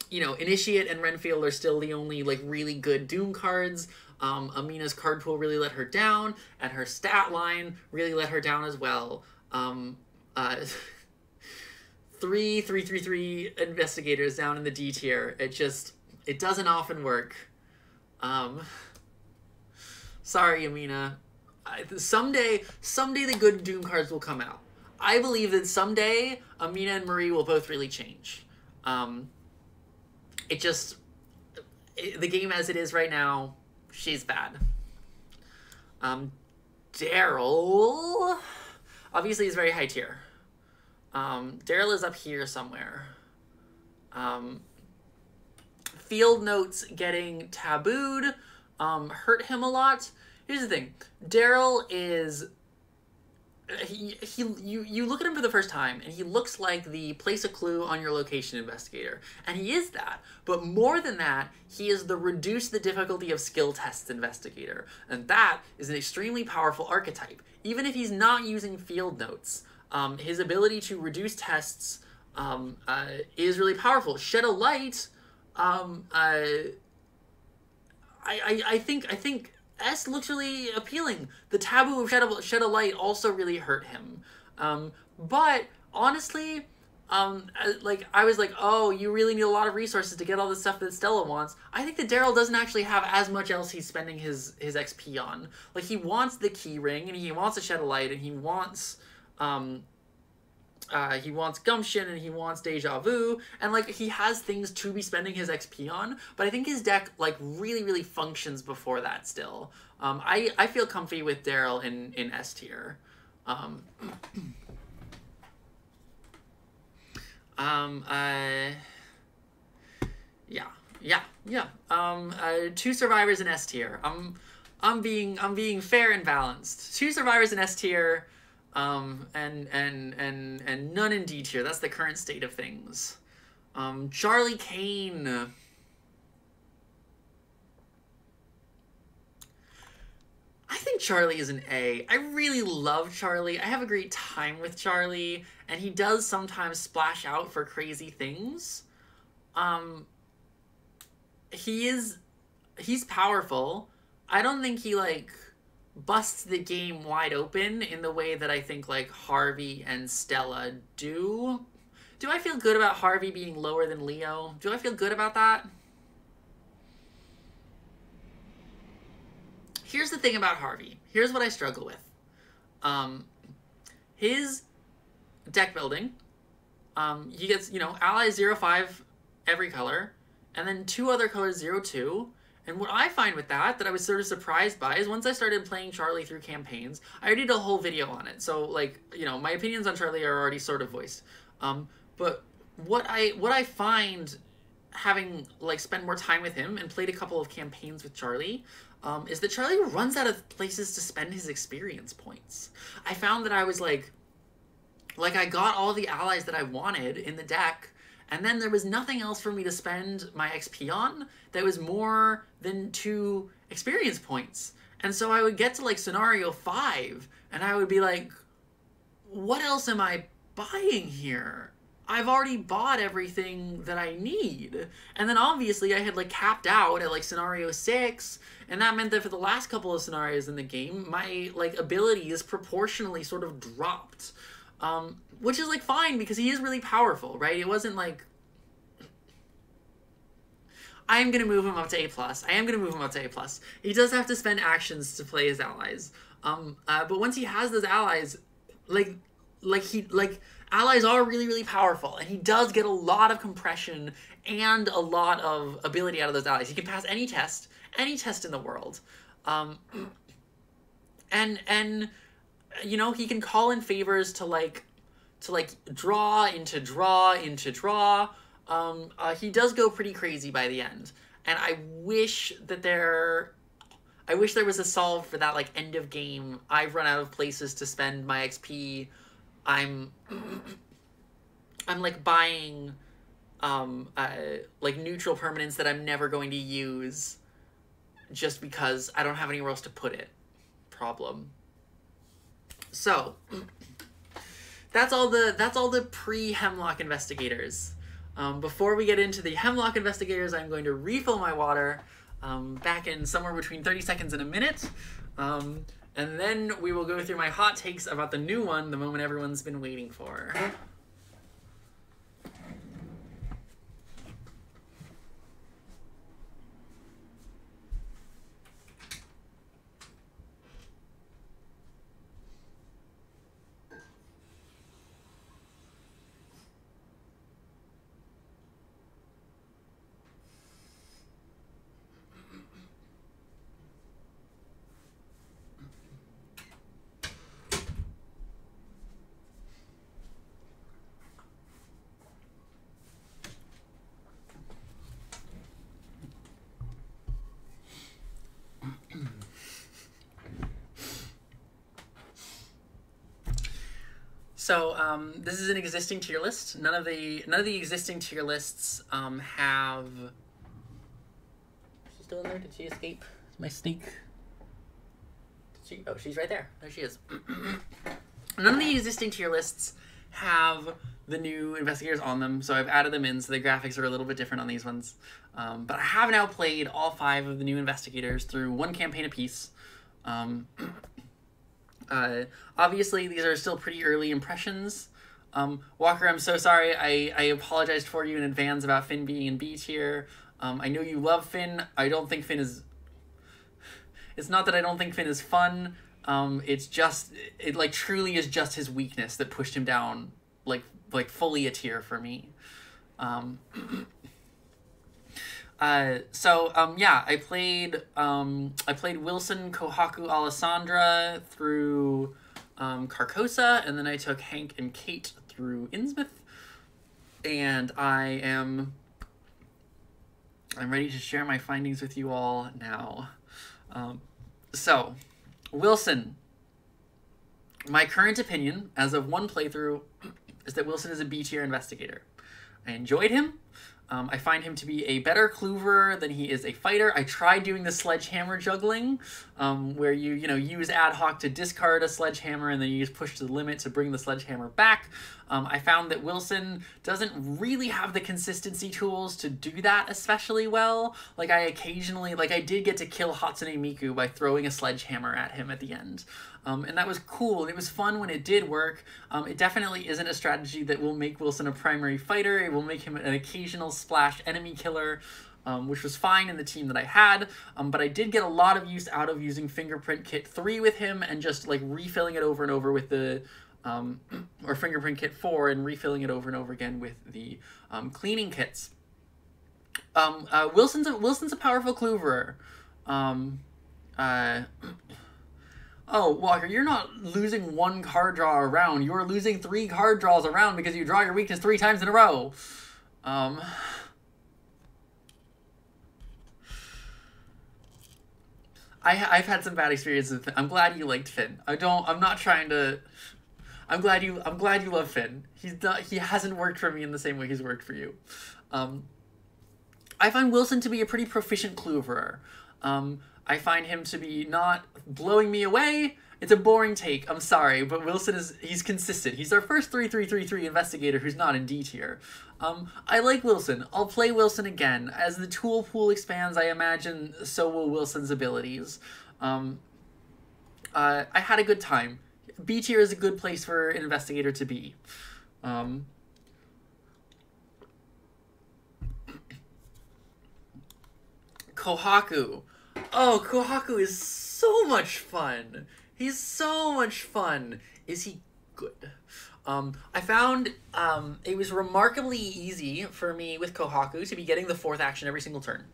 A: you know, Initiate and Renfield are still the only, like, really good Doom cards. Amina's card pool really let her down, and her stat line really let her down as well. 3 investigators down in the D tier. It doesn't often work. Sorry, Amina. Someday the good Doom cards will come out. I believe that someday Amina and Marie will both really change. The game as it is right now, she's bad. Daryl obviously is very high tier. Daryl is up here somewhere. Field notes getting tabooed hurt him a lot. Here's the thing. Daryl is... You look at him for the first time, and he looks like the place a clue on your location investigator. And he is that. But more than that, he is the reduce the difficulty of skill tests investigator. And that is an extremely powerful archetype. Even if he's not using field notes, his ability to reduce tests is really powerful. Shed a light, I think S looks really appealing. The taboo of Shed a Light also really hurt him. But honestly, like, I was like, oh, you really need a lot of resources to get all the stuff that Stella wants. I think that Daryl doesn't actually have as much else he's spending his XP on. Like, he wants the key ring, and he wants a Shed a Light, and he wants Gumption, and he wants Deja Vu, and, like, he has things to be spending his XP on, but I think his deck, like, really, really functions before that still. I feel comfy with Daryl in S tier. Yeah. 2 survivors in S tier. I'm being fair and balanced. 2 survivors in S tier, and none in D tier. That's the current state of things. Charlie Kane. I think Charlie is an A. I really love Charlie. I have a great time with Charlie, and he does sometimes splash out for crazy things. He's powerful. I don't think he, like, busts the game wide open in the way that I think, like, Harvey and Stella do. Do I feel good about Harvey being lower than Leo? Do I feel good about that? Here's the thing about Harvey. Here's what I struggle with. His deck building, he gets, you know, allies 0/5 every color, and then 2 other colors 0/2. And what I find with that I was sort of surprised by, is once I started playing Charlie through campaigns, I already did a whole video on it. So, like, you know, my opinions on Charlie are already sort of voiced. But what I find, having, like, spent more time with him and played a couple of campaigns with Charlie, is that Charlie runs out of places to spend his experience points. I found that I was like I got all the allies that I wanted in the deck, and then there was nothing else for me to spend my XP on that was more than 2 experience points. And so I would get to, like, scenario 5, and I would be like, what else am I buying here? I've already bought everything that I need. And then obviously I had, like, capped out at, like, scenario 6, and that meant that for the last couple of scenarios in the game, my, like, abilities proportionally sort of dropped. Which is, like, fine, because he is really powerful, right? It wasn't like, I am going to move him up to A+. I am going to move him up to A+. He does have to spend actions to play his allies. But once he has those allies, like, allies are really, really powerful, and he does get a lot of compression and a lot of ability out of those allies. He can pass any test in the world. And you know, he can call in favors to draw into draw into draw. He does go pretty crazy by the end, and I wish there was a solve for that, like, end of game. I've run out of places to spend my XP. I'm like buying like neutral permanents that I'm never going to use just because I don't have anywhere else to put it. Problem. So that's all the pre-hemlock investigators. Before we get into the hemlock investigators, I'm going to refill my water back in somewhere between 30 seconds and a minute. And then we will go through my hot takes about the new one, the moment everyone's been waiting for. So this is an existing tier list. None of the existing tier lists have. Is she still in there? Did she escape? My sneak. Did she? Oh, she's right there. There she is. None of the existing tier lists have the new investigators on them, so I've added them in, so the graphics are a little bit different on these ones. But I have now played all 5 of the new investigators through 1 campaign apiece. Obviously, these are still pretty early impressions. Walker, I'm so sorry. I apologized for you in advance about Finn being in B tier. I know you love Finn. I don't think Finn is... It's not that I don't think Finn is fun. It's just... It, like, truly is just his weakness that pushed him down, like fully a tier for me. Yeah, I played Wilson, Kohaku, Alessandra through Carcosa, and then I took Hank and Kate through Innsmouth, and I'm ready to share my findings with you all now. So, Wilson. My current opinion, as of 1 playthrough, is that Wilson is a B tier investigator. I enjoyed him. I find him to be a better clouver than he is a fighter. I tried doing the sledgehammer juggling, where you use ad hoc to discard a sledgehammer and then you just push to the limit to bring the sledgehammer back. I found that Wilson doesn't really have the consistency tools to do that especially well. Like, I did get to kill Hatsune Miku by throwing a sledgehammer at him at the end. And that was cool. It was fun when it did work. It definitely isn't a strategy that will make Wilson a primary fighter. It will make him an occasional splash enemy killer, which was fine in the team that I had. But I did get a lot of use out of using Fingerprint Kit 3 with him and just like refilling it over and over with the, or Fingerprint Kit 4 and refilling it over and over again with the cleaning kits. Wilson's a powerful clouverer. Oh, Walker, you're not losing 1 card draw a round. You're losing 3 card draws a round because you draw your weakness 3 times in a row. I've had some bad experiences with Finn. I'm glad you liked Finn. I'm glad you love Finn. He hasn't worked for me in the same way he's worked for you. I find Wilson to be a pretty proficient clouverer. I find him to be not blowing me away. It's a boring take, I'm sorry, but Wilson he's consistent. He's our first 3-3-3-3 investigator who's not in D tier. I like Wilson. I'll play Wilson again. As the tool pool expands, I imagine so will Wilson's abilities. I had a good time. B tier is a good place for an investigator to be. Kohaku. Oh, Kohaku is so much fun. He's so much fun. Is he good. I found it was remarkably easy for me with Kohaku to be getting the 4th action every single turn.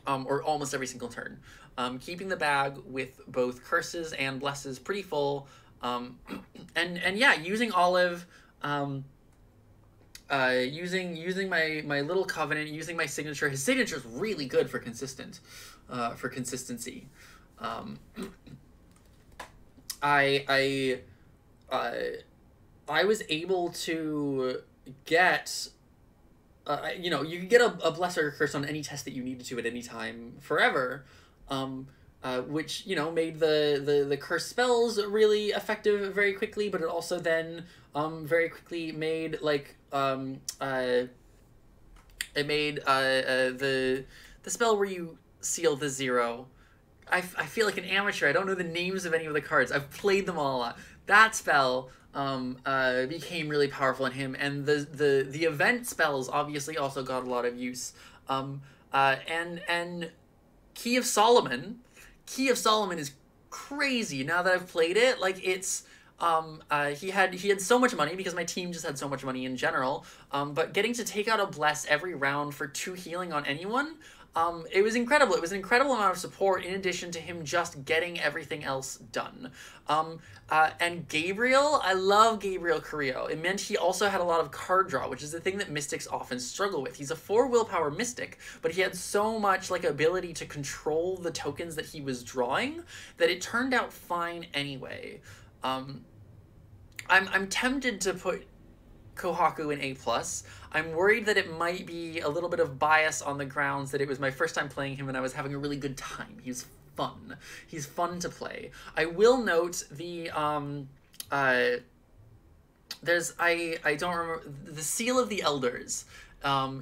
A: Or almost every single turn. Keeping the bag with both curses and blesses pretty full. And yeah, using Olive, using my little covenant, using my signature. His signature is really good for consistency. I was able to get, you know, you could get a bless or a curse on any test that you needed to at any time forever, which, you know, made the curse spells really effective very quickly, but it also then very quickly made, like, it made the spell where you seal the 0. I feel like an amateur. I don't know the names of any of the cards. I've played them all a lot. That spell became really powerful in him, and the event spells obviously also got a lot of use. And Key of Solomon is crazy now that I've played it. Like, it's he had so much money because my team just had so much money in general. But getting to take out a bless every round for 2 healing on anyone, it was incredible. It was an incredible amount of support in addition to him just getting everything else done. And Gabriel, I love Gabriel Carrillo. It meant he also had a lot of card draw, which is the thing that mystics often struggle with. He's a 4 willpower mystic, but he had so much, like, ability to control the tokens that he was drawing that it turned out fine anyway. I'm tempted to put Kohaku in A+. I'm worried that it might be a little bit of bias on the grounds that it was my first time playing him and I was having a really good time. He's fun. He's fun to play. I will note the there's I don't remember, the Seal of the Elders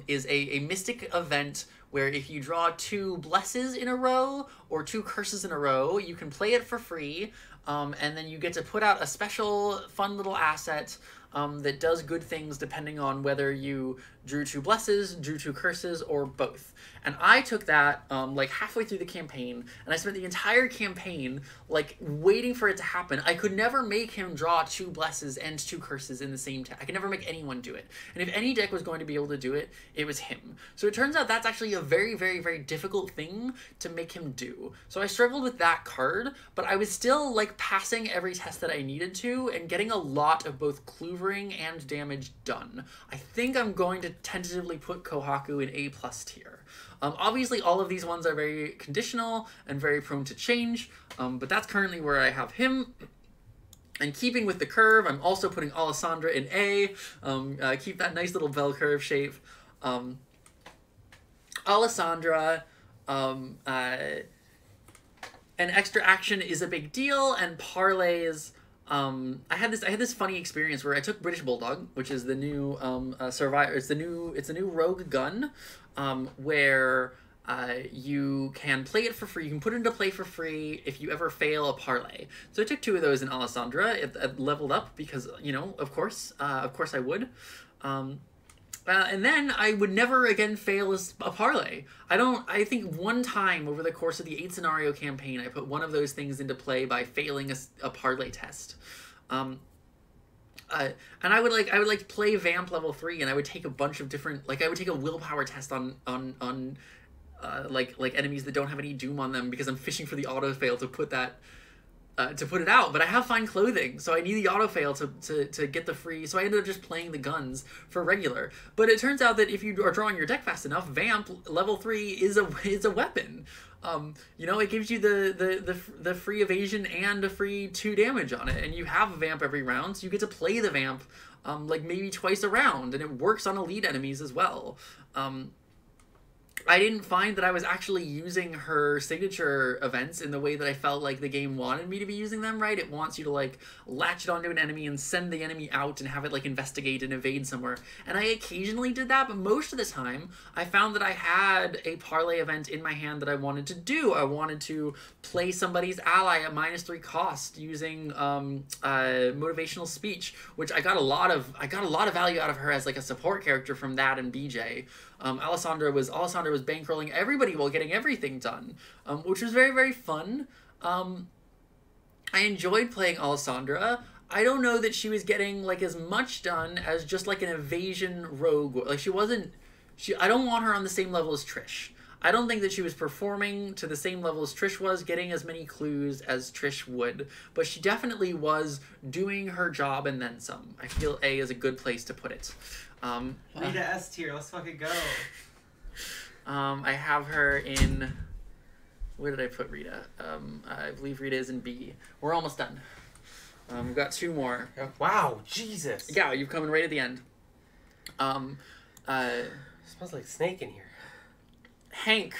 A: is a mystic event where if you draw 2 blesses in a row or 2 curses in a row, you can play it for free, and then you get to put out a special fun little asset that does good things depending on whether you drew 2 blesses, drew 2 curses, or both. And I took that like halfway through the campaign, and I spent the entire campaign like waiting for it to happen. I could never make him draw 2 blesses and 2 curses in the same I could never make anyone do it. And if any deck was going to be able to do it, it was him. So it turns out that's actually a very, very, very difficult thing to make him do. So I struggled with that card, but I was still like passing every test that I needed to and getting a lot of both cloovering and damage done. I think I'm going to tentatively put Kohaku in A+ tier. Obviously, all of these ones are very conditional and very prone to change, but that's currently where I have him. And keeping with the curve, I'm also putting Alessandra in A. Keep that nice little bell curve shape. Alessandra, an extra action is a big deal, and parlays. I had this funny experience where I took British Bulldog, which is the new survivor. It's the new rogue gun, where you can play it for free. You can put it into play for free if you ever fail a parlay. So I took 2 of those in Alessandra. It leveled up because, you know, of course I would. And then I would never again fail a parlay. I think one time over the course of the 8 scenario campaign, I put one of those things into play by failing a parlay test. And I would play Vamp level 3, and I would take a bunch of different, I would take a willpower test on enemies that don't have any doom on them because I'm fishing for the auto fail to put that. To put it out, but I have fine clothing, so I need the auto fail to get the free, so I ended up just playing the guns for regular. But it turns out that if you are drawing your deck fast enough, Vamp level 3 is a weapon. You know, it gives you the free evasion and a free 2 damage on it, and you have a Vamp every round, so you get to play the Vamp like maybe twice a round, and it works on elite enemies as well. I didn't find that I was actually using her signature events in the way that I felt like the game wanted me to be using them, right? It wants you to, like, latch it onto an enemy and send the enemy out and have it, like, investigate and evade somewhere. And I occasionally did that, but most of the time, I found that I had a parlay event in my hand that I wanted to do. I wanted to play somebody's ally at -3 cost using motivational speech, which I got a lot of value out of her as, like, a support character from that and BJ. Alessandra was bankrolling everybody while getting everything done, which was very, very fun. I enjoyed playing Alessandra. I don't know that she was getting, like, as much done as just, like, an evasion rogue. Like, she wasn't... I don't want her on the same level as Trish. I don't think that she was performing to the same level as Trish was, getting as many clues as Trish would. But she definitely was doing her job and then some. I feel A is a good place to put it.
B: Rita S tier. Let's fucking go.
A: I have her in... Where did I put Rita? I believe Rita is in B. We're almost done. We've got 2 more.
B: Wow, Jesus.
A: Yeah, you're coming right at the end.
B: Smells like snake in here.
A: Hank.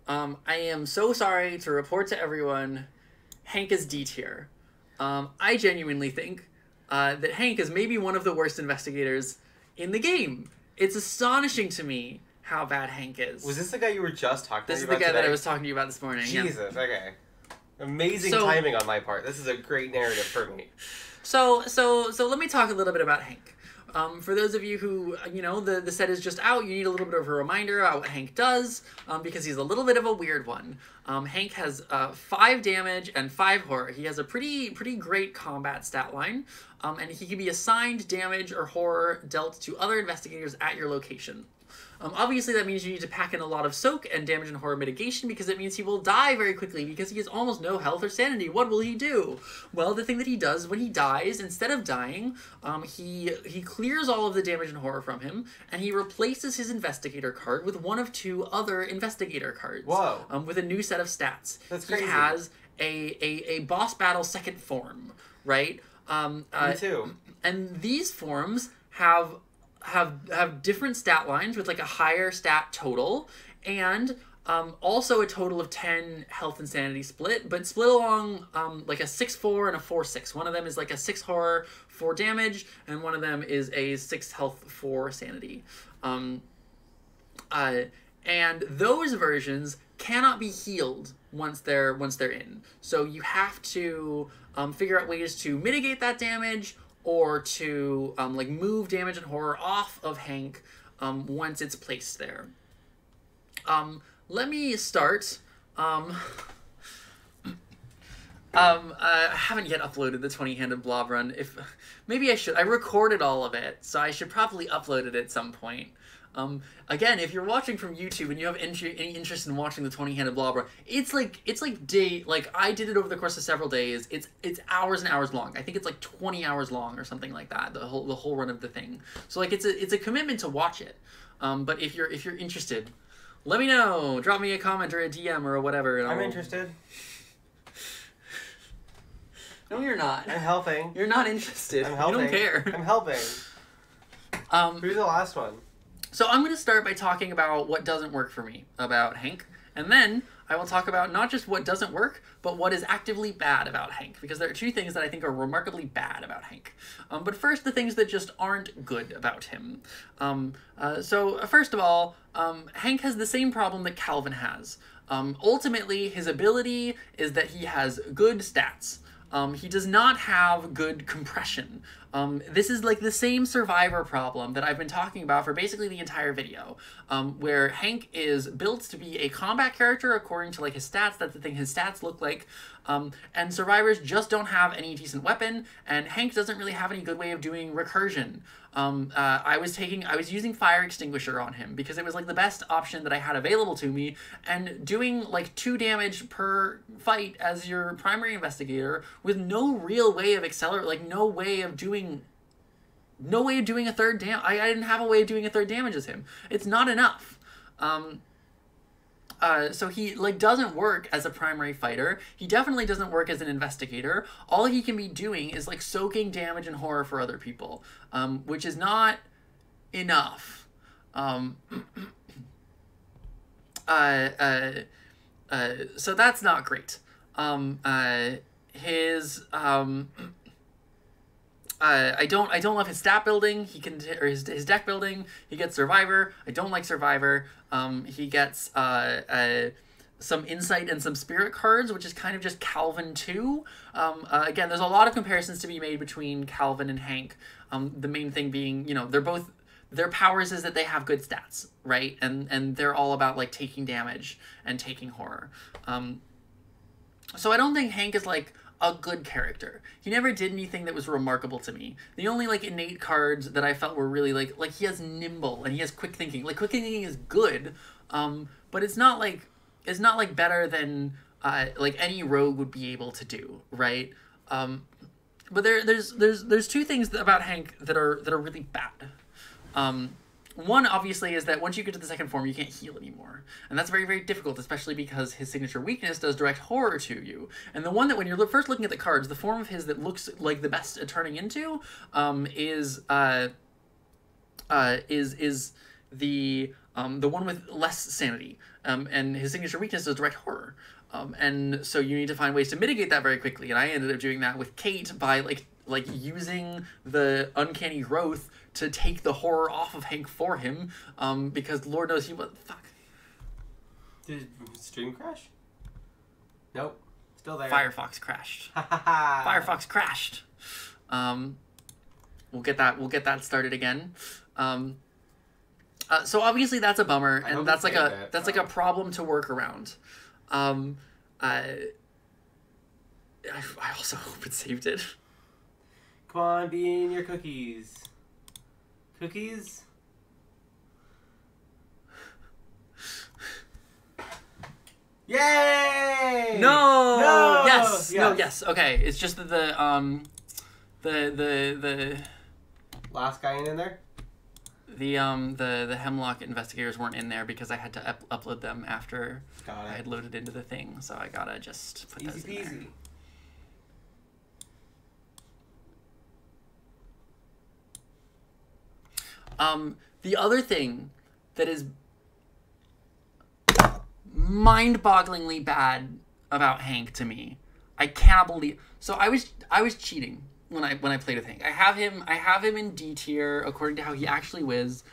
A: I am so sorry to report to everyone, Hank is D tier. I genuinely think that Hank is maybe one of the worst investigators in the game. It's astonishing to me how bad Hank is.
B: Was this the guy you were just talking about?
A: This is the guy that I was talking to you about this morning.
B: Jesus, yeah. Okay. Amazing timing on my part. This is a great narrative for me.
A: So let me talk a little bit about Hank. For those of you who, you know, the set is just out, you need a little bit of a reminder about what Hank does, because he's a little bit of a weird one. Hank has 5 damage and 5 horror. He has a pretty great combat stat line, and he can be assigned damage or horror dealt to other investigators at your location. Obviously, that means you need to pack in a lot of soak and damage and horror mitigation, because it means he will die very quickly because he has almost no health or sanity. What will he do? Well, the thing that he does when he dies, instead of dying, he clears all of the damage and horror from him, and he replaces his investigator card with one of 2 other investigator cards.
B: Whoa.
A: With a new set of stats.
B: That's crazy.
A: He has a boss battle second form, right?
B: Me too.
A: And these forms have different stat lines with like a higher stat total, and also a total of 10 health and sanity split, but split along like a 6-4 and a 4-6. One of them is like a 6 horror, 4 damage, and one of them is a 6 health, 4 sanity. And those versions cannot be healed once they're in. So you have to figure out ways to mitigate that damage, or to like move damage and horror off of Hank once it's placed there. Let me start. I haven't yet uploaded the 20-handed blob run. Maybe I should. I recorded all of it, so I should probably upload it at some point. Again, if you're watching from YouTube and you have any interest in watching the 20-handed blob run, it's like I did it over the course of several days. It's hours and hours long. I think it's like 20 hours long or something like that. The whole run of the thing. So like it's a commitment to watch it. But if you're interested, let me know. Drop me a comment or a DM or whatever. And
B: I'm interested.
A: No, you're not.
B: I'm helping.
A: You're not interested.
B: I'm helping.
A: You don't care.
B: I'm helping. Who's the last one?
A: So I'm going to start by talking about what doesn't work for me about Hank, and then I will talk about not just what doesn't work, but what is actively bad about Hank, because there are 2 things that I think are remarkably bad about Hank. But first, the things that just aren't good about him. So first of all, Hank has the same problem that Calvin has. Ultimately, his ability is that he has good stats. He does not have good compression. This is like the same survivor problem that I've been talking about for basically the entire video, where Hank is built to be a combat character according to like his stats. That's the thing his stats look like. And survivors just don't have any decent weapon, and Hank doesn't really have any good way of doing recursion. I was using fire extinguisher on him because it was like the best option that I had available to me, and doing like 2 damage per fight as your primary investigator with no real way of no way of doing a third damage. I didn't have a way of doing a third damage as him. It's not enough. So he like doesn't work as a primary fighter. He definitely doesn't work as an investigator. All he can be doing is like soaking damage and horror for other people, which is not enough. So that's not great. I don't love his stat building. He can, or his deck building. He gets Survivor. I don't like Survivor. He gets some Insight and some Spirit cards, which is kind of just Calvin too. Again, there's a lot of comparisons to be made between Calvin and Hank. The main thing being, you know, their powers is that they have good stats, right? And they're all about like taking damage and taking horror. So I don't think Hank is like a good character. He never did anything that was remarkable to me. The only like innate cards that I felt were really like he has nimble and he has quick thinking. Like quick thinking is good, but it's not like better than like any rogue would be able to do, right? But there's two things about Hank that are really bad. One, obviously, is that once you get to the second form, you can't heal anymore. And that's very, very difficult, especially because his signature weakness does direct horror to you. And the one that, when you're first looking at the cards, the form of his that looks like the best at turning into is the one with less sanity. And his signature weakness does direct horror. And so you need to find ways to mitigate that very quickly. And I ended up doing that with Kate by like using the uncanny growth to take the horror off of Hank for him, because Lord knows he was... Fuck.
B: Did stream crash? Nope. Still there.
A: Firefox crashed. Firefox crashed. We'll get that started again. So obviously that's a bummer, and that's like a problem to work around. I also hope it saved it.
B: Come on, be in your cookies. Cookies? Yay!
A: No!
B: No!
A: Yes! No, yes. Okay. It's just that the
B: last guy in there?
A: The hemlock investigators weren't in there because I had to upload them after I had loaded into the thing, so I gotta just put those in there. The other thing that is mind-bogglingly bad about Hank to me, I cannot believe. So I was cheating when I played with Hank. I have him in D tier according to how he actually was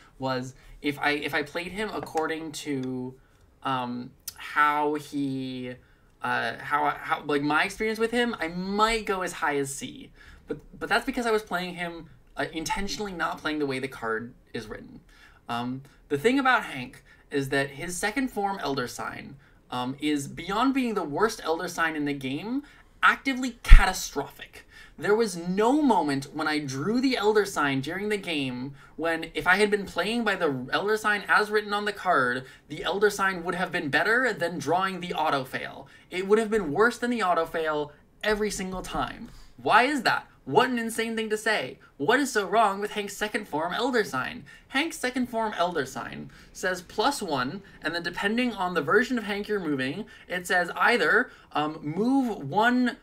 A: if I played him according to how he how like my experience with him, I might go as high as C. But that's because I was playing him intentionally not playing the way the card is written. The thing about Hank is that his second form Elder Sign is, beyond being the worst Elder Sign in the game, actively catastrophic. There was no moment when I drew the Elder Sign during the game when, if I had been playing by the Elder Sign as written on the card, the Elder Sign would have been better than drawing the auto-fail. It would have been worse than the auto-fail every single time. Why is that? What an insane thing to say. What is so wrong with Hank's second form Elder Sign? Hank's second form Elder Sign says +1, and then depending on the version of Hank you're moving, it says either move one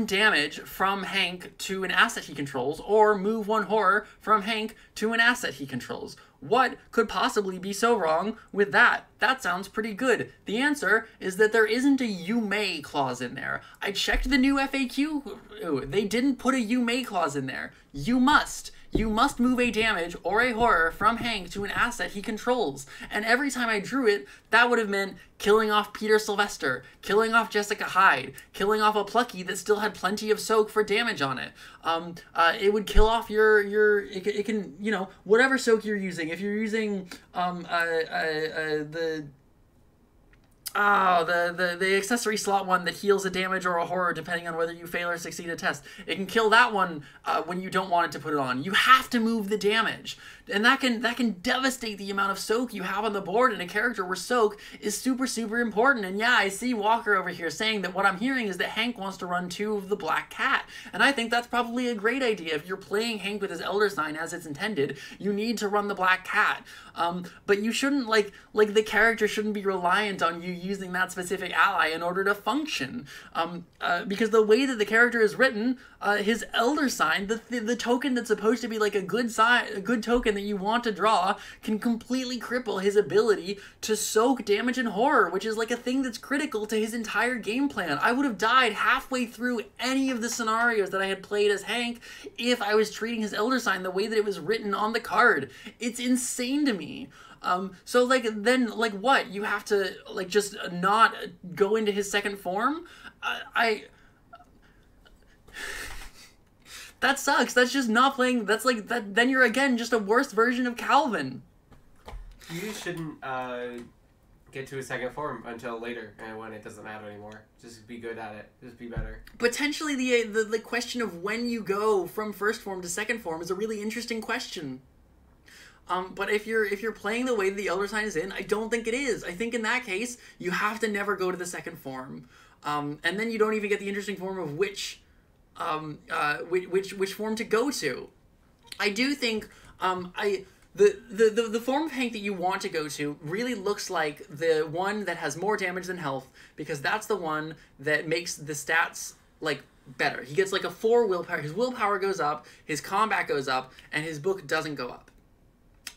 A: damage from Hank to an asset he controls, or move one horror from Hank to an asset he controls. What could possibly be so wrong with that? That sounds pretty good. The answer is that there isn't a you may clause in there. I checked the new FAQ. They didn't put a you may clause in there. You must. You must move a damage or a horror from Hank to an asset he controls. And every time I drew it, that would have meant killing off Peter Sylvester, killing off Jessica Hyde, killing off a Plucky that still had plenty of soak for damage on it. It would kill off it can, you know, whatever soak you're using. If you're using the accessory slot one that heals a damage or a horror depending on whether you fail or succeed a test. It can kill that one when you don't want it to put it on. You have to move the damage. And that can devastate the amount of soak you have on the board in a character where soak is super, super important. And yeah, I see Walker over here saying that what I'm hearing is that Hank wants to run 2 of the Black Cat. And I think that's probably a great idea. If you're playing Hank with his Elder Sign as it's intended, you need to run the Black Cat. But you shouldn't, like the character shouldn't be reliant on you using that specific ally in order to function. Because the way that the character is written, his Elder Sign, the token that's supposed to be like a good token that you want to draw, can completely cripple his ability to soak damage and horror, which is like a thing that's critical to his entire game plan. I would have died halfway through any of the scenarios that I had played as Hank if I was treating his Elder Sign the way that it was written on the card. It's insane to me. So like then like what? You have to like just not go into his second form? That sucks. That's just not playing. That's like that. Then you're again just a worse version of Calvin.
B: You shouldn't get to a second form until later, and when it doesn't matter anymore. Just be good at it. Just be better.
A: Potentially, the question of when you go from first form to second form is a really interesting question. But if you're playing the way the Elder Sign is in, I don't think it is. I think in that case, you have to never go to the second form, and then you don't even get the interesting form of which form to go to. I do think the form of Hank that you want to go to really looks like the one that has more damage than health, because that's the one that makes the stats like better. He gets like a 4 willpower. His willpower goes up, his combat goes up, and his book doesn't go up.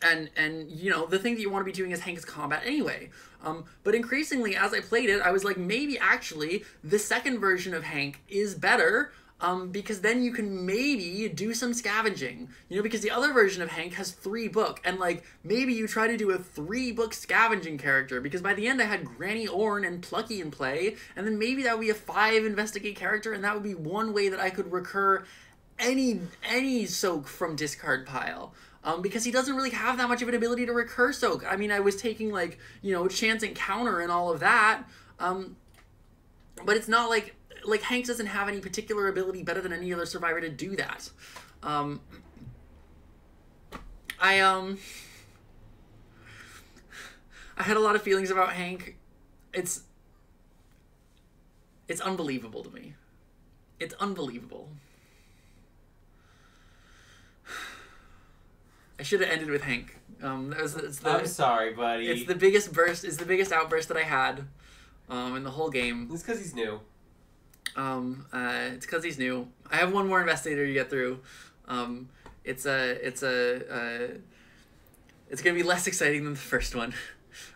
A: And you know, the thing that you want to be doing is Hank's combat anyway. But increasingly, as I played it, I was like, maybe actually the second version of Hank is better, because then you can maybe do some scavenging. You know, because the other version of Hank has 3 book, and like, maybe you try to do a 3-book scavenging character, because by the end I had Granny Orne and Plucky in play, and then maybe that would be a 5 investigate character, and that would be one way that I could recur any soak from discard pile. Because he doesn't really have that much of an ability to recur soak. I mean, I was taking, like, you know, chance encounter and all of that, but it's not like Hank doesn't have any particular ability better than any other survivor to do that. I had a lot of feelings about Hank. It's unbelievable to me. It's unbelievable. I should have ended with Hank. I'm
B: sorry, buddy.
A: It's the biggest burst. It's the biggest outburst that I had, in the whole game.
B: It's because he's new.
A: It's because he's new. I have one more investigator to get through. It's gonna be less exciting than the first one,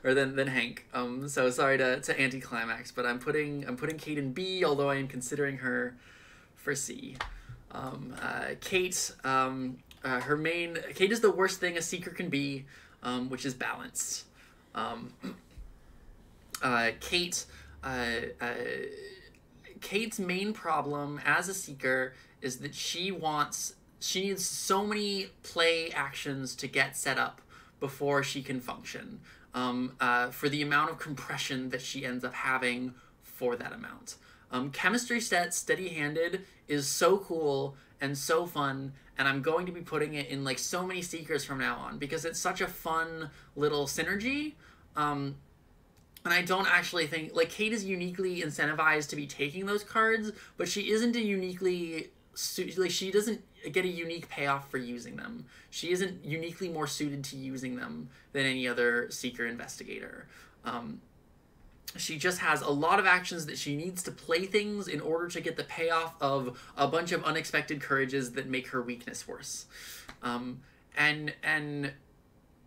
A: or than Hank. So sorry to anticlimax, but I'm putting Kate in B, although I am considering her for C. Kate. Kate is the worst thing a seeker can be, which is balanced. Kate's main problem as a seeker is that she needs so many play actions to get set up before she can function, for the amount of compression that she ends up having for that amount. Chemistry set steady-handed is so cool and so fun, and I'm going to be putting it in like so many seekers from now on, because it's such a fun little synergy. And I don't actually think, like, Kate is uniquely incentivized to be taking those cards, but she isn't she doesn't get a unique payoff for using them. She isn't uniquely more suited to using them than any other seeker investigator. She just has a lot of actions that she needs to play things in order to get the payoff of a bunch of unexpected courages that make her weakness worse. And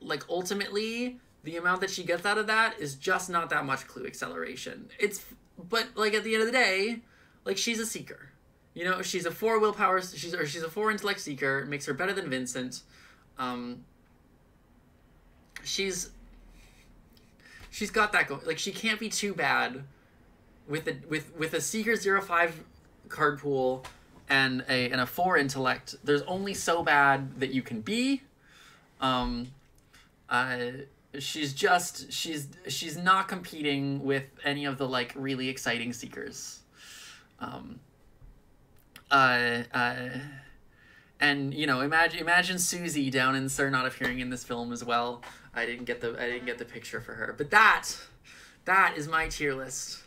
A: like, ultimately, the amount that she gets out of that is just not that much clue acceleration. But like, at the end of the day, like, she's a seeker. You know, she's a 4 willpower, she's a 4 intellect seeker. It makes her better than Vincent. She's got that going. Like, she can't be too bad with a Seeker 0-5 card pool and a 4 intellect. There's only so bad that you can be. She's not competing with any of the, like, really exciting Seekers. And, you know, imagine Susie down in Sir Not Appearing in this film as well. I didn't get the picture for her, but that is my tier list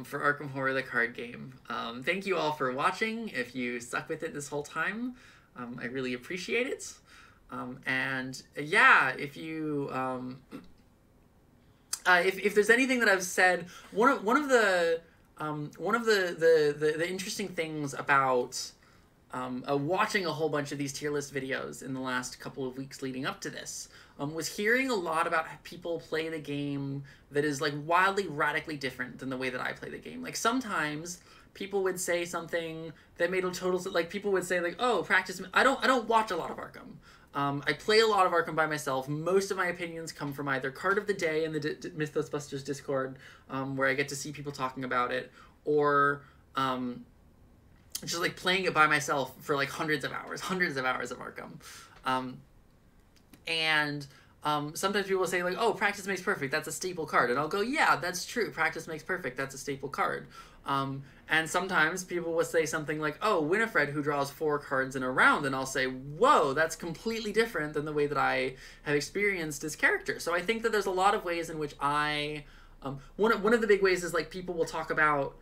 A: for Arkham Horror the card game. Thank you all for watching. If you stuck with it this whole time, I really appreciate it. And yeah, if you if there's anything that I've said, one of the interesting things about watching a whole bunch of these tier list videos in the last couple of weeks leading up to this, was hearing a lot about people play the game that is, like, wildly, radically different than the way that I play the game. Like, sometimes people would say something that made a total, like, people would say, like, oh, practice. I don't watch a lot of Arkham. I play a lot of Arkham by myself. Most of my opinions come from either Card of the Day in the Mythos Busters Discord, where I get to see people talking about it, or just, like, playing it by myself for, like, hundreds of hours of Arkham. And sometimes people will say like, oh, practice makes perfect, that's a staple card. And I'll go, yeah, that's true. Practice makes perfect, that's a staple card. And sometimes people will say something like, oh, Winifred, who draws 4 cards in a round. And I'll say, whoa, that's completely different than the way that I have experienced this character. So I think that there's a lot of ways in which one of the big ways is like people will talk about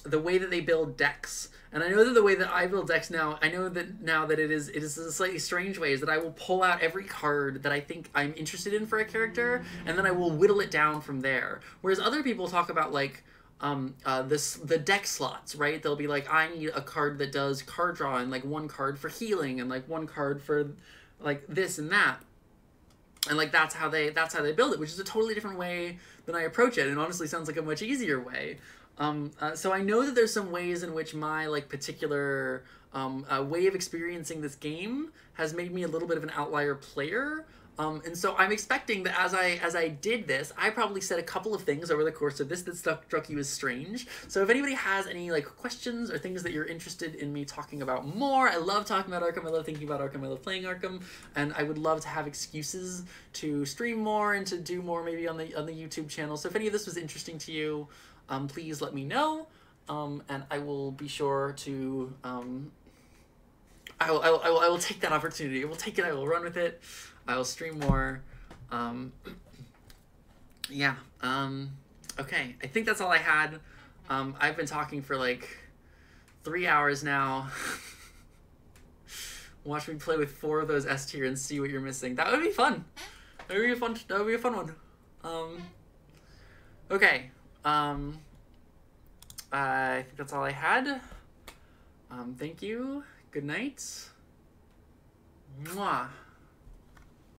A: the way that they build decks. And I know that the way that I build decks now, I know that now that it is a slightly strange way, is that I will pull out every card that I think I'm interested in for a character, and then I will whittle it down from there. Whereas other people talk about like the deck slots, right? They'll be like, I need a card that does card draw, and like 1 card for healing, and like 1 card for like this and that. And like that's how they build it, which is a totally different way than I approach it, and honestly sounds like a much easier way. So I know that there's some ways in which my like particular way of experiencing this game has made me a little bit of an outlier player. And so I'm expecting that as I did this, I probably said a couple of things over the course of this that struck you as strange. So if anybody has any like questions or things that you're interested in me talking about more, I love talking about Arkham, I love thinking about Arkham, I love playing Arkham, and I would love to have excuses to stream more and to do more maybe on the YouTube channel. So if any of this was interesting to you, please let me know, and I will be sure to I will take that opportunity. I will take it. I will run with it. I will stream more. Yeah. Okay. I think that's all I had. I've been talking for like 3 hours now. Watch me play with 4 of those S tier and see what you're missing. That would be fun. That would be a fun one. Okay. I think that's all I had. Thank you. Good night. Mwah.